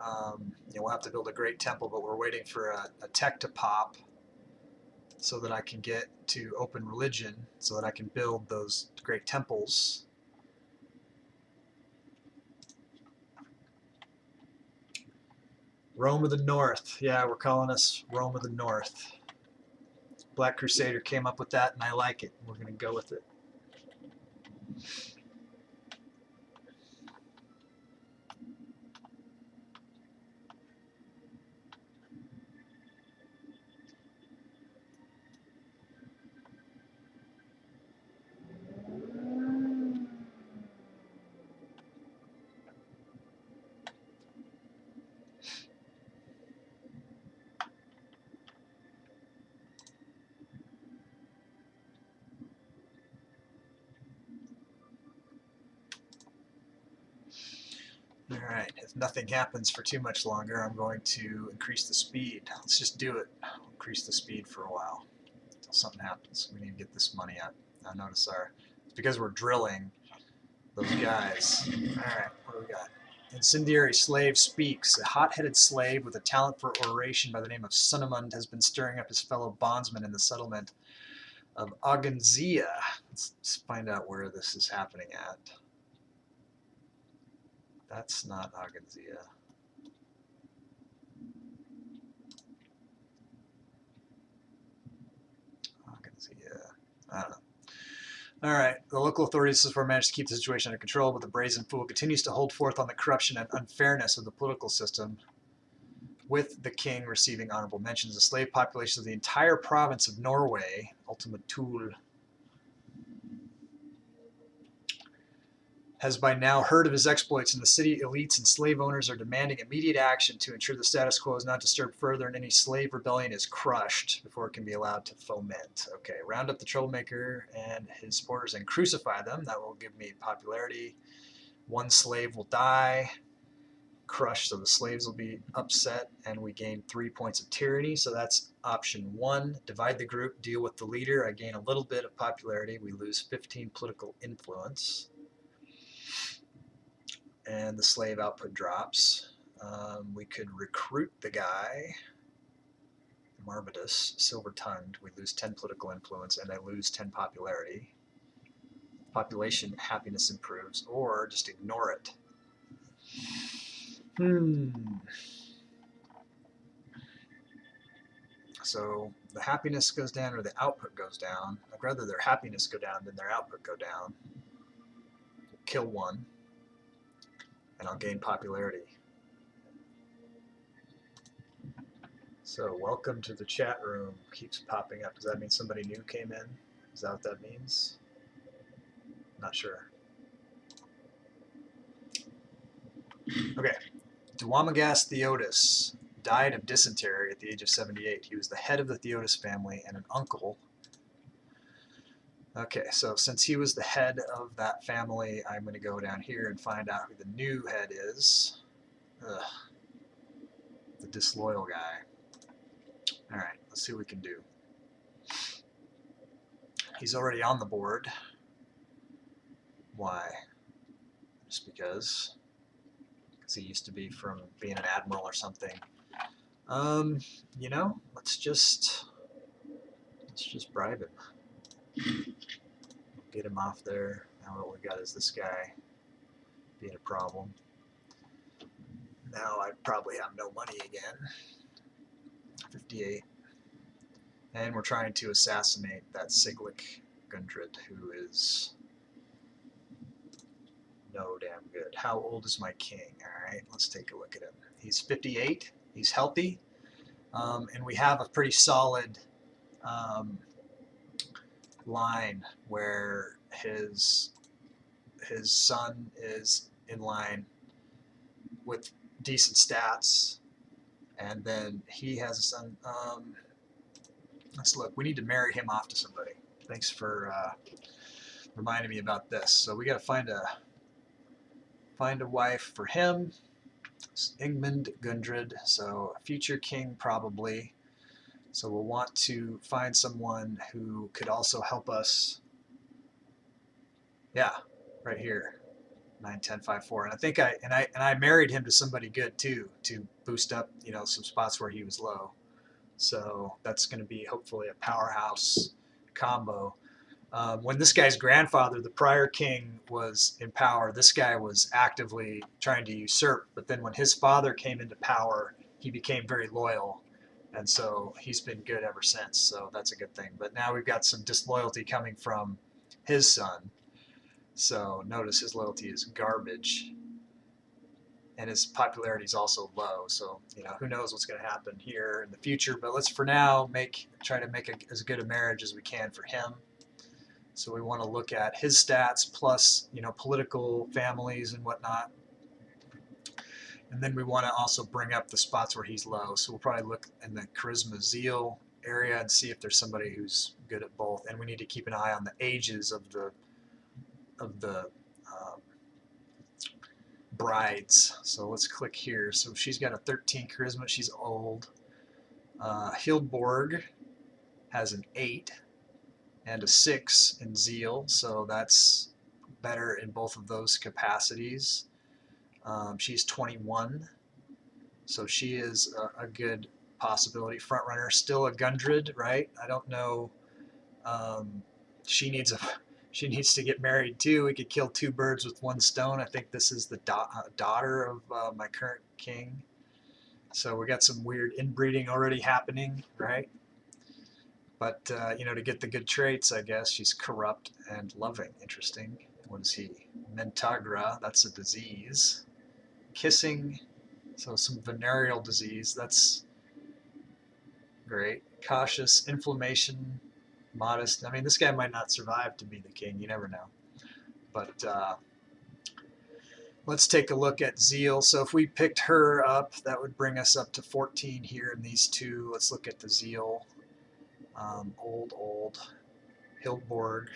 You know, we'll have to build a great temple, but we're waiting for a tech to pop so that I can get to open religion, so that I can build those great temples. Rome of the North. Yeah, we're calling us Rome of the North. Black Crusader came up with that, and I like it. We're going to go with it. Alright, if nothing happens for too much longer, I'm going to increase the speed. Let's just do it. Increase the speed for a while until something happens. We need to get this money up. Now notice it's because we're drilling those guys. Alright, what do we got? Incendiary slave speaks. A hot-headed slave with a talent for oration by the name of Sunamund has been stirring up his fellow bondsmen in the settlement of Aganzia. Let's find out where this is happening at. That's not Aganzia. Aganzia. I don't know. All right. The local authorities so far managed to keep the situation under control, but the brazen fool continues to hold forth on the corruption and unfairness of the political system, with the king receiving honorable mentions. The slave population of the entire province of Norway, Ultima Thule, has by now heard of his exploits, and the city elites and slave owners are demanding immediate action to ensure the status quo is not disturbed further and any slave rebellion is crushed before it can be allowed to foment. Okay, round up the troublemaker and his supporters and crucify them. That will give me popularity. One slave will die. Crushed, so the slaves will be upset, and we gain 3 points of tyranny. So that's option 1. Divide the group, deal with the leader. I gain a little bit of popularity. We lose 15 political influence. And the slave output drops. We could recruit the guy, Marbitus, silver-tongued. We lose 10 political influence, and I lose 10 popularity. Population happiness improves, or just ignore it. So the happiness goes down or the output goes down. I'd rather their happiness go down than their output go down. Kill one, and I'll gain popularity. So welcome to the chat room keeps popping up. Does that mean somebody new came in? Is that what that means? Not sure. Okay. Duwamigas Theotis died of dysentery at the age of 78. He was the head of the Theotis family and an uncle. Okay, so since he was the head of that family, I'm going to go down here and find out who the new head is. Ugh. The disloyal guy. Alright, let's see what we can do. He's already on the board. Why? Just because. Because he used to be from being an admiral or something. You know, let's just bribe him. Get him off there. Now what we got is this guy being a problem. Now I probably have no money again. 58. And we're trying to assassinate that Siglik Gundred, who is no damn good. How old is my king? Alright, let's take a look at him. He's 58. He's healthy. And we have a pretty solid line where his son is in line with decent stats, and then he has a son. Let's look. We need to marry him off to somebody. Thanks for reminding me about this. So we got to find a wife for him. It's Ingmund Gundred, so a future king probably. So we'll want to find someone who could also help us. Yeah, right here, 9, 10, 5, 4. And I think I married him to somebody good too, to boost up, you know, some spots where he was low. So that's going to be hopefully a powerhouse combo. When this guy's grandfather, the prior king, was in power, this guy was actively trying to usurp. But then when his father came into power, he became very loyal. And so he's been good ever since. So that's a good thing. But now we've got some disloyalty coming from his son. So notice his loyalty is garbage. And his popularity is also low. So, you know, who knows what's going to happen here in the future. But let's, for now, try to make as good a marriage as we can for him. So we want to look at his stats plus, you know, political families and whatnot. And then we want to also bring up the spots where he's low. So we'll probably look in the charisma zeal area and see if there's somebody who's good at both. And we need to keep an eye on the ages of the brides. So let's click here. So she's got a 13 charisma. She's old. Hildborg has an 8 and a 6 in zeal. So that's better in both of those capacities. She's 21. So she is a good possibility. Front runner, still a Gundred, right? I don't know. She needs to get married too. We could kill 2 birds with 1 stone. I think this is the daughter of my current king. So we got some weird inbreeding already happening, right? But you know, to get the good traits, I guess she's corrupt and loving. Interesting. What is he? Mentagra. That's a disease. Kissing. So some venereal disease. That's great. Cautious. Inflammation. Modest. I mean, this guy might not survive to be the king. You never know. But Let's take a look at Zeal. So if we picked her up, that would bring us up to 14 here in these two. Let's look at the Zeal. Old Hildborg,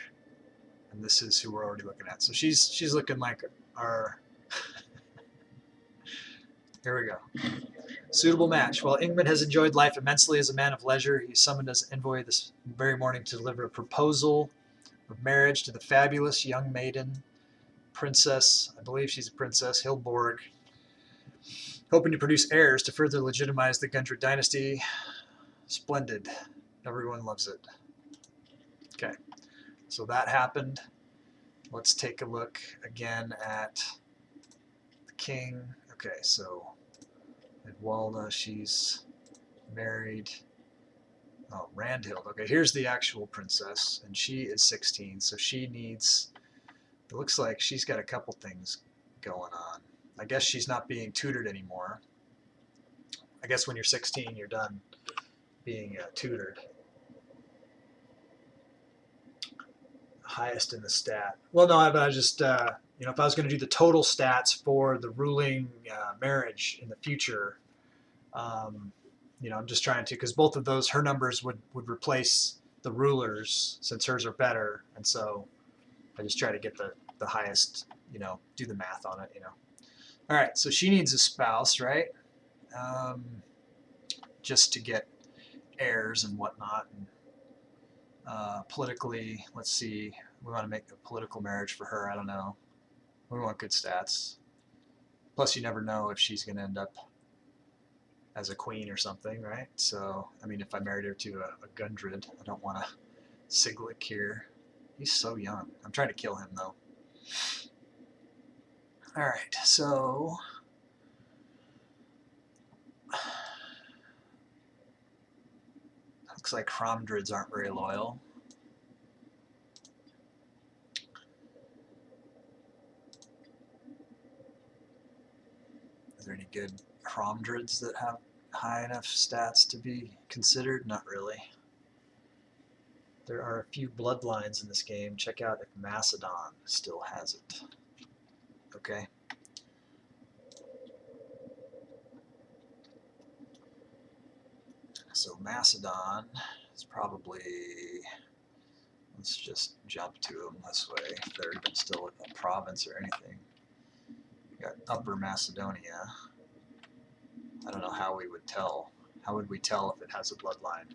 and this is who we're already looking at. So she's looking like our. Here we go. Suitable match. While Ingman has enjoyed life immensely as a man of leisure, he summoned as envoy this very morning to deliver a proposal of marriage to the fabulous young maiden, Princess, I believe she's a princess, Hildborg, hoping to produce heirs to further legitimize the Gundred dynasty. Splendid. Everyone loves it. Okay, so that happened. Let's take a look again at the king. Okay, so Edwalda, she's married. Oh, Randhild. Okay, here's the actual princess, and she is 16, so she needs, it looks like she's got a couple things going on. I guess she's not being tutored anymore. I guess when you're 16, you're done being tutored. Highest in the stat. Well, no, but I just, you know, if I was going to do the total stats for the ruling marriage in the future, you know, I'm just trying to, because both of those, her numbers would replace the rulers since hers are better, and so I just try to get the highest, you know, do the math on it, you know. All right, so she needs a spouse, right? Just to get heirs and whatnot. And, politically, let's see, we want to make a political marriage for her. I don't know. We want good stats. Plus, you never know if she's going to end up as a queen or something, right? So, I mean, if I married her to a Gundred, I don't want a Siglik here. He's so young. I'm trying to kill him, though. All right, so looks like Cromdrids aren't very loyal. Is there any good Cromdrids that have high enough stats to be considered? Not really. There are a few bloodlines in this game. Check out if Macedon still has it. Okay. So Macedon is probably, let's just jump to them this way, if they're even still a province or anything. We got Upper Macedonia. I don't know how we would tell. How would we tell if it has a bloodline?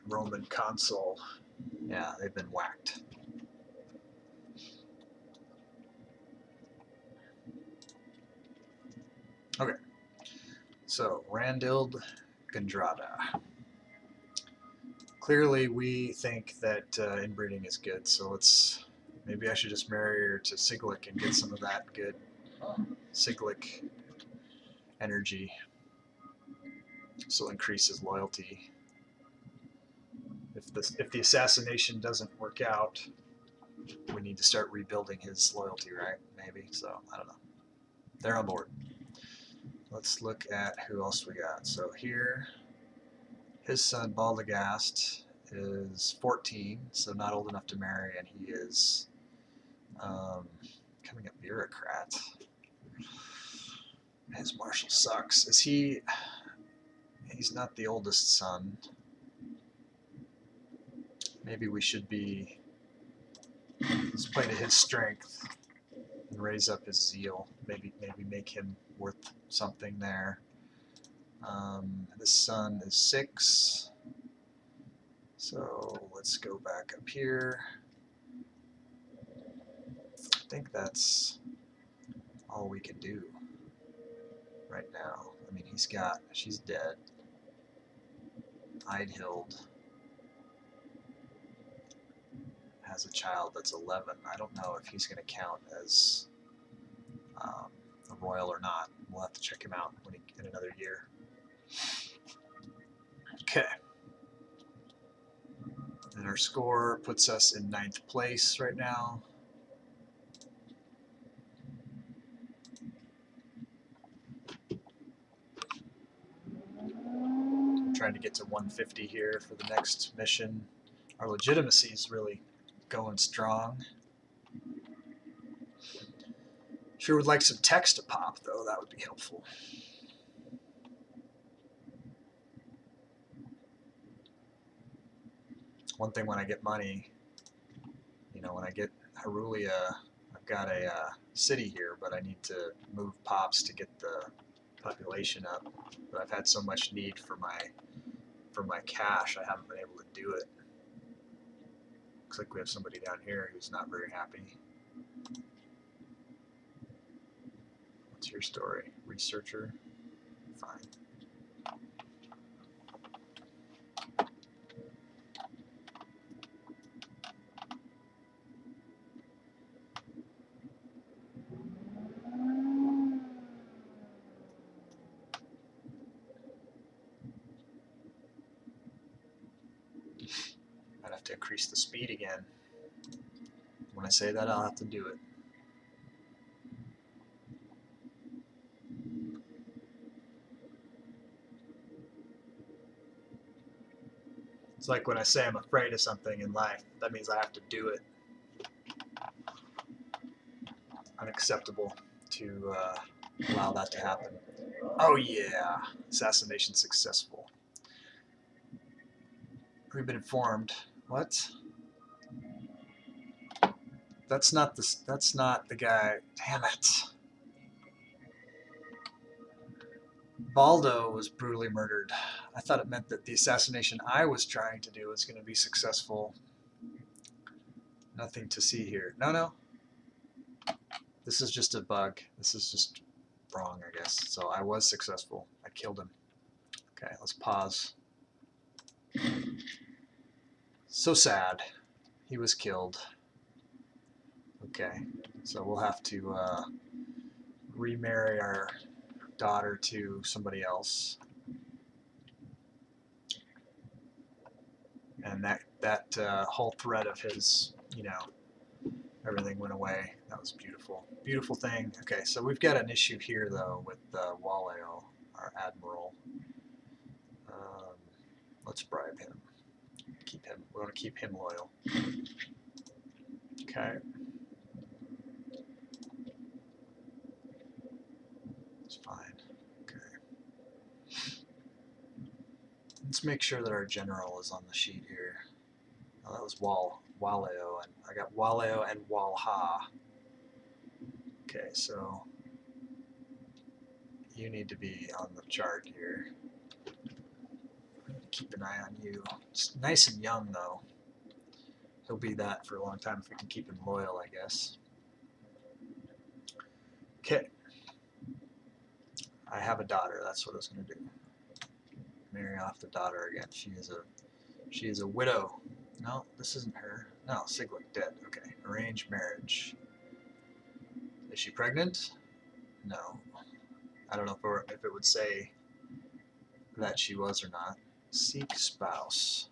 Roman consul. Yeah, they've been whacked. Okay. So, Randild Gandrada. Clearly, we think that inbreeding is good, so let's. Maybe I should just marry her to Siglik and get some of that good Siglik energy. This will increase his loyalty. If the assassination doesn't work out, we need to start rebuilding his loyalty, right? Maybe. So I don't know. They're on board. Let's look at who else we got. So here, his son Baldagast is 14, so not old enough to marry, and he is becoming a bureaucrat. His marshal sucks. Is he? He's not the oldest son. Maybe we should be. Let's play to his strength and raise up his zeal. Maybe make him worth something there. This son is 6. So let's go back up here. I think that's all we can do right now. I mean, she's dead. Eidhild has a child that's 11. I don't know if he's going to count as a royal or not. We'll have to check him out in another year. Okay. And our score puts us in 9th place right now. I'm trying to get to 150 here for the next mission. Our legitimacy is really going strong. Sure would like some text to pop, though. That would be helpful. One thing when I get money, you know, when I get Herulia, I've got a city here, but I need to move pops to get the population up. But I've had so much need for my cash, I haven't been able to do it. Looks like we have somebody down here who's not very happy. What's your story? Researcher? Fine. I'd have to increase the speed again. When I say that, I'll have to do it. It's like when I say I'm afraid of something in life, that means I have to do it. Unacceptable to allow that to happen. Oh yeah, assassination successful. We've been informed. What? That's not the guy. Damn it. Baldo was brutally murdered. I thought it meant that the assassination I was trying to do was going to be successful. Nothing to see here. No. This is just a bug. This is just wrong, I guess. So I was successful. I killed him. Okay, let's pause. So sad. He was killed. Okay, so we'll have to remarry our daughter to somebody else. And that whole thread of his, you know, everything went away. That was beautiful. Beautiful thing. Okay, so we've got an issue here, though, with Walleo, our admiral. Let's bribe him. Keep him. We want to keep him loyal. Okay. It's fine. Okay. Let's make sure that our general is on the sheet here. Oh, that was Walleo, and I got Walleo and Walha. Okay, so you need to be on the chart here. Keep an eye on you. It's nice and young, though. He'll be that for a long time if we can keep him loyal, I guess. Okay. I have a daughter. That's what I was going to do. Marry off the daughter again. She is a widow. No, this isn't her. No, Siglet, dead. Okay. Arranged marriage. Is she pregnant? No. I don't know if it would say that she was or not. Seek spouse.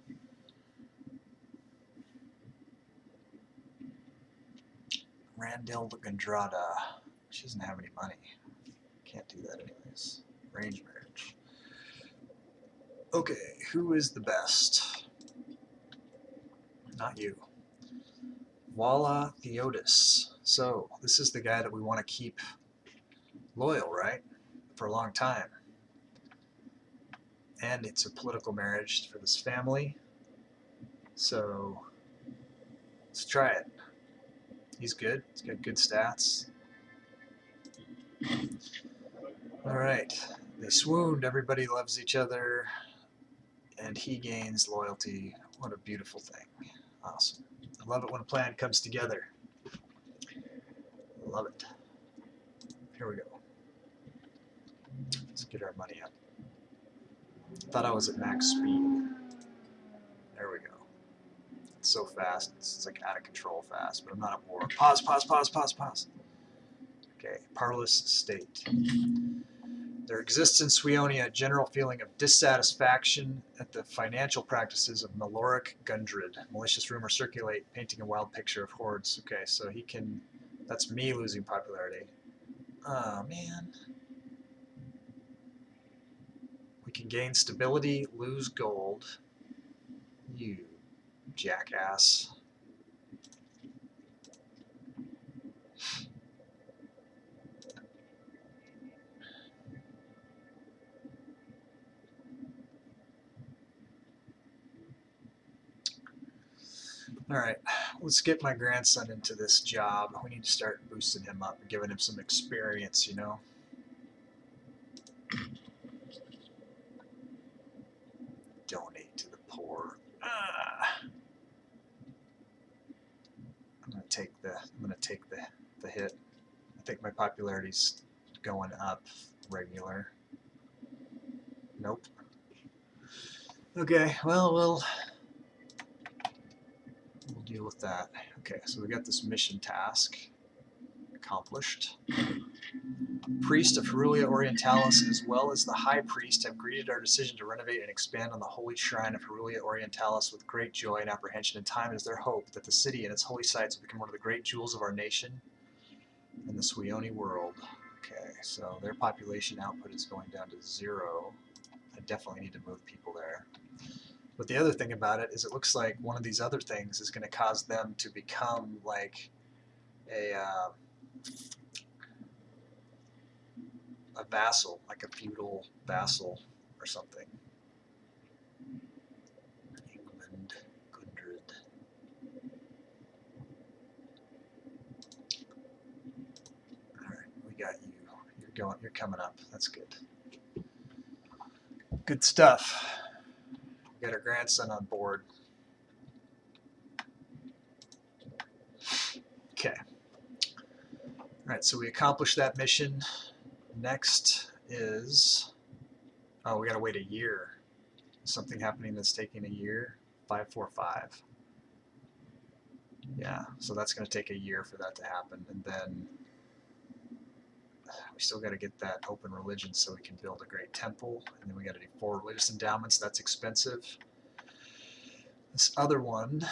Randil Gandrada. She doesn't have any money. Can't do that anyways. Arranged marriage. Okay, who is the best? Not you. Walla Theodis. So, this is the guy that we want to keep loyal, right? For a long time. And it's a political marriage for this family. So, let's try it. He's good. He's got good stats. Alright. They swooned. Everybody loves each other. And he gains loyalty. What a beautiful thing. Awesome. I love it when a plan comes together. Love it. Here we go. Let's get our money up. Thought I was at max speed. There we go. It's so fast. It's like out of control fast, but I'm not at war. Pause. Okay, parlous state. There exists in Sueonia a general feeling of dissatisfaction at the financial practices of Maloric Gundred. Malicious rumors circulate, painting a wild picture of hordes. Okay, so he can... That's me losing popularity. Oh, man. We can gain stability, lose gold. You jackass. Alright, let's get my grandson into this job. We need to start boosting him up and giving him some experience, you know? Donate to the poor. I'm gonna take the hit. I think my popularity's going up regular. Nope. Okay, well, we'll deal with that. Okay, so we got this mission task accomplished. Priest of Herulia Orientalis, as well as the High Priest, have greeted our decision to renovate and expand on the holy shrine of Herulia Orientalis with great joy and apprehension. In time, it is their hope that the city and its holy sites will become one of the great jewels of our nation and the Swione world. Okay, so their population output is going down to 0. I definitely need to move people there. But the other thing about it is it looks like one of these other things is going to cause them to become like a vassal, like a feudal vassal or something. England, Gundred. Alright, we got you. You're coming up. That's good. Good stuff. We got our grandson on board. Okay. Alright, so we accomplished that mission. Next is, oh, we gotta wait a year. Something happening that's taking a year. 545. Yeah, so that's gonna take a year for that to happen, and then we still gotta get that open religion so we can build a great temple, and then we gotta do 4 religious endowments. That's expensive. This other one,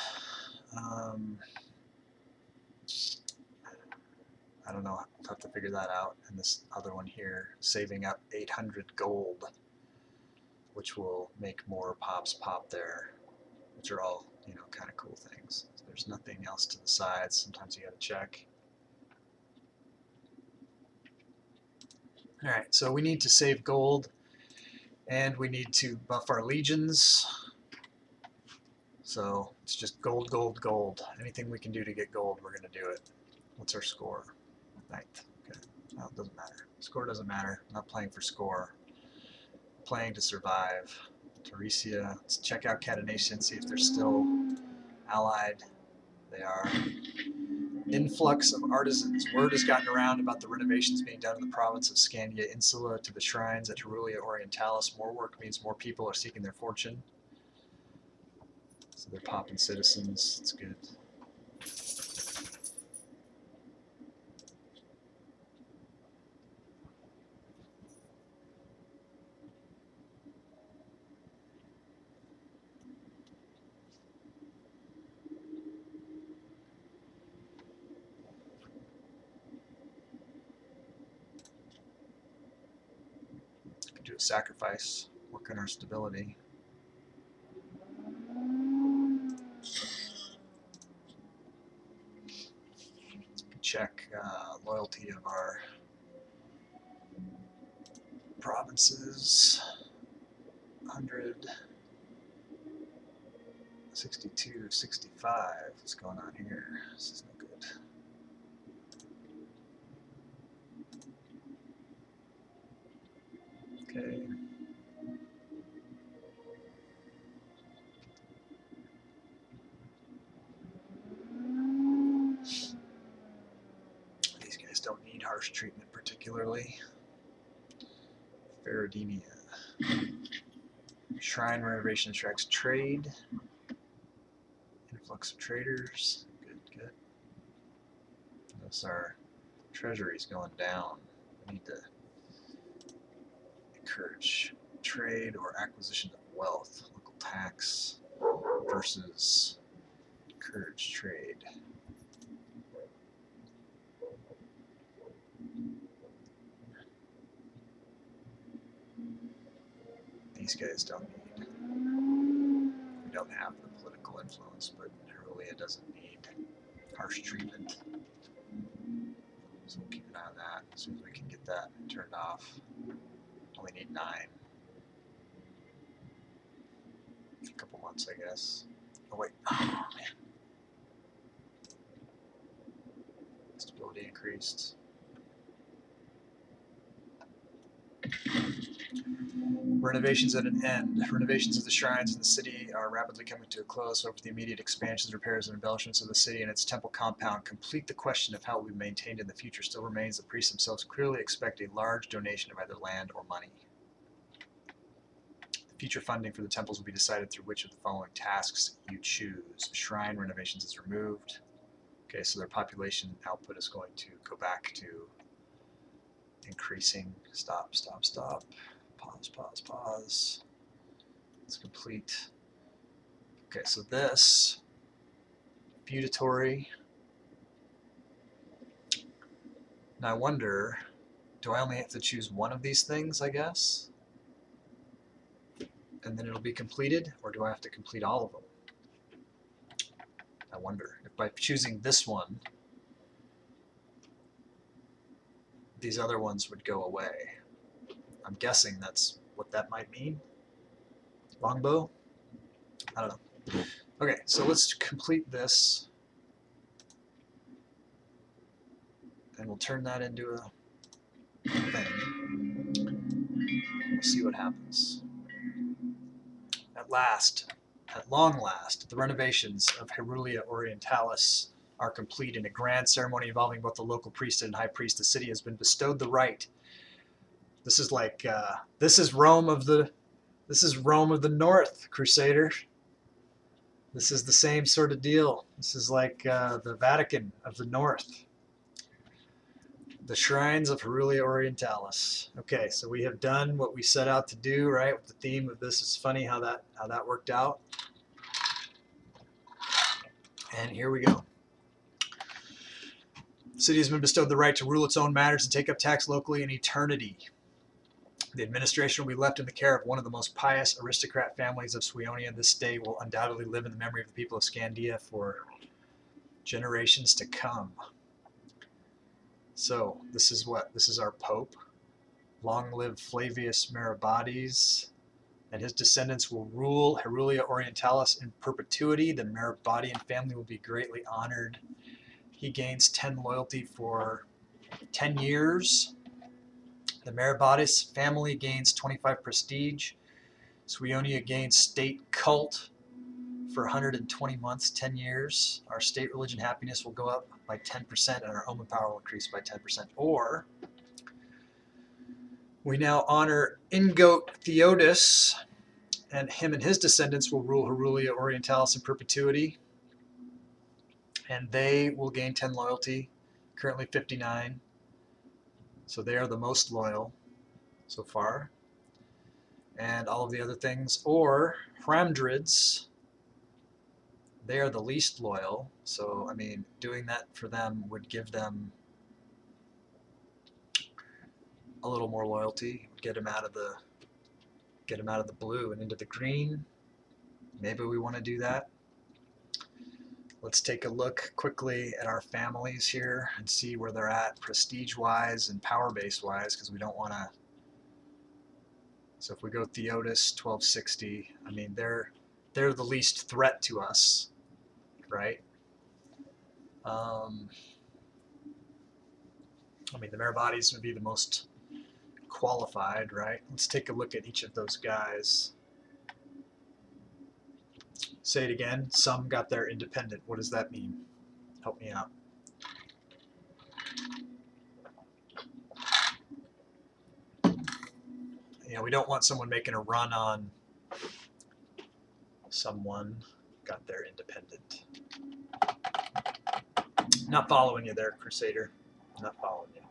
I don't know, I'll have to figure that out. And this other one here, saving up 800 gold, which will make more pops pop there, which are all, you know, kind of cool things. So there's nothing else to the sides. Sometimes you gotta check. Alright, so we need to save gold, and we need to buff our legions. So it's just gold, gold, gold. Anything we can do to get gold, we're gonna do it. What's our score? 9th. Okay. No, it doesn't matter. Score doesn't matter. I'm not playing for score. I'm playing to survive. Teresia. Let's check out Catanesia and see if they're still allied. They are. Influx of artisans. Word has gotten around about the renovations being done in the province of Scandia Insula to the shrines at Herulia Orientalis. More work means more people are seeking their fortune. So they're popping citizens. It's good. Do a sacrifice, work on our stability. Check loyalty of our provinces. 100, 62, 65. What's going on here? This is no good. Okay. These guys don't need harsh treatment particularly. Farademia. Shrine renovation attracts trade. Influx of traders. Good, good. Notice our treasury's going down. We need to encourage trade or acquisition of wealth. Local tax versus encourage trade. These guys don't need. We don't have the political influence, but Herulia doesn't need harsh treatment. So we'll keep an eye on that as soon as we can get that turned off. Only need 9. A couple months, I guess. Oh wait, oh man. increased. Renovations at an end. Renovations of the shrines in the city are rapidly coming to a close. Over the immediate expansions, repairs, and embellishments of the city and its temple compound complete the question of how it will be maintained in the future still remains. The priests themselves clearly expect a large donation of either land or money. The future funding for the temples will be decided through which of the following tasks you choose. Shrine renovations is removed. Okay, so their population output is going to go back to increasing. Stop, stop, stop. Pause, pause, pause. It's complete. Okay, so this feudatory. Now I wonder, do I only have to choose one of these things, I guess? And then it'll be completed, or do I have to complete all of them? I wonder if by choosing this one, these other ones would go away. I'm guessing that's what that might mean. Longbow? I don't know. Okay, so let's complete this. And we'll turn that into a thing. We'll see what happens. At last, at long last, the renovations of Herulia Orientalis are complete. In a grand ceremony involving both the local priesthood and high priest, the city has been bestowed the right. This is like this is Rome of the North, Crusader. This is the same sort of deal. This is like the Vatican of the North. The shrines of Herulia Orientalis. Okay, so we have done what we set out to do, right? With the theme of this, it's funny how that worked out. And here we go. The city has been bestowed the right to rule its own matters and take up tax locally in eternity. The administration will be left in the care of one of the most pious aristocrat families of Suionia. This day will undoubtedly live in the memory of the people of Scandia for generations to come. So this is what? This is our Pope. Long live Flavius Merobaudes, and his descendants will rule Herulia Orientalis in perpetuity. The Merobaudian family will be greatly honored. He gains 10 loyalty for 10 years. The Merobaudes family gains 25 prestige. Suionia gains state cult for 120 months, 10 years. Our state religion happiness will go up by 10%, and our Omen power will increase by 10%. Or we now honor Ingoat Theodus, and him and his descendants will rule Herulia Orientalis in perpetuity. And they will gain 10 loyalty, currently 59. So they are the most loyal so far. And all of the other things. Or Hramdrids, they are the least loyal. So, I mean, doing that for them would give them a little more loyalty, get them out of the blue and into the green. Maybe we want to do that. Let's take a look quickly at our families here and see where they're at prestige-wise and power base-wise, because we don't want to. So if we go Theodus 1260, I mean they're the least threat to us, right? I mean the Merobaudes would be the most qualified, right? Let's take a look at each of those guys. Say it again. Some got their independent. What does that mean? Help me out. You know, we don't want someone making a run on someone got their independent. Not following you there, Crusader. Not following you.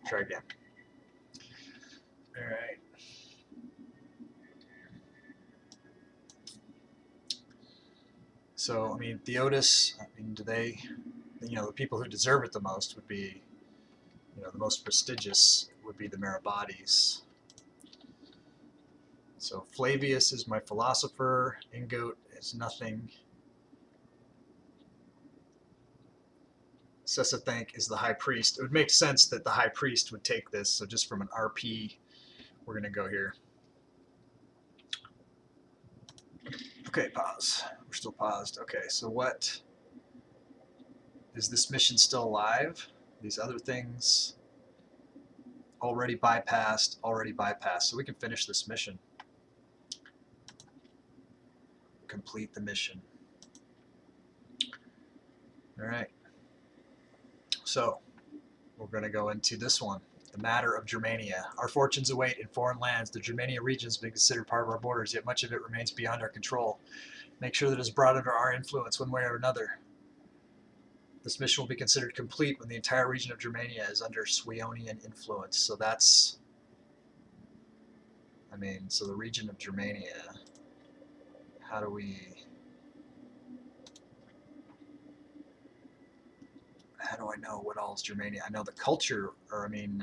Try again. All right. So, I mean, Theodus, I mean, do they, you know, the people who deserve it the most would be, you know, the most prestigious would be the Merobaudes. So Flavius is my philosopher. Ingoat is nothing. Sesathank is the high priest. It would make sense that the high priest would take this. So just from an RP, we're going to go here. Okay, pause. We're still paused. Okay, so what? Is this mission still alive? These other things already bypassed, so we can finish this mission. Complete the mission. Alright. So, we're going to go into this one. The matter of Germania. Our fortunes await in foreign lands. The Germania region has been considered part of our borders, yet much of it remains beyond our control. Make sure that it is brought under our influence one way or another. This mission will be considered complete when the entire region of Germania is under Swionian influence. So that's, I mean, so the region of Germania, how do I know what all is Germania? I know the culture, or I mean,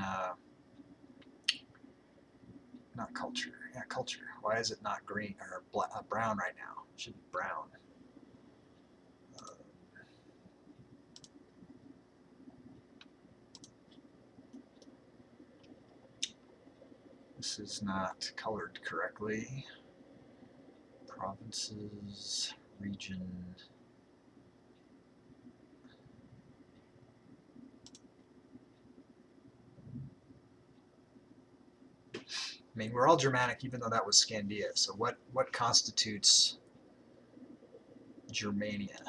not culture, yeah, culture. Why is it not green or brown right now? It should be brown. This is not colored correctly. Provinces, region. I mean, we're all Germanic, even though that was Scandia. So what constitutes Germania?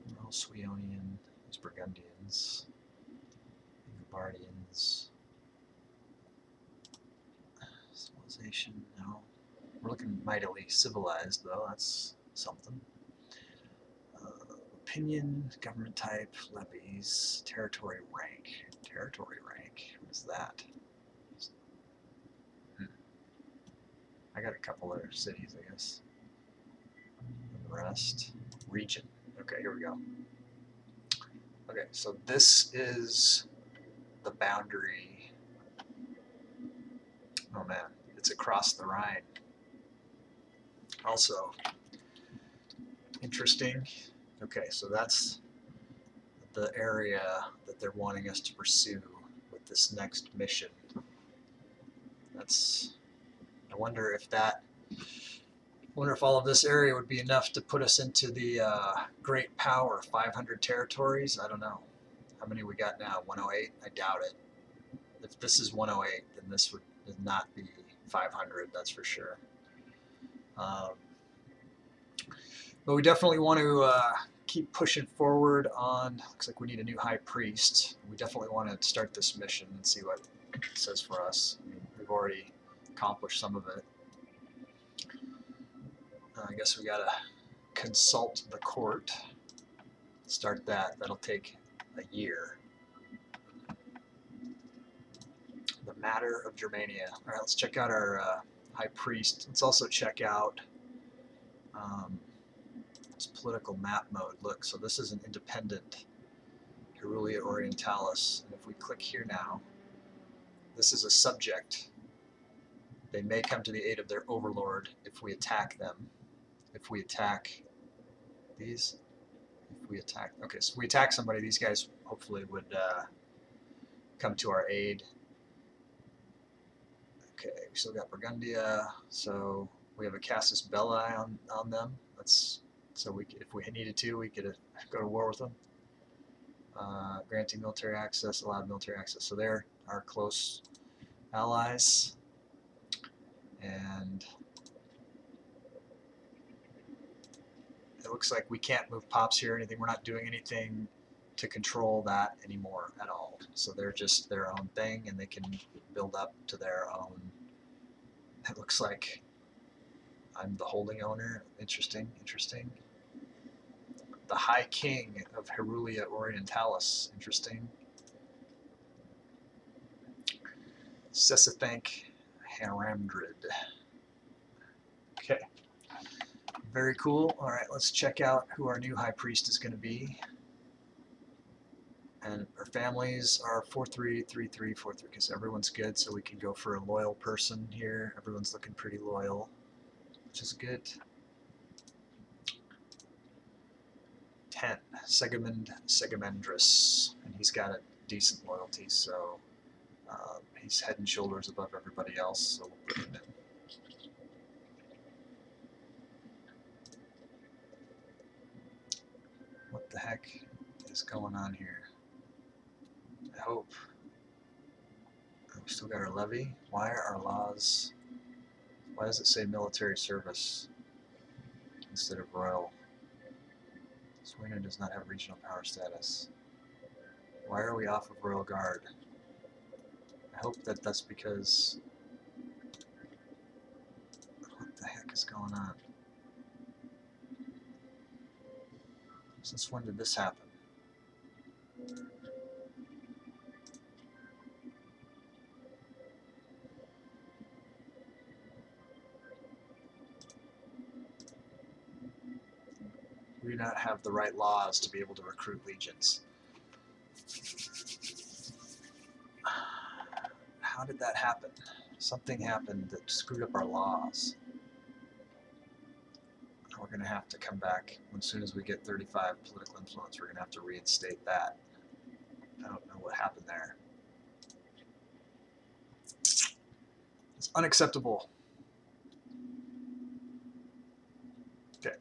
We're all Swionian, these Burgundians, Longobardians. Civilization, no. We're looking mightily civilized, though. That's something. Opinion, government type, levies, territory rank. Territory rank. What is that? I got a couple other cities, I guess. Unrest. Region. Okay, here we go. Okay, so this is the boundary. Oh man, it's across the Rhine. Also, interesting. Okay, so that's the area that they're wanting us to pursue with this next mission. That's, I wonder if all of this area would be enough to put us into the great power, 500 territories. I don't know. How many we got now? 108? I doubt it. If this is 108, then this would not be 500, that's for sure. But we definitely want to keep pushing forward on, looks like we need a new high priest. We definitely want to start this mission and see what it says for us. I mean, we've already accomplished some of it. I guess we gotta consult the court. Start that. That'll take a year. The matter of Germania. All right, let's check out our high priest. Let's also check out this political map mode. Look, so this is an independent Europa Universalis, and if we click here now, this is a subject. They may come to the aid of their overlord if we attack them. If we attack these, okay, so if we attack somebody, these guys hopefully would come to our aid. Okay, we still got Burgundia, so we have a Casus Belli on them. So we, if we needed to, we could go to war with them. Granting military access, allowed military access. So they're our close allies. And it looks like we can't move pops here or anything. We're not doing anything to control that anymore at all. So they're just their own thing, and they can build up to their own. It looks like I'm the holding owner. Interesting, interesting. The High King of Europa Universalis. Interesting. Sesathank Haramdrid. Okay. Very cool. All right, let's check out who our new high priest is going to be. And our families are 433343 because everyone's good, so we can go for a loyal person here. Everyone's looking pretty loyal, which is good. 10, Segamendris, and he's got a decent loyalty, so he's head and shoulders above everybody else, so we'll put him in. What the heck is is going on here? I hope. We still got our levy. Why are our laws... Why does it say military service instead of royal? Sweden does not have regional power status. Why are we off of Royal Guard? I hope that that's because... What the heck is going on? Since when did this happen? We do not have the right laws to be able to recruit legions. How did that happen? Something happened that screwed up our laws. We're going to have to come back as soon as we get 35 political influence. We're going to have to reinstate that. I don't know what happened there. It's unacceptable. Okay.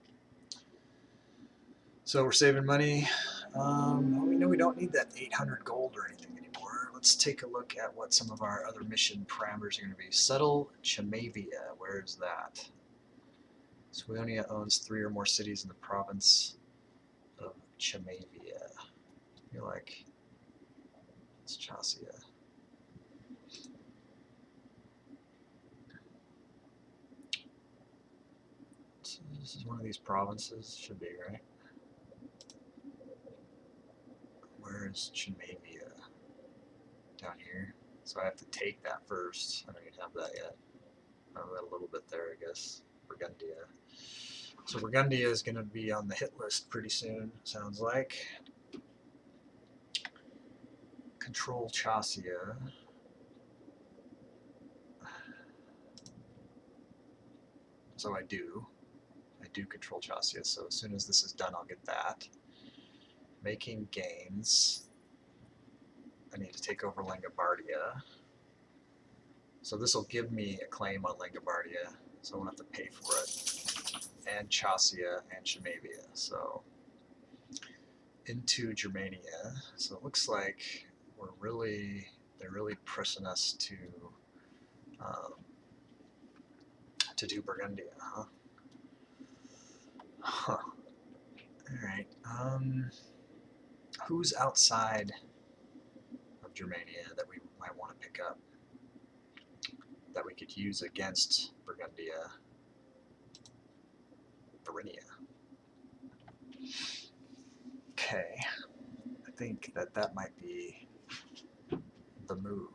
So we're saving money. We know we don't need that 800 gold or anything anymore. Let's take a look at what some of our other mission parameters are going to be. Settle Catanesia. Where is that? Sweonia owns 3 or more cities in the province of Catanesia. I feel like it's Chasia. So this is one of these provinces. Should be, right? Where is Catanesia? Down here. So I have to take that first. I don't even have that yet. I've got a little bit there, I guess. Burgundia. So Burgundia is going to be on the hit list pretty soon, sounds like. Control Chasia. So I do control Chasia, so as soon as this is done, I'll get that. Making gains. I need to take over Langobardia. So this will give me a claim on Langobardia, so I won't have to pay for it. And Chasia and Catanesia. So into Germania. So it looks like they're really pressing us to do Burgundia, huh? Huh. Alright. Who's outside of Germania that we might want to pick up that we could use against Burgundia? Varinia. Okay. I think that might be the move.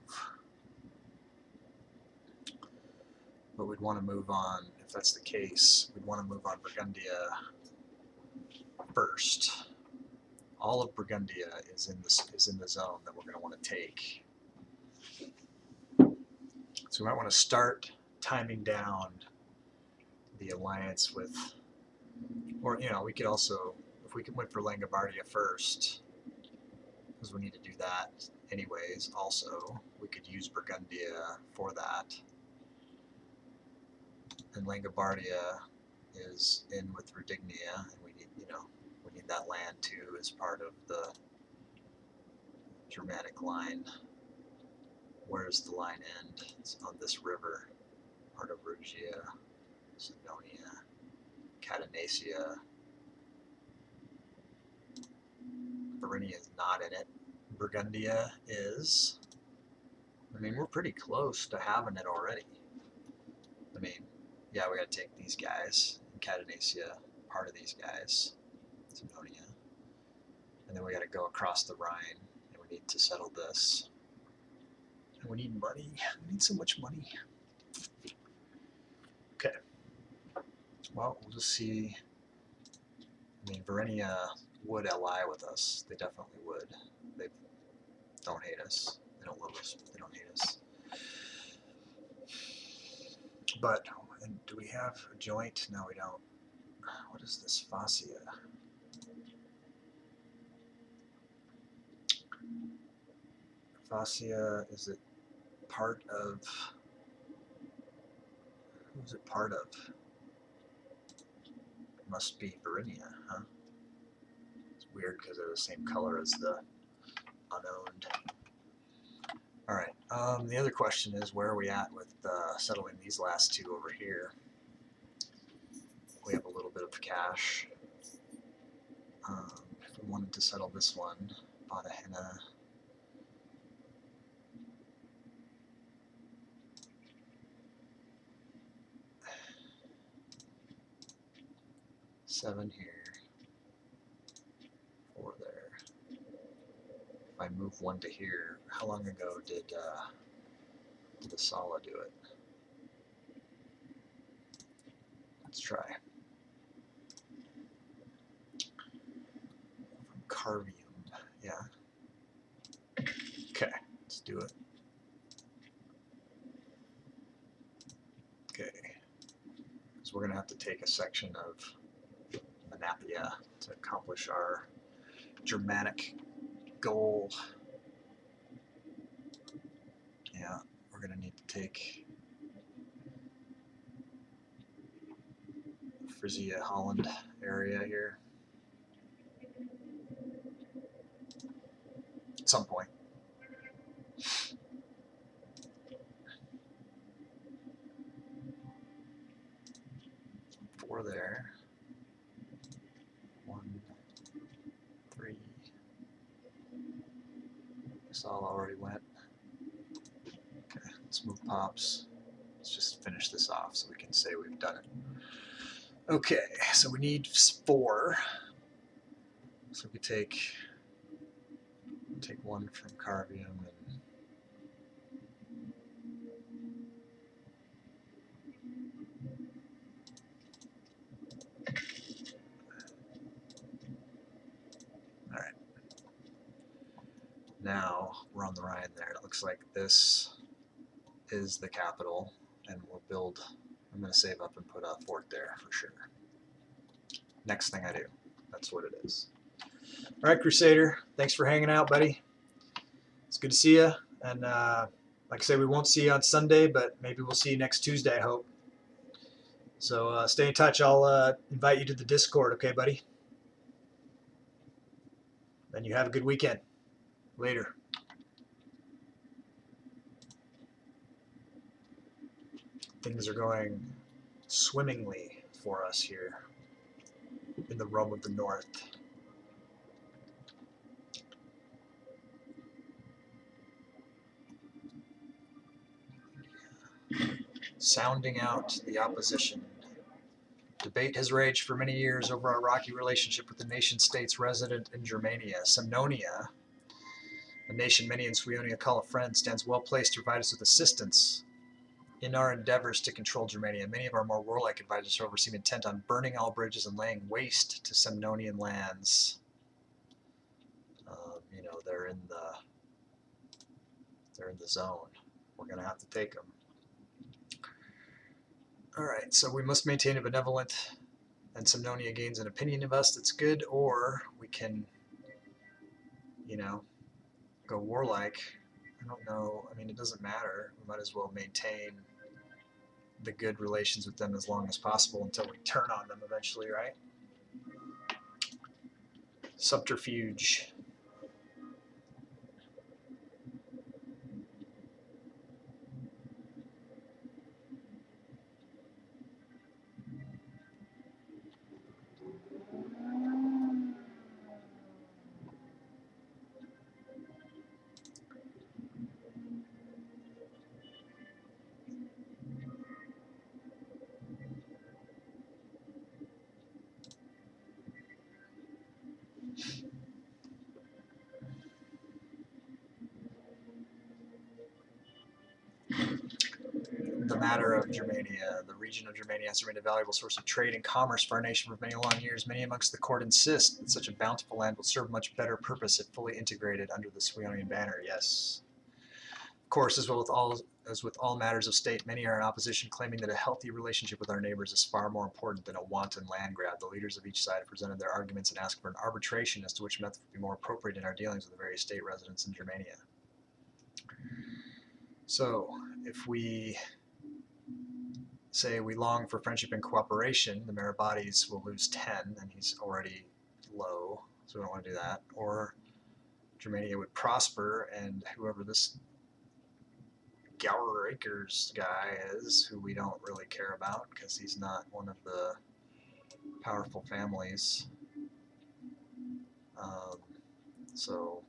But we'd want to move on, if that's the case, we'd want to move on Burgundia first. All of Burgundia is in the zone that we're going to want to take. So we might want to start timing down the alliance with, or we could also, if we went for Langobardia first, because we need to do that anyways. Also, we could use Burgundia for that. And Langobardia is in with Rhodignia, and we need, we need that land too as part of the Germanic line. Where's the line end? It's on this river, part of Rugia, Sidonia, Catanesia. Varinia is not in it. Burgundia is. I mean, we're pretty close to having it already. I mean, yeah, we gotta take these guys. Catanesia, part of these guys. Sidonia. And then we gotta go across the Rhine, and we need to settle this. And we need money. We need so much money. Okay. Well, we'll just see. I mean, Varinia would ally with us. They definitely would. They don't hate us. They don't love us. They don't hate us. But, and do we have a joint? No, we don't. What is this Fascia? Fascia, is it part of... Who's it part of? It must be Varinia, huh? weird because they're the same color as the unowned. Alright, the other question is, where are we at with settling these last two over here? We have a little bit of cash. If we wanted to settle this one, Badahena. Seven here. 4 there. If I move one to here, how long ago did the Sala do it? Let's try. From Carvium, yeah. Okay, let's do it. Okay, because we're going to have to take a section of Anapia to accomplish our Germanic goal. Yeah, we're going to need to take Frisia, Holland area here at some point. Four there. 1, 3. Sol already went. Okay, let's move pops. Let's just finish this off so we can say we've done it. Okay, so we need 4. So we take one from Carvium and all right. Now we're on the Rhine there. It looks like this is the capital, and we'll build. I'm going to save up and put a fort there for sure. Next thing I do. That's what it is. All right, Crusader. Thanks for hanging out, buddy. It's good to see you. And like I say, we won't see you on Sunday, but maybe we'll see you next Tuesday, I hope. So stay in touch. I'll invite you to the Discord, okay, buddy? Then you have a good weekend. Later. Things are going swimmingly for us here in the Rome of the North. Sounding out the opposition. Debate has raged for many years over our rocky relationship with the nation-states resident in Germania. Semnonia, a nation many in Sweonia call a friend, stands well placed to provide us with assistance in our endeavors to control Germania. Many of our more warlike advisors, however, seem intent on burning all bridges and laying waste to Semnonian lands. You know, they're in the zone. We're going to have to take them. All right, so we must maintain a benevolent, and Semnonia gains an opinion of us that's good, or we can, you know, go warlike. I don't know. I mean, it doesn't matter. We might as well maintain the good relations with them as long as possible until we turn on them eventually, right? Subterfuge. The matter of Germania. The region of Germania has remained a valuable source of trade and commerce for our nation for many long years. Many amongst the court insist that such a bountiful land will serve much better purpose if fully integrated under the Sweonian banner. Yes. Of course, as with all matters of state, many are in opposition, claiming that a healthy relationship with our neighbors is far more important than a wanton land grab. The leaders of each side have presented their arguments and asked for an arbitration as to which method would be more appropriate in our dealings with the various state residents in Germania. So, if we say we long for friendship and cooperation, the Meribades will lose 10, and he's already low. so we don't want to do that. Or Germania would prosper, and whoever this Gaurakers guy is, who we don't really care about because he's not one of the powerful families. So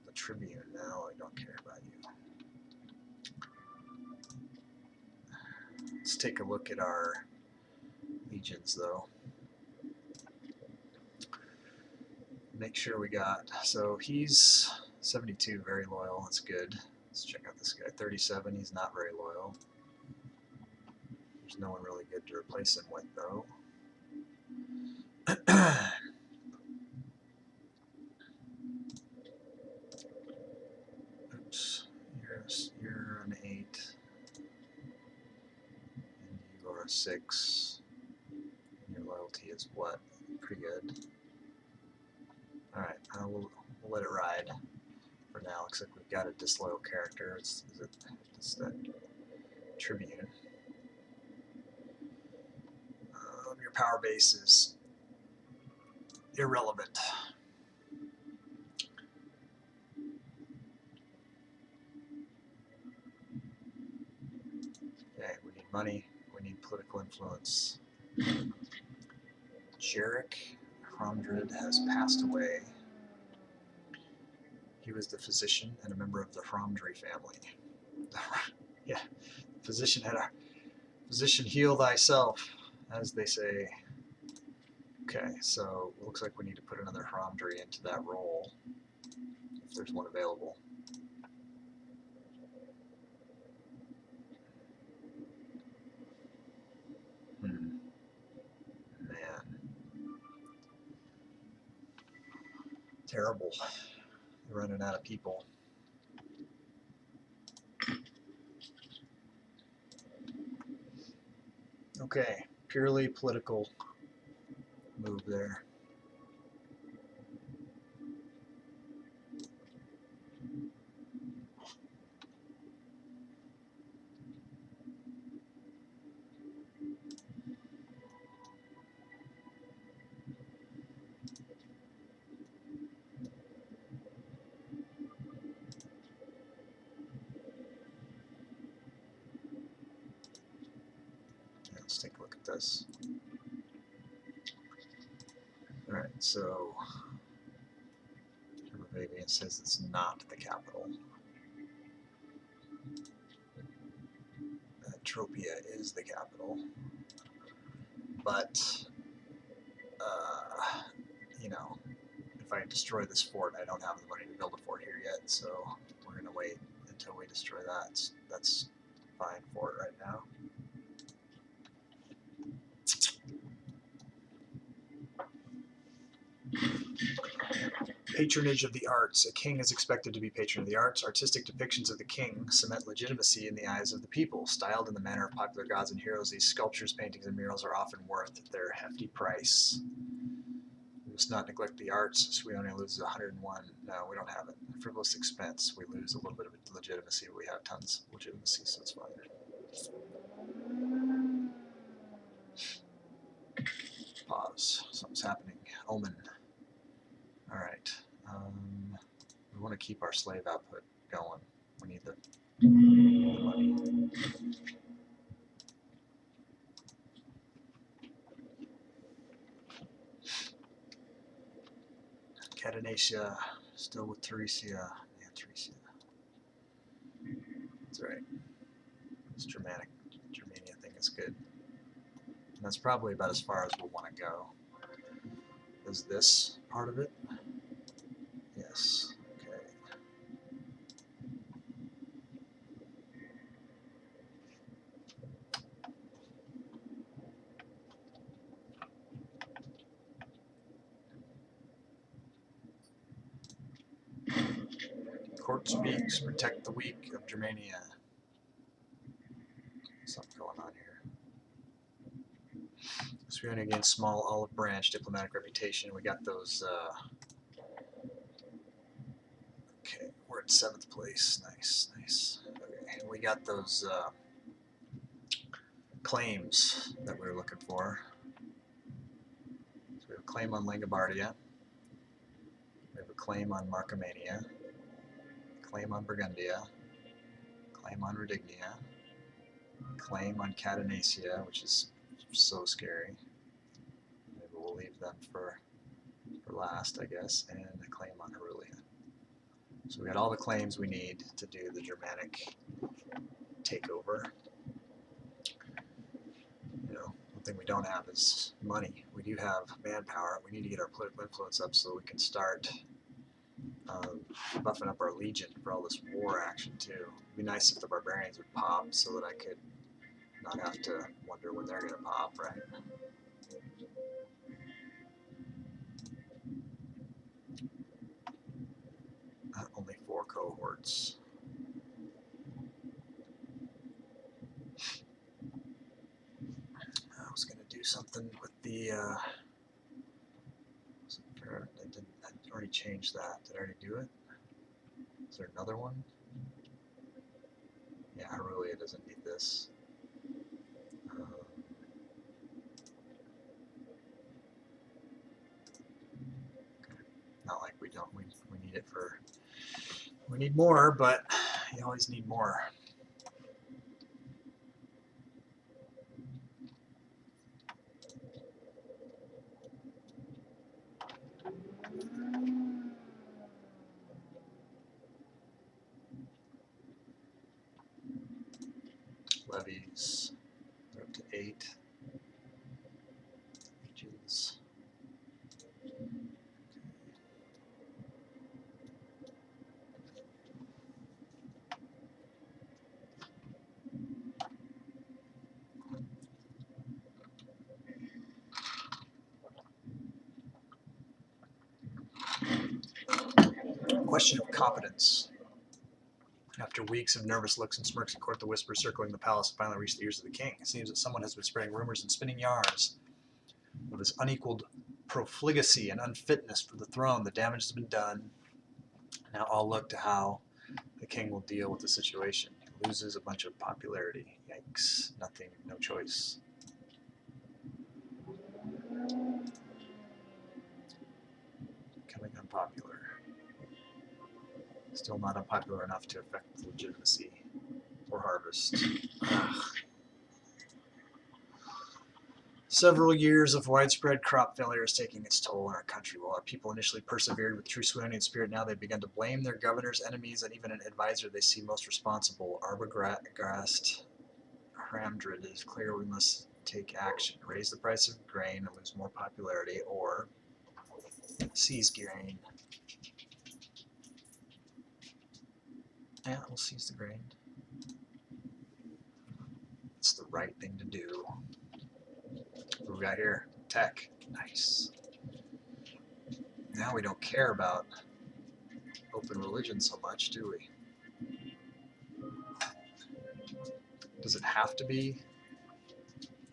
the Tribune now, I don't care about you. Let's take a look at our legions though. Make sure we got, so he's 72, very loyal, that's good. Let's check out this guy, 37, he's not very loyal. There's no one really good to replace him with though. Oops, you're an 8, and you are a 6. And your loyalty is what? Pretty good. Alright, we'll let it ride for now. Looks like we've got a disloyal character. It's that Tribune. Your power base is irrelevant. Okay, we need money, we need political influence. Jarek Hromdred has passed away. He was the physician and a member of the Hromdry family. Yeah, physician heal thyself, as they say. Okay, so it looks like we need to put another Hromdry into that role, if there's one available. Man. Terrible. They're running out of people. Okay, purely political move there. Let's take a look at this. Alright, so Bavaria says it's not the capital. Tropia is the capital. But, you know, if I destroy this fort, I don't have the money to build a fort here yet, so we're going to wait until we destroy that. That's fine for it right now. Patronage of the arts. A king is expected to be patron of the arts. Artistic depictions of the king cement legitimacy in the eyes of the people. Styled in the manner of popular gods and heroes, these sculptures, paintings, and murals are often worth their hefty price. We must not neglect the arts, so we only lose 101. No, we don't have it. Frivolous expense. We lose a little bit of legitimacy, but we have tons of legitimacy, so it's fine. Pause. Something's happening. Omen. Alright. We want to keep our slave output going. We need the money. Catanesia, still with Theresia. Yeah, Theresia. That's right. This Germania thing is good. And that's probably about as far as we'll want to go. Is this part of it? Yes. Okay. Court speaks, protect the weak of Germania. Something going on here. Swearing against small olive branch, diplomatic reputation. We got those. Okay, we're at 7th place. Nice, nice. Okay, we got those claims that we were looking for. So we have a claim on Langobardia. We have a claim on Marcomannia. Claim on Burgundia. Claim on Rhydignia. Claim on Catanesia, which is so scary. Maybe we'll leave them for last, I guess, and a claim on Herulia. So we got all the claims we need to do the Germanic takeover. You know, one thing we don't have is money. We do have manpower. We need to get our political influence up so we can start buffing up our legion for all this war action too. It'd be nice if the barbarians would pop so that I could not have to wonder when they're going to pop, right? Only 4 cohorts. I was going to do something with the I already changed that. Did I already do it? Is there another one? Yeah, Herulia doesn't need this. Not like we don't. We need it for. We need more, but you always need more. Levies, they're up to 8. Legions. Question of competence. After weeks of nervous looks and smirks in court, the whispers circling the palace finally reached the ears of the king. It seems that someone has been spreading rumors and spinning yarns of his unequaled profligacy and unfitness for the throne. The damage has been done. Now all look to how the king will deal with the situation. He loses a bunch of popularity. Yikes. Nothing, no choice. Becoming unpopular. Still not unpopular enough to affect legitimacy or harvest. Several years of widespread crop failure is taking its toll on our country. While our people initially persevered with true Swionian spirit, now they've begun to blame their governors, enemies, and even an advisor they see most responsible. Arbogast Hramdrid, it is clear we must take action. Raise the price of grain and lose more popularity, or seize grain. Yeah, we'll seize the grain. It's the right thing to do. What do we got here? Tech. Nice. Now we don't care about open religion so much, do we? Does it have to be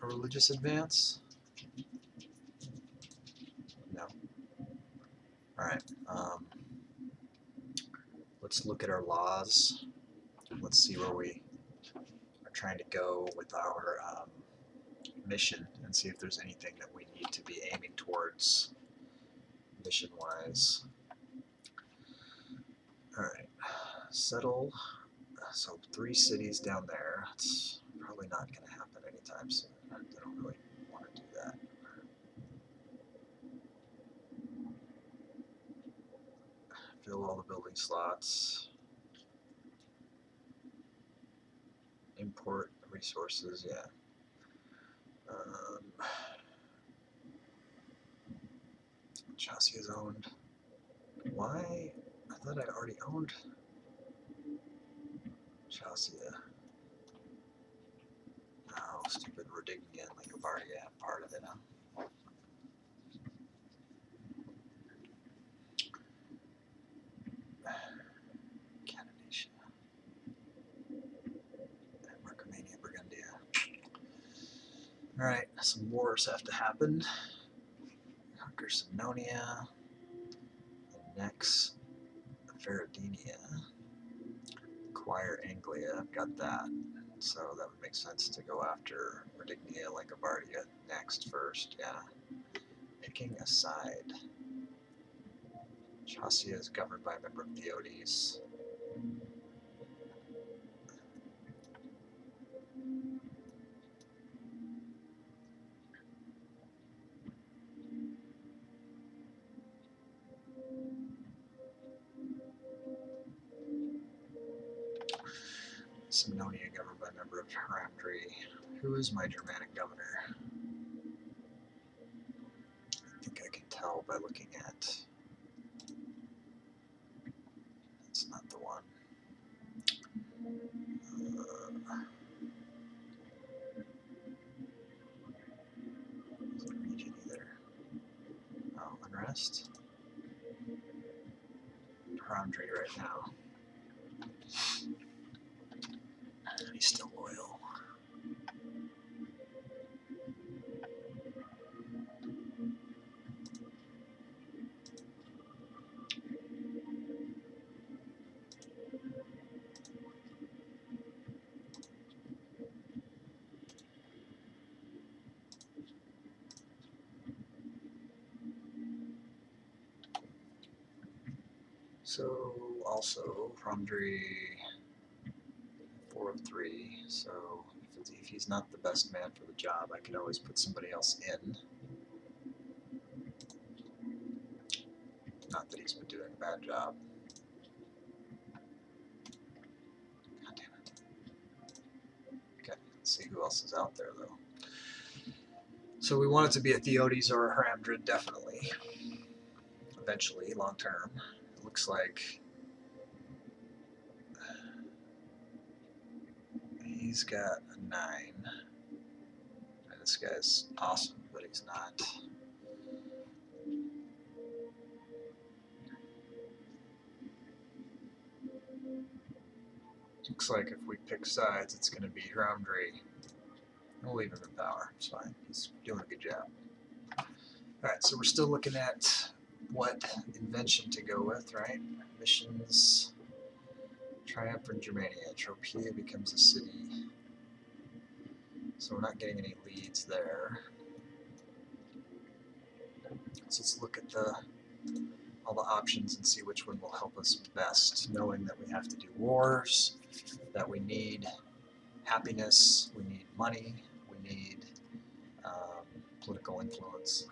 a religious advance? No. Alright. Let's look at our laws. Let's see where we are trying to go with our mission and see if there's anything that we need to be aiming towards mission-wise. Alright. Settle. So 3 cities down there. It's probably not going to happen anytime soon. I don't really want to do that. Fill all the building slots. Import resources, yeah. Chassis is owned. Why? I thought I already owned Chassis. Oh, stupid Rhydignia and Langobardia have part of it, huh? Catanesia. And Marcomannia, Burgundia. Alright, some wars have to happen. Conquer Simnonia. Next, Ferradinia. Acquire Anglia. I've got that. So that would make sense to go after Redignia Langobardia next first, yeah. Picking a side. Chassia is governed by a member of Theodes. Semnonia governed by a member of Haramdri. Who is my Germanic governor? I think I can tell by looking at... That's not the one. Isn't region either. Oh, Unrest. Haramdri right now. He's still loyal. So, also, Haramdri 4 of 3, so if he's not the best man for the job, I could always put somebody else in. Not that he's been doing a bad job. God damn it. Okay, let's see who else is out there, though. So we want it to be a Theodes or a Haramdrid, definitely. Eventually, long term. It looks like he's got a 9. And this guy's awesome, but he's not. Looks like if we pick sides, it's going to be Haramdri. We'll leave him in power. It's fine. He's doing a good job. Alright, so we're still looking at what invention to go with, right? Missions. Triumph in Germania. Tropea becomes a city. So we're not getting any leads there. So let's look at all the options and see which one will help us best, knowing that we have to do wars, that we need happiness, we need money, we need political influence.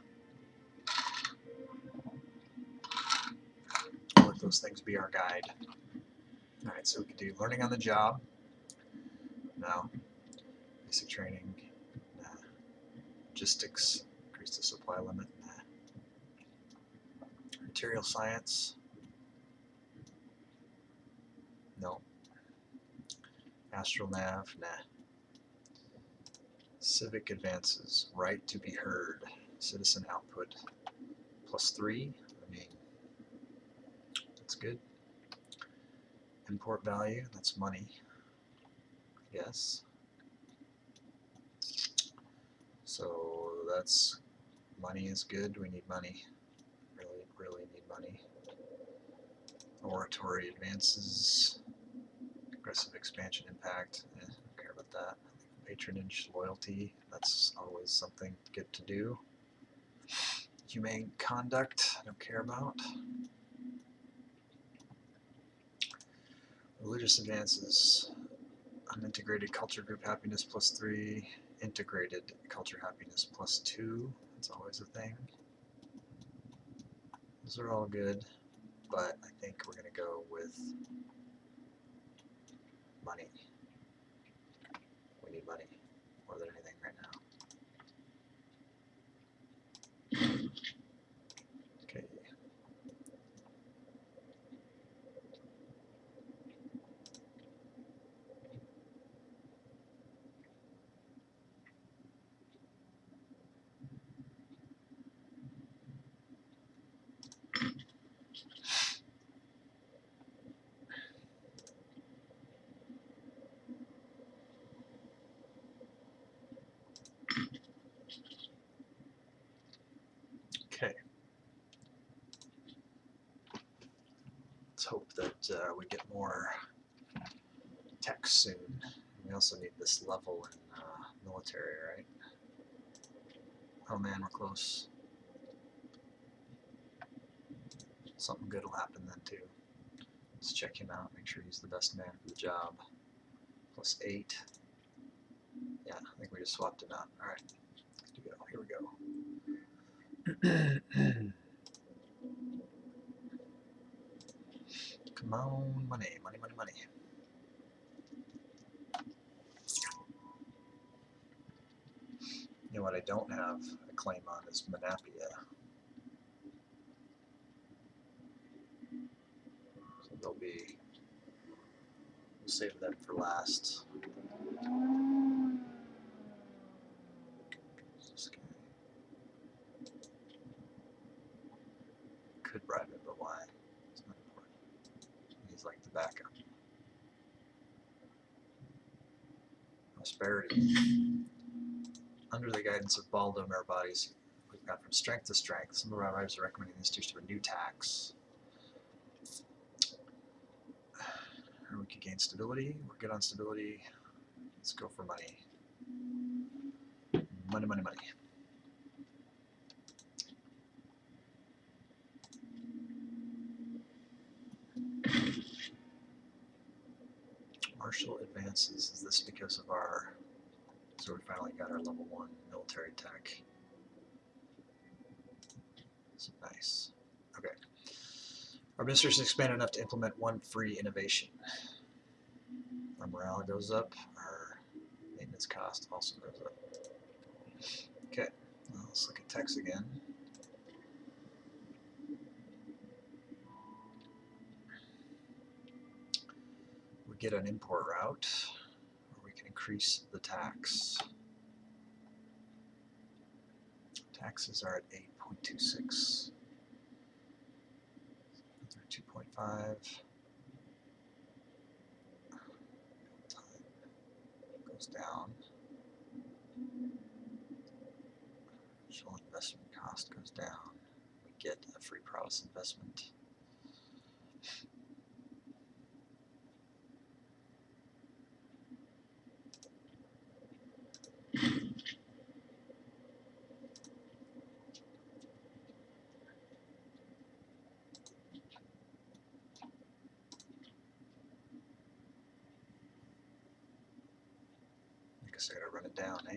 Let those things be our guide. Alright, so we can do learning on the job. No. Basic training. Nah. Logistics. Increase the supply limit. Nah. Material science. No. Astral nav. Nah. Civic advances. Right to be heard. Citizen output. +3. I mean, that's good. Import value. That's money. Yes. So that's money is good. We need money. Really need money. Oratory advances. Aggressive expansion impact. Don't care about that. Patronage, loyalty. That's always something good to do. Humane conduct. I don't care about. Religious advances. Unintegrated culture group happiness +3. Integrated culture happiness +2. That's always a thing. Those are all good, but I think we're going to go with money. We need money more than anything right now. Okay. Okay. Let's hope that we get more text soon. We also need this level in military, right? Oh man, we're close. Something good will happen then too. Let's check him out, make sure he's the best man for the job. +8. Yeah, I think we just swapped him out. Alright, here we go. Come on, money, money, money, money. You know what I don't have a claim on is Menapia. So they'll be, we'll save them for last. This guy. Could bribe him, but why? It's not important. He's like the backup. Prosperity. Under the guidance of Baldo Meribades, we've got from strength to strength. Some of our rabbis are recommending the institution of a new tax. Or we could gain stability. We're good on stability. Let's go for money. Money, money, money. Martial advances. Is this because of our... So we finally got our level 1 military tech. That's nice. Okay. Our ministers expanded enough to implement 1 free innovation. Our morale goes up. Our maintenance cost also goes up. Okay. Well, let's look at techs again. We get an import route, or we can increase the tax. Taxes are at 8.26. 2.5. Goes down. Initial investment cost goes down. We get a free prowess investment. I guess I gotta run it down, eh?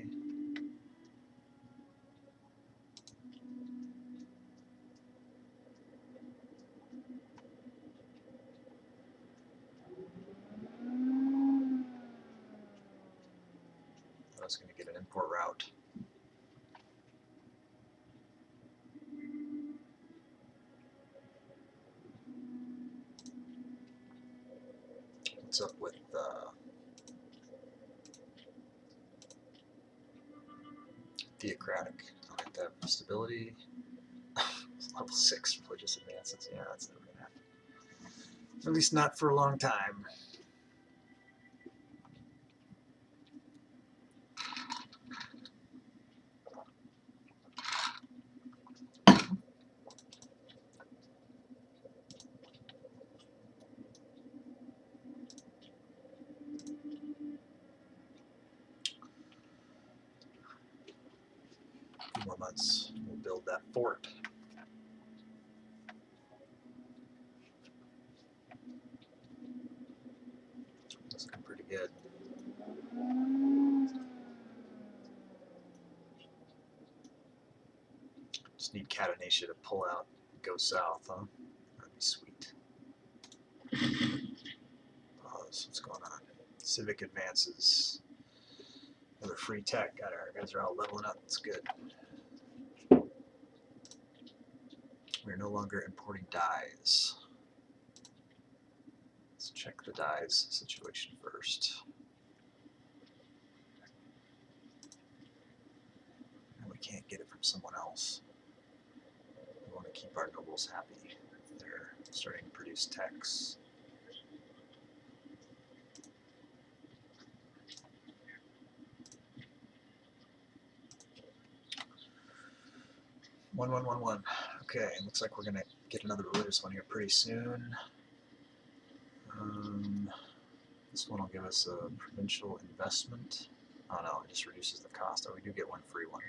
I was going to get an import route. What's up with theocratic? I like that stability. Level 6 religious advances. Yeah, that's never going to happen. At least not for a long time. A few more months, we'll build that fort. That's looking pretty good. Just need Catanesia to pull out and go south, huh? That'd be sweet. Pause. What's going on? Civic advances. Another free tech. Got our guys are all leveling up. That's good. We're no longer importing dyes. Let's check the dyes situation first. And we can't get it from someone else. We want to keep our nobles happy. They're starting to produce techs. One. Okay, looks like we're gonna get another religious one here pretty soon. This one will give us a provincial investment. Oh no, it just reduces the cost. Oh, we do get one free one.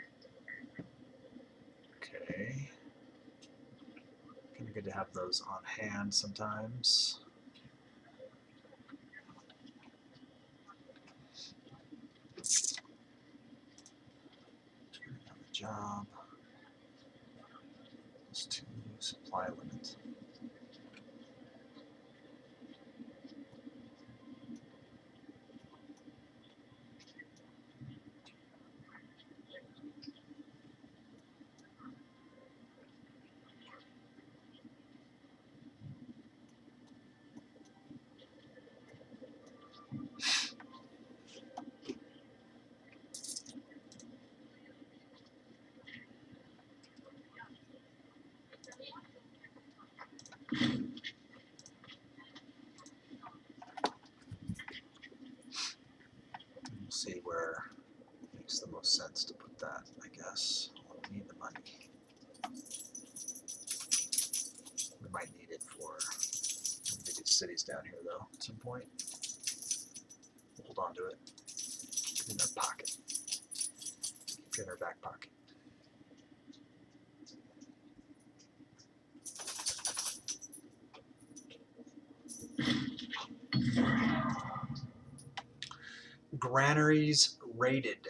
Okay. Kind of good to have those on hand sometimes. On the job. Plus 2 supply limit. We'll see where it makes the most sense to put that, I guess. We'll need the money. We might need it for maybe cities down here, though, at some point. We'll hold on to it. Keep it in our pocket. Keep it in our back pocket. Granaries raided.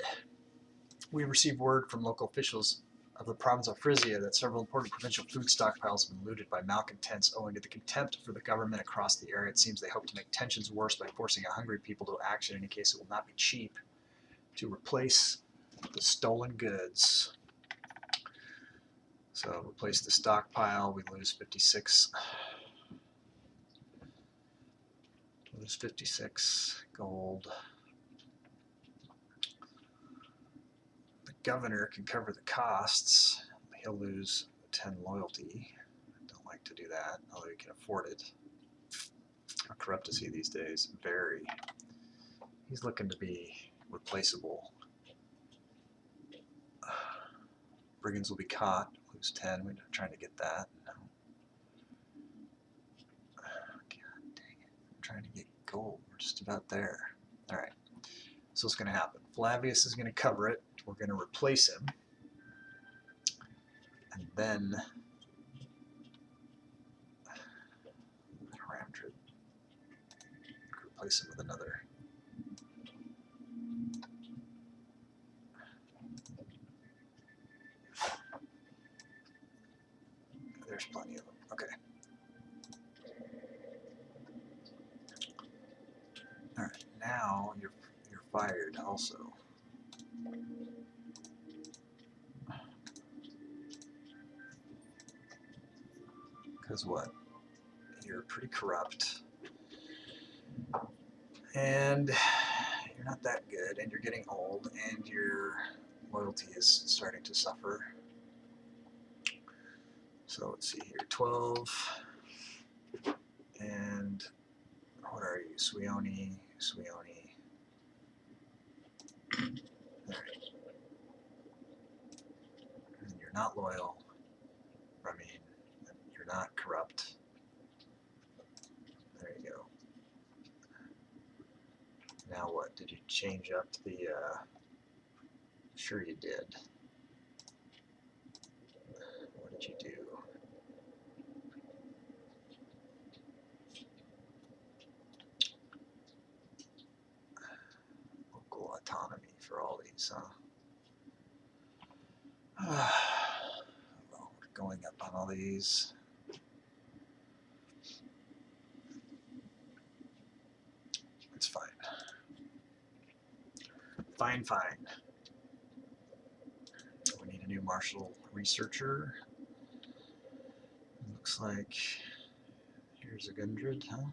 We received word from local officials of the province of Frisia that several important provincial food stockpiles have been looted by malcontents owing to the contempt for the government across the area. It seems they hope to make tensions worse by forcing a hungry people to action. In any case, it will not be cheap to replace the stolen goods. So replace the stockpile, we lose 56. Lose 56 gold. The governor can cover the costs. He'll lose 10 loyalty. Don't like to do that, although he can afford it. How corrupt is he these days? Very. He's looking to be replaceable. Brigands will be caught. Lose 10. We're trying to get that. No. God dang it. I'm trying to get gold. We're just about there. Alright. So what's going to happen? Flavius is going to cover it. We're going to replace him. And then Ramtrid. Replace him with another. There's plenty of them. Okay. Alright, now you're fired also. Because what? You're pretty corrupt. And you're not that good, and you're getting old, and your loyalty is starting to suffer. So let's see here, 12, and what are you, Swioni. Alright. And you're not loyal, I mean, you're not corrupt. There you go. Now what, did you change up the, sure you did. What did you do? Local autonomy for all these, huh? Well, we're going up on all these. It's fine. Fine. We need a new martial researcher. Looks like here's a Gundred, huh?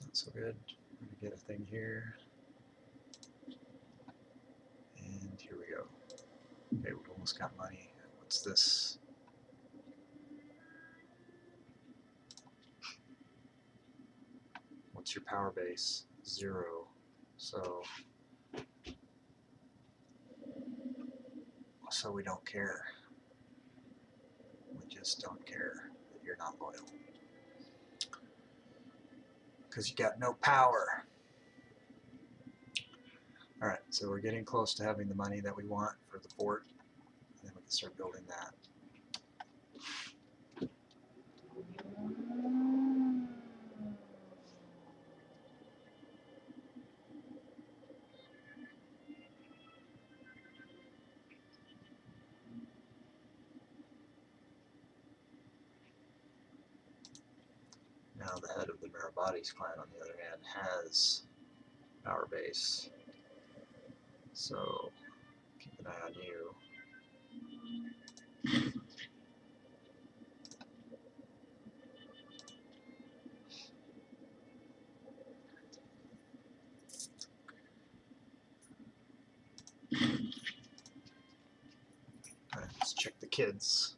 Not so good. We're gonna get a thing here. And here we go. Okay, we've almost got money. What's this? What's your power base? 0. So we don't care. We just don't care. you're not loyal. Because you got no power. Alright, so we're getting close to having the money that we want for the fort. And then we can start building that. Now the head of the Mirabades clan, on the other hand, has our base. So keep an eye on you. Alright, let's check the kids.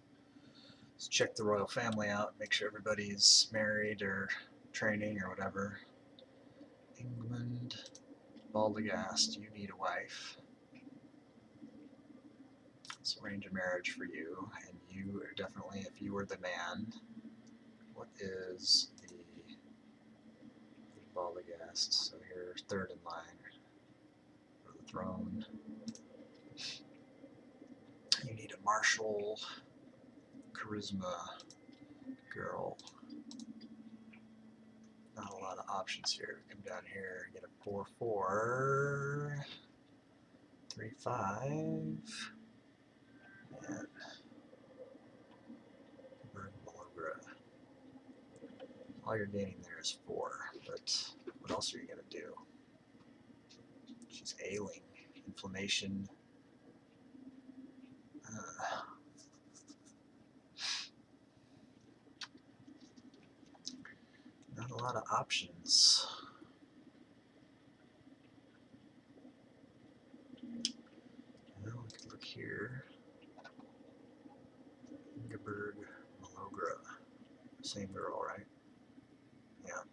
Let's check the royal family out, make sure everybody's married or training or whatever. England, Baldagast, you need a wife. Let's arrange a marriage for you, and you are definitely, if you were the man, what is the Baldagast? So you're third in line for the throne. You need a martial, charisma girl. Not a lot of options here. Come down here, get a 4/4, 3/5, and Malogra. All you're gaining there is 4, but what else are you going to do? She's ailing, inflammation. Not a lot of options. Well, we could look here. Ingeborg, Malogra. Same girl, right? Yeah.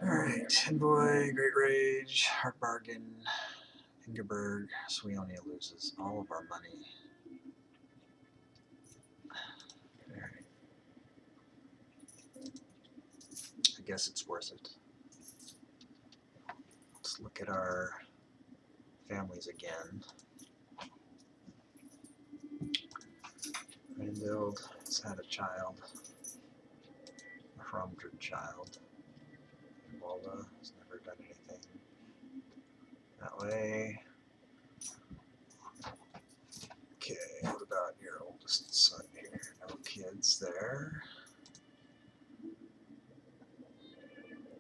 Alright, Envoy, Great Rage, Heart Bargain, Ingeborg, Suionia loses all of our money. Alright. I guess it's worth it. Let's look at our families again. Reinbild has had a child, a Hromdred child. Walda has never done anything that way. Okay, what about your oldest son here? No kids there.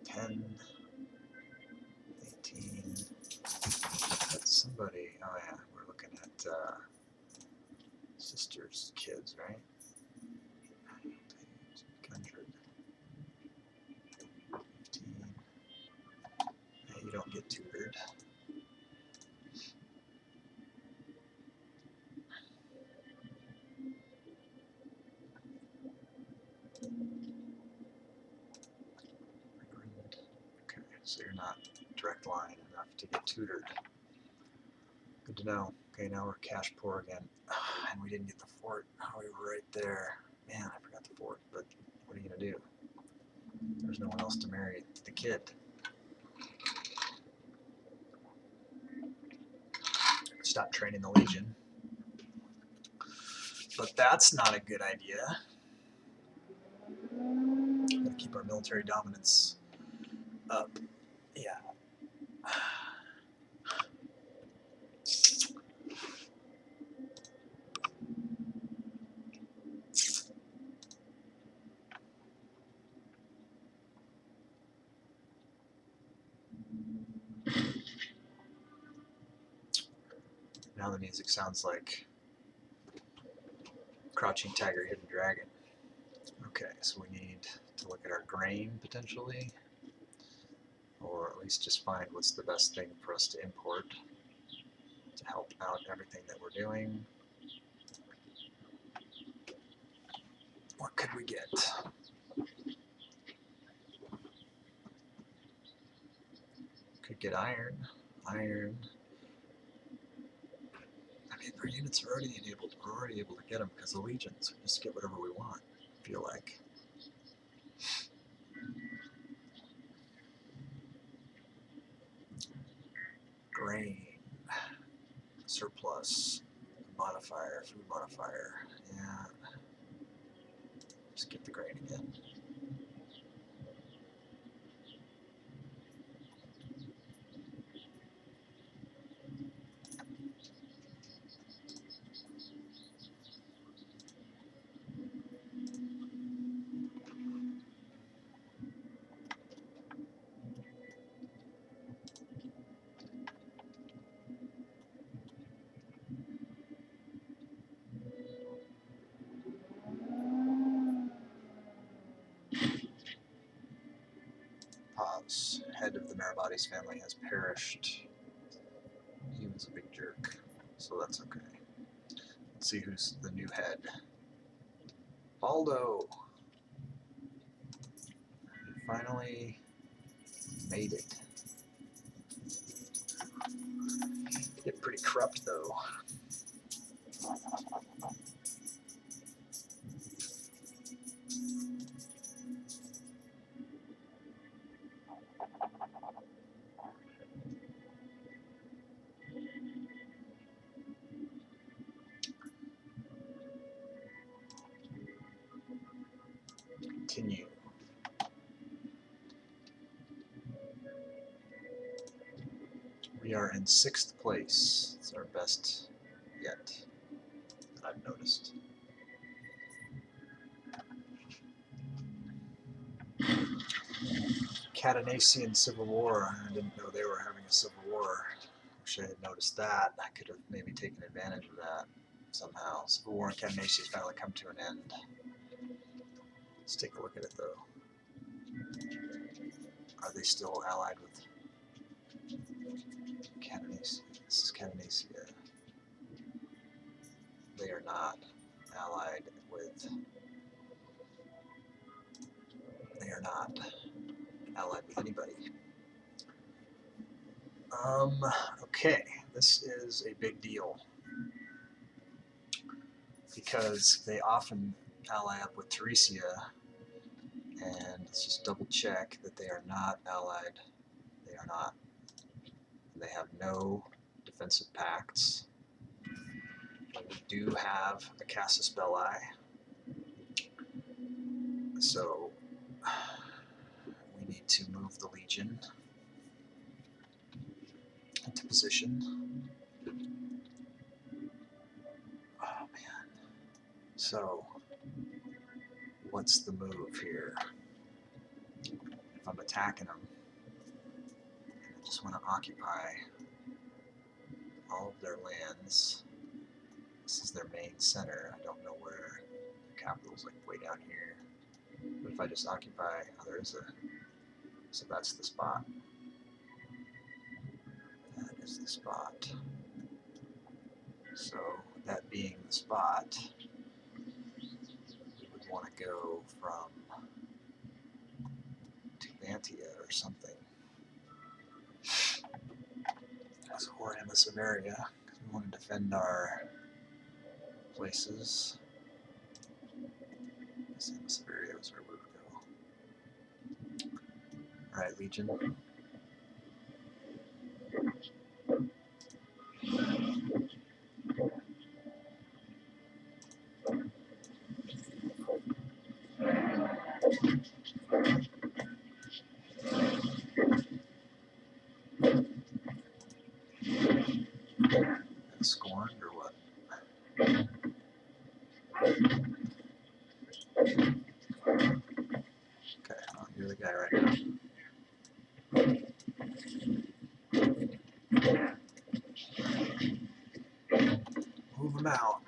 10, 18. That's somebody. Oh yeah, we're looking at sister's kids, right? 100, 15. Yeah, you don't get tutored. Okay, so you're not direct line enough to get tutored. Good to know. Okay, now we're cash poor again. And we didn't get the fort. Oh, we were right there. Man, I forgot the fort, but what are you going to do? There's no one else to marry the kid. Stop training the Legion. But that's not a good idea. Gotta keep our military dominance up. Yeah. Now the music sounds like Crouching Tiger, Hidden Dragon. Okay, so we need to look at our grain potentially, or at least just find what's the best thing for us to import to help out everything that we're doing. What could we get? Could get iron. Iron. I mean, units are already enabled. We're already able to get them because of legions. We just get whatever we want, I feel like. Grain. Surplus. Modifier. Food modifier. Yeah. Just get the grain again. Pause. Head of the Meribades family has perished. He was a big jerk, so that's okay. Let's see who's the new head. Baldo! He finally made it. Get pretty corrupt though. Continue. We are in 6th place. It's our best yet that I've noticed. Catanesian Civil War. I didn't know they were having a civil war. Wish I had noticed that. I could have maybe taken advantage of that somehow. Civil War in Catanesia has finally come to an end. Let's take a look at it though. Are they still allied with Catanesia? This is Catanesia. They are not allied with. They are not allied with anybody. Okay, this is a big deal because they often ally up with Theresia, and let's just double check that they are not allied. They are not. They have no defensive pacts. But we do have a Casus Belli, so we need to move the Legion into position. Oh man. So, what's the move here? If I'm attacking them, I just want to occupy all of their lands. This is their main center. I don't know where the capital's like way down here. But if I just occupy, oh, there is a, so that's the spot. That is the spot. So that being the spot, we would want to go from Tubantia or something. Or in the Samaria, because we want to defend our places. This in the Samaria was where we would go. Alright, Legion. Scorned or what? Okay, well, you're the guy right now. Move him out.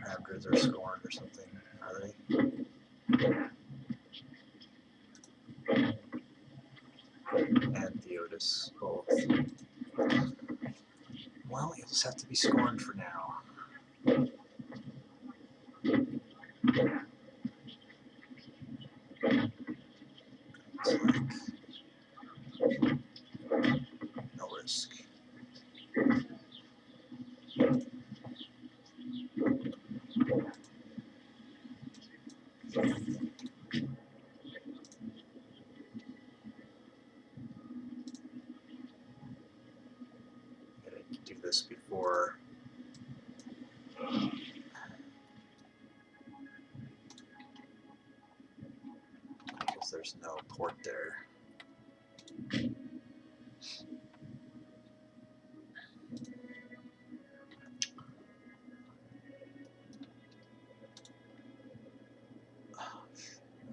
Ramgrids are scorned or something, are they? And Theotis, both. Well, you'll just have to be scorned for now. It's like risk. Do this before because there's no port there.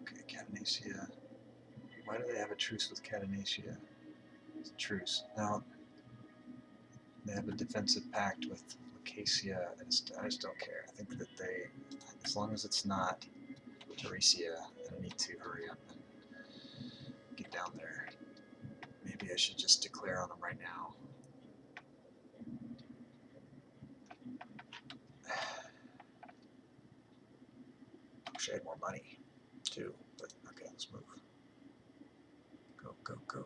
Okay, Catanesia. Why do they have a truce with Catanesia? It's a truce. No. They have a defensive pact with Acacia, and I just don't care. I think that they, as long as it's not Teresia, I need to hurry up and get down there. Maybe I should just declare on them right now. Wish I had more money, too, but okay, let's move. Go, go, go.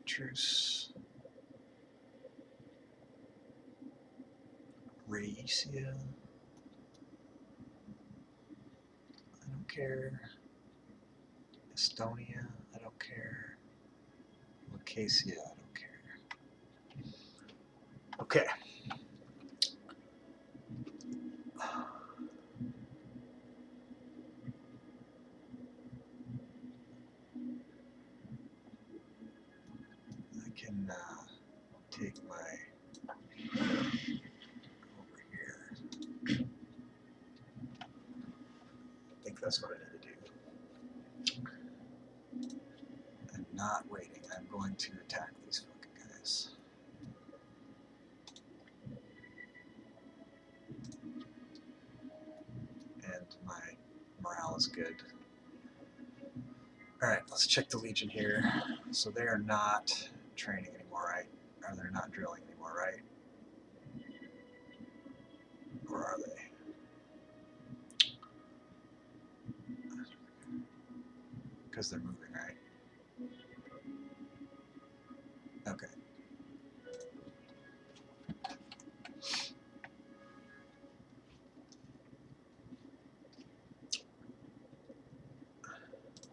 Truce. Rhaetia. I don't care. Estonia. I don't care. Acacia. I don't care. Okay. I can take my over here. I think that's what I need to do. I'm not waiting. I'm going to attack these fucking guys. And my morale is good. Alright, let's check the Legion here. So they are not training anymore, right? Or they're not drilling anymore, right? Or are they? Because they're moving, right? Okay.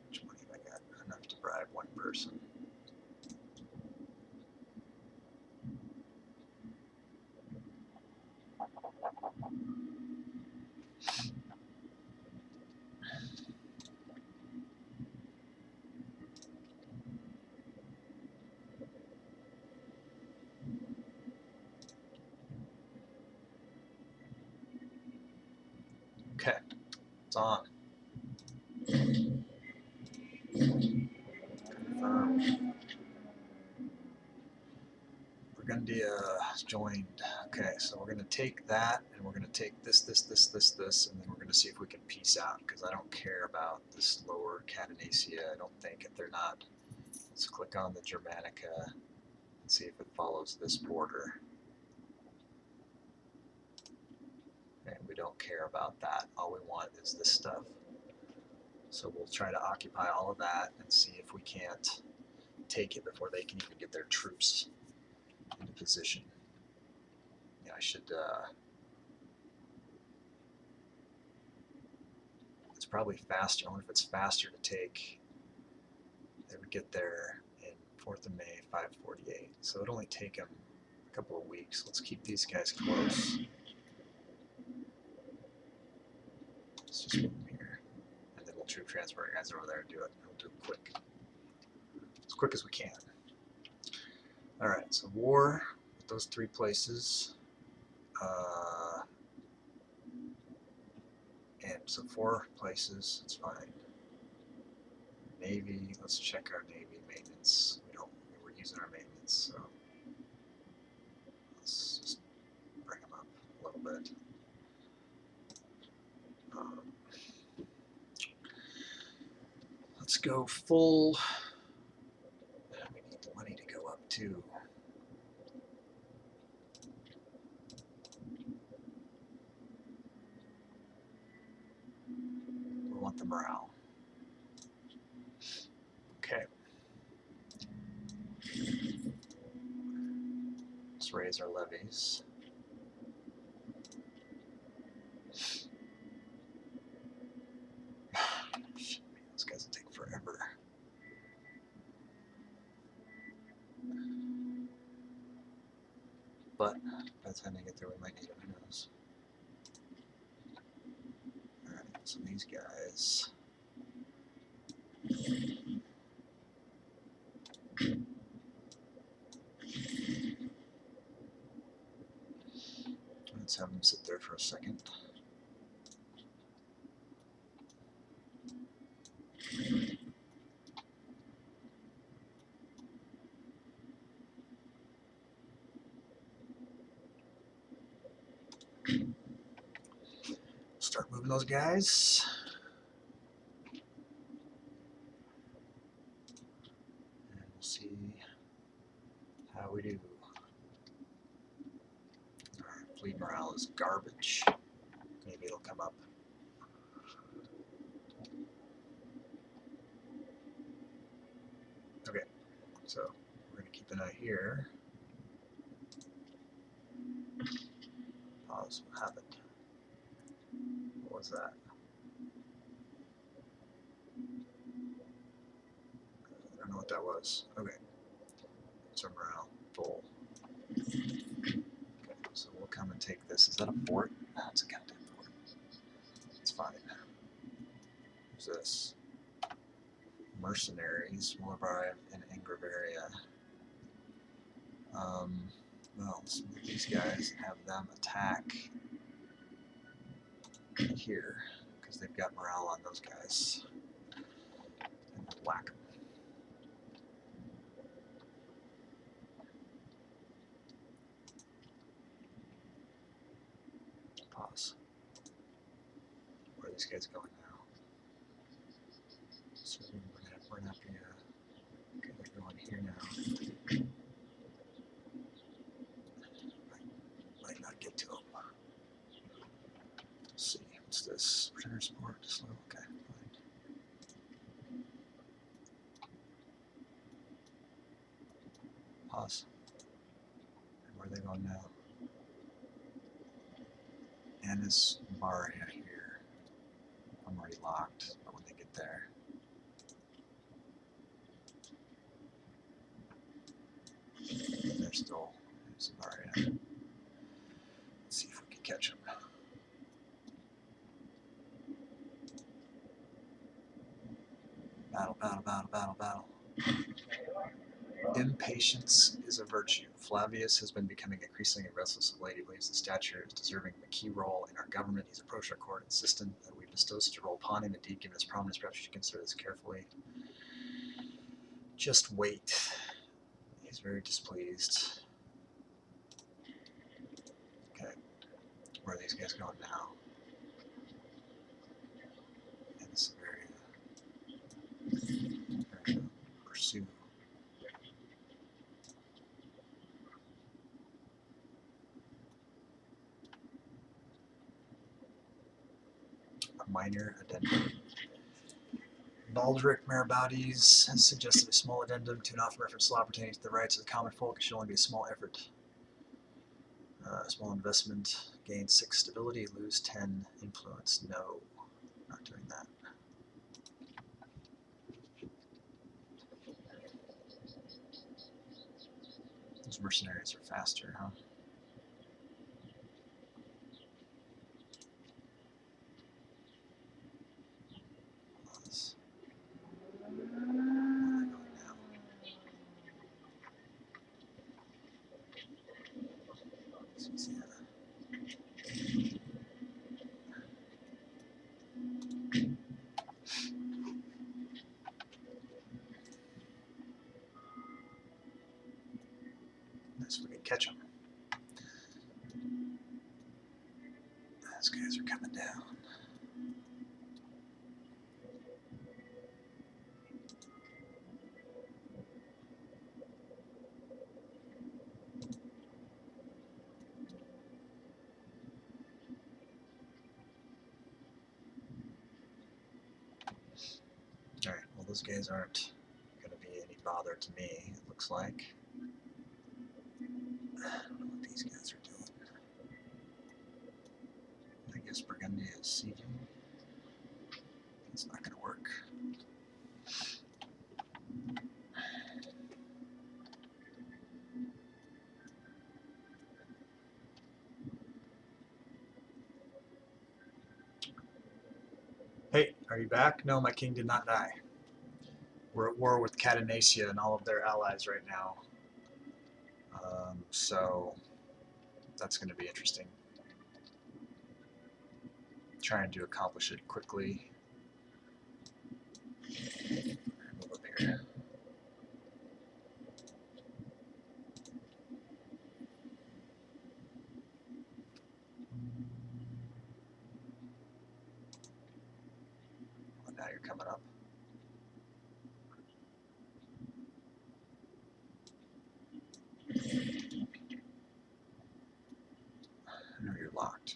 Which money have I got? Enough to bribe one person. Okay, it's on. Burgundia joined. Okay, so we're going to take that, and we're going to take this, and then we're going to see if we can peace out, because I don't care about this lower Catanesia. I don't think if they're not. Let's click on the Germanica and see if it follows this border. And we don't care about that. All we want is this stuff. So we'll try to occupy all of that and see if we can't take it before they can even get their troops into position. Yeah, I should, it's probably faster. I wonder if it's faster to take. They would get there in 4th of May, 548. So it'd only take them a couple of weeks. Let's keep these guys close. Let's just move them here. And then we'll troop transfer guys over there and do it. We'll do it quick. As quick as we can. Alright, so war with those 3 places. And so 4 places, it's fine. Navy, let's check our Navy maintenance. We're using our maintenance, so let's just bring them up a little bit. Let's go full. We need the money to go up too. We want the morale. Okay. Let's raise our levies. Shit, those guys will take forever. But by the time they get there, we might need them. Who knows? Alright, so these guys. Let's have them sit there for a second. Start moving those guys. And we'll see how we do. Our fleet morale is garbage. Maybe it'll come up. Okay, so we're going to keep an eye here. Pause. What happened? What was that? I don't know what that was. Okay. So morale full. Okay, so we'll come and take this. Is that a fort? No, it's a goddamn fort. It's fine. Who's this? Mercenaries will arrive in Ingravaria. Well, let's move these guys and have them attack here, because they've got morale on those guys. And we'll whack them. Pause. Where are these guys going now? So we're not be okay, they're going here now. Might not get to them. Let's see, what's this? Return support, slow, okay, fine. Pause. And where are they going now? Anis Baria here. I'm already locked, but when they get there. They're still in Savaria. Let's see if we can catch them. Battle, battle, battle, battle, battle. Impatience is a virtue. Flavius has been becoming increasingly restless of late. He believes the stature is deserving of a key role in our government. He's approached our court insistent that we bestow such a role upon him. Indeed, given his prominence, perhaps you should consider this carefully. Just wait. He's very displeased. Okay. Where are these guys going now? In this area. Pursue. A minor addendum. Baldric Marabates has suggested a small addendum to an often referenced law pertaining to the rights of the common folk. It should only be a small effort. Small investment, gain 6 stability, lose 10 influence. No, not doing that. Those mercenaries are faster, huh? so we can catch them. Those guys are coming down. Alright, well those guys aren't going to be any bother to me, it looks like. I don't know what these guys are doing. I guess Burgundy is sieging. It's not going to work. Hey, are you back? No, my king did not die. We're at war with Catanesia and all of their allies right now. So that's going to be interesting. Trying to accomplish it quickly. Move up here. Well, now you're coming up. I know you're locked.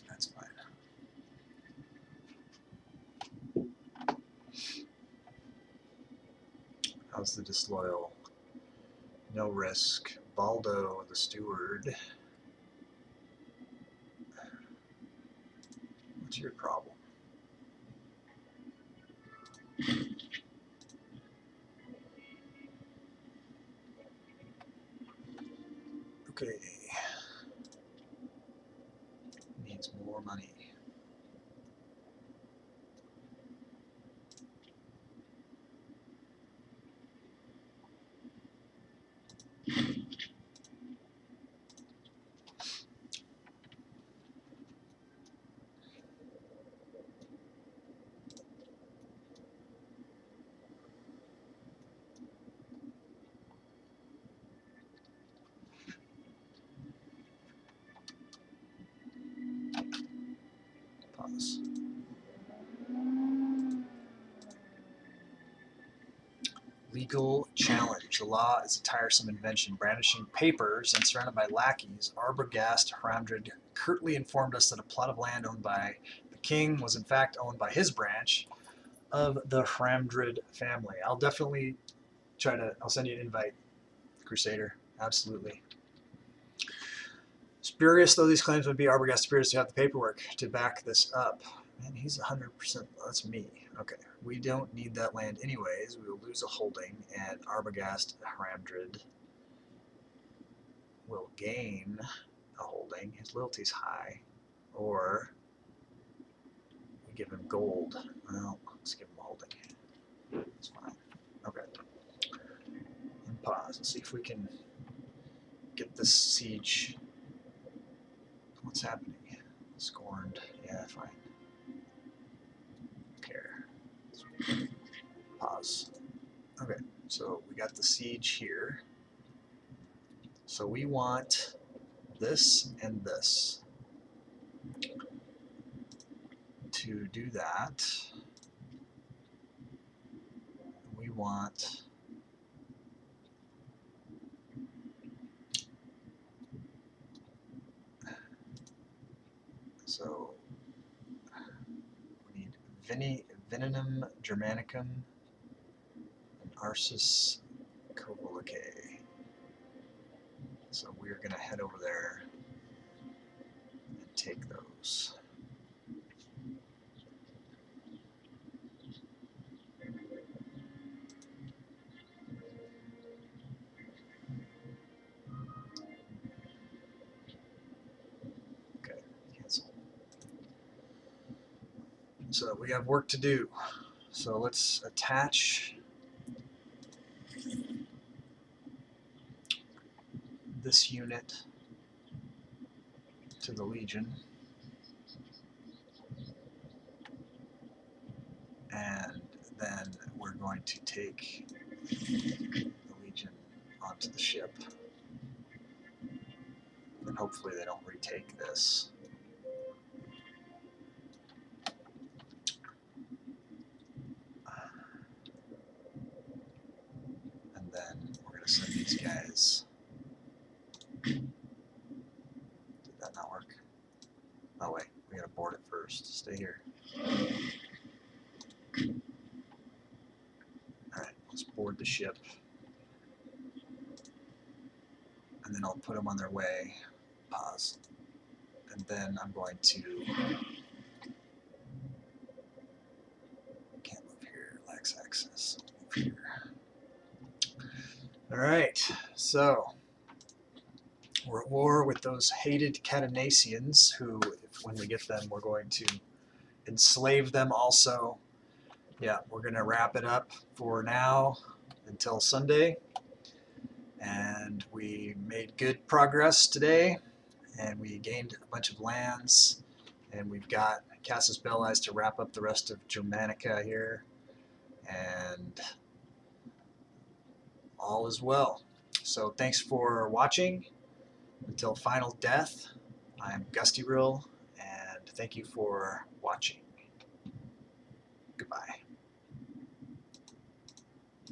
That's fine. How's the disloyal? No risk. Baldo, the steward. What's your problem? Okay. Needs more money. Pause. Legal challenge. The law is a tiresome invention. Brandishing papers and surrounded by lackeys, Arbogast Hramdred curtly informed us that a plot of land owned by the king was in fact owned by his branch of the Hramdred family. I'll definitely I'll send you an invite, Crusader. Absolutely. Spurious though these claims would be, Arbogast appears to have the paperwork to back this up. Man, he's 100%. That's me. Okay, we don't need that land anyways. We will lose a holding, and Arbogast Hramdred will gain a holding. His loyalty's high, or we give him gold. Well, let's give him a holding. That's fine. Okay. And pause. Let's see if we can get this siege. What's happening? Scorned. Yeah, fine. Care. Pause. Okay, so we got the siege here. So we want this and this. To do that, we want so we need Veninum Germanicum and Arsus Covolicae. So we're going to head over there and take those. Okay, cancel. So we have work to do. So let's attach this unit to the Legion. And then we're going to take the Legion onto the ship. And hopefully they don't retake this. And then we're going to send these guys. Did that not work? Oh wait, we got to board it first. Stay here. Alright, let's board the ship. And then I'll put them on their way. Pause. And then I'm going to... Can't move here. Lax access. Move here. Alright, so we're at war with those hated Catanesians who, when we get them, we're going to enslave them also. Yeah, we're going to wrap it up for now until Sunday. And we made good progress today, and we gained a bunch of lands, and we've got Casus Belli to wrap up the rest of Germanica here, and all is well. So thanks for watching. Until final death, I'm Gustyrill, and thank you for watching. Goodbye.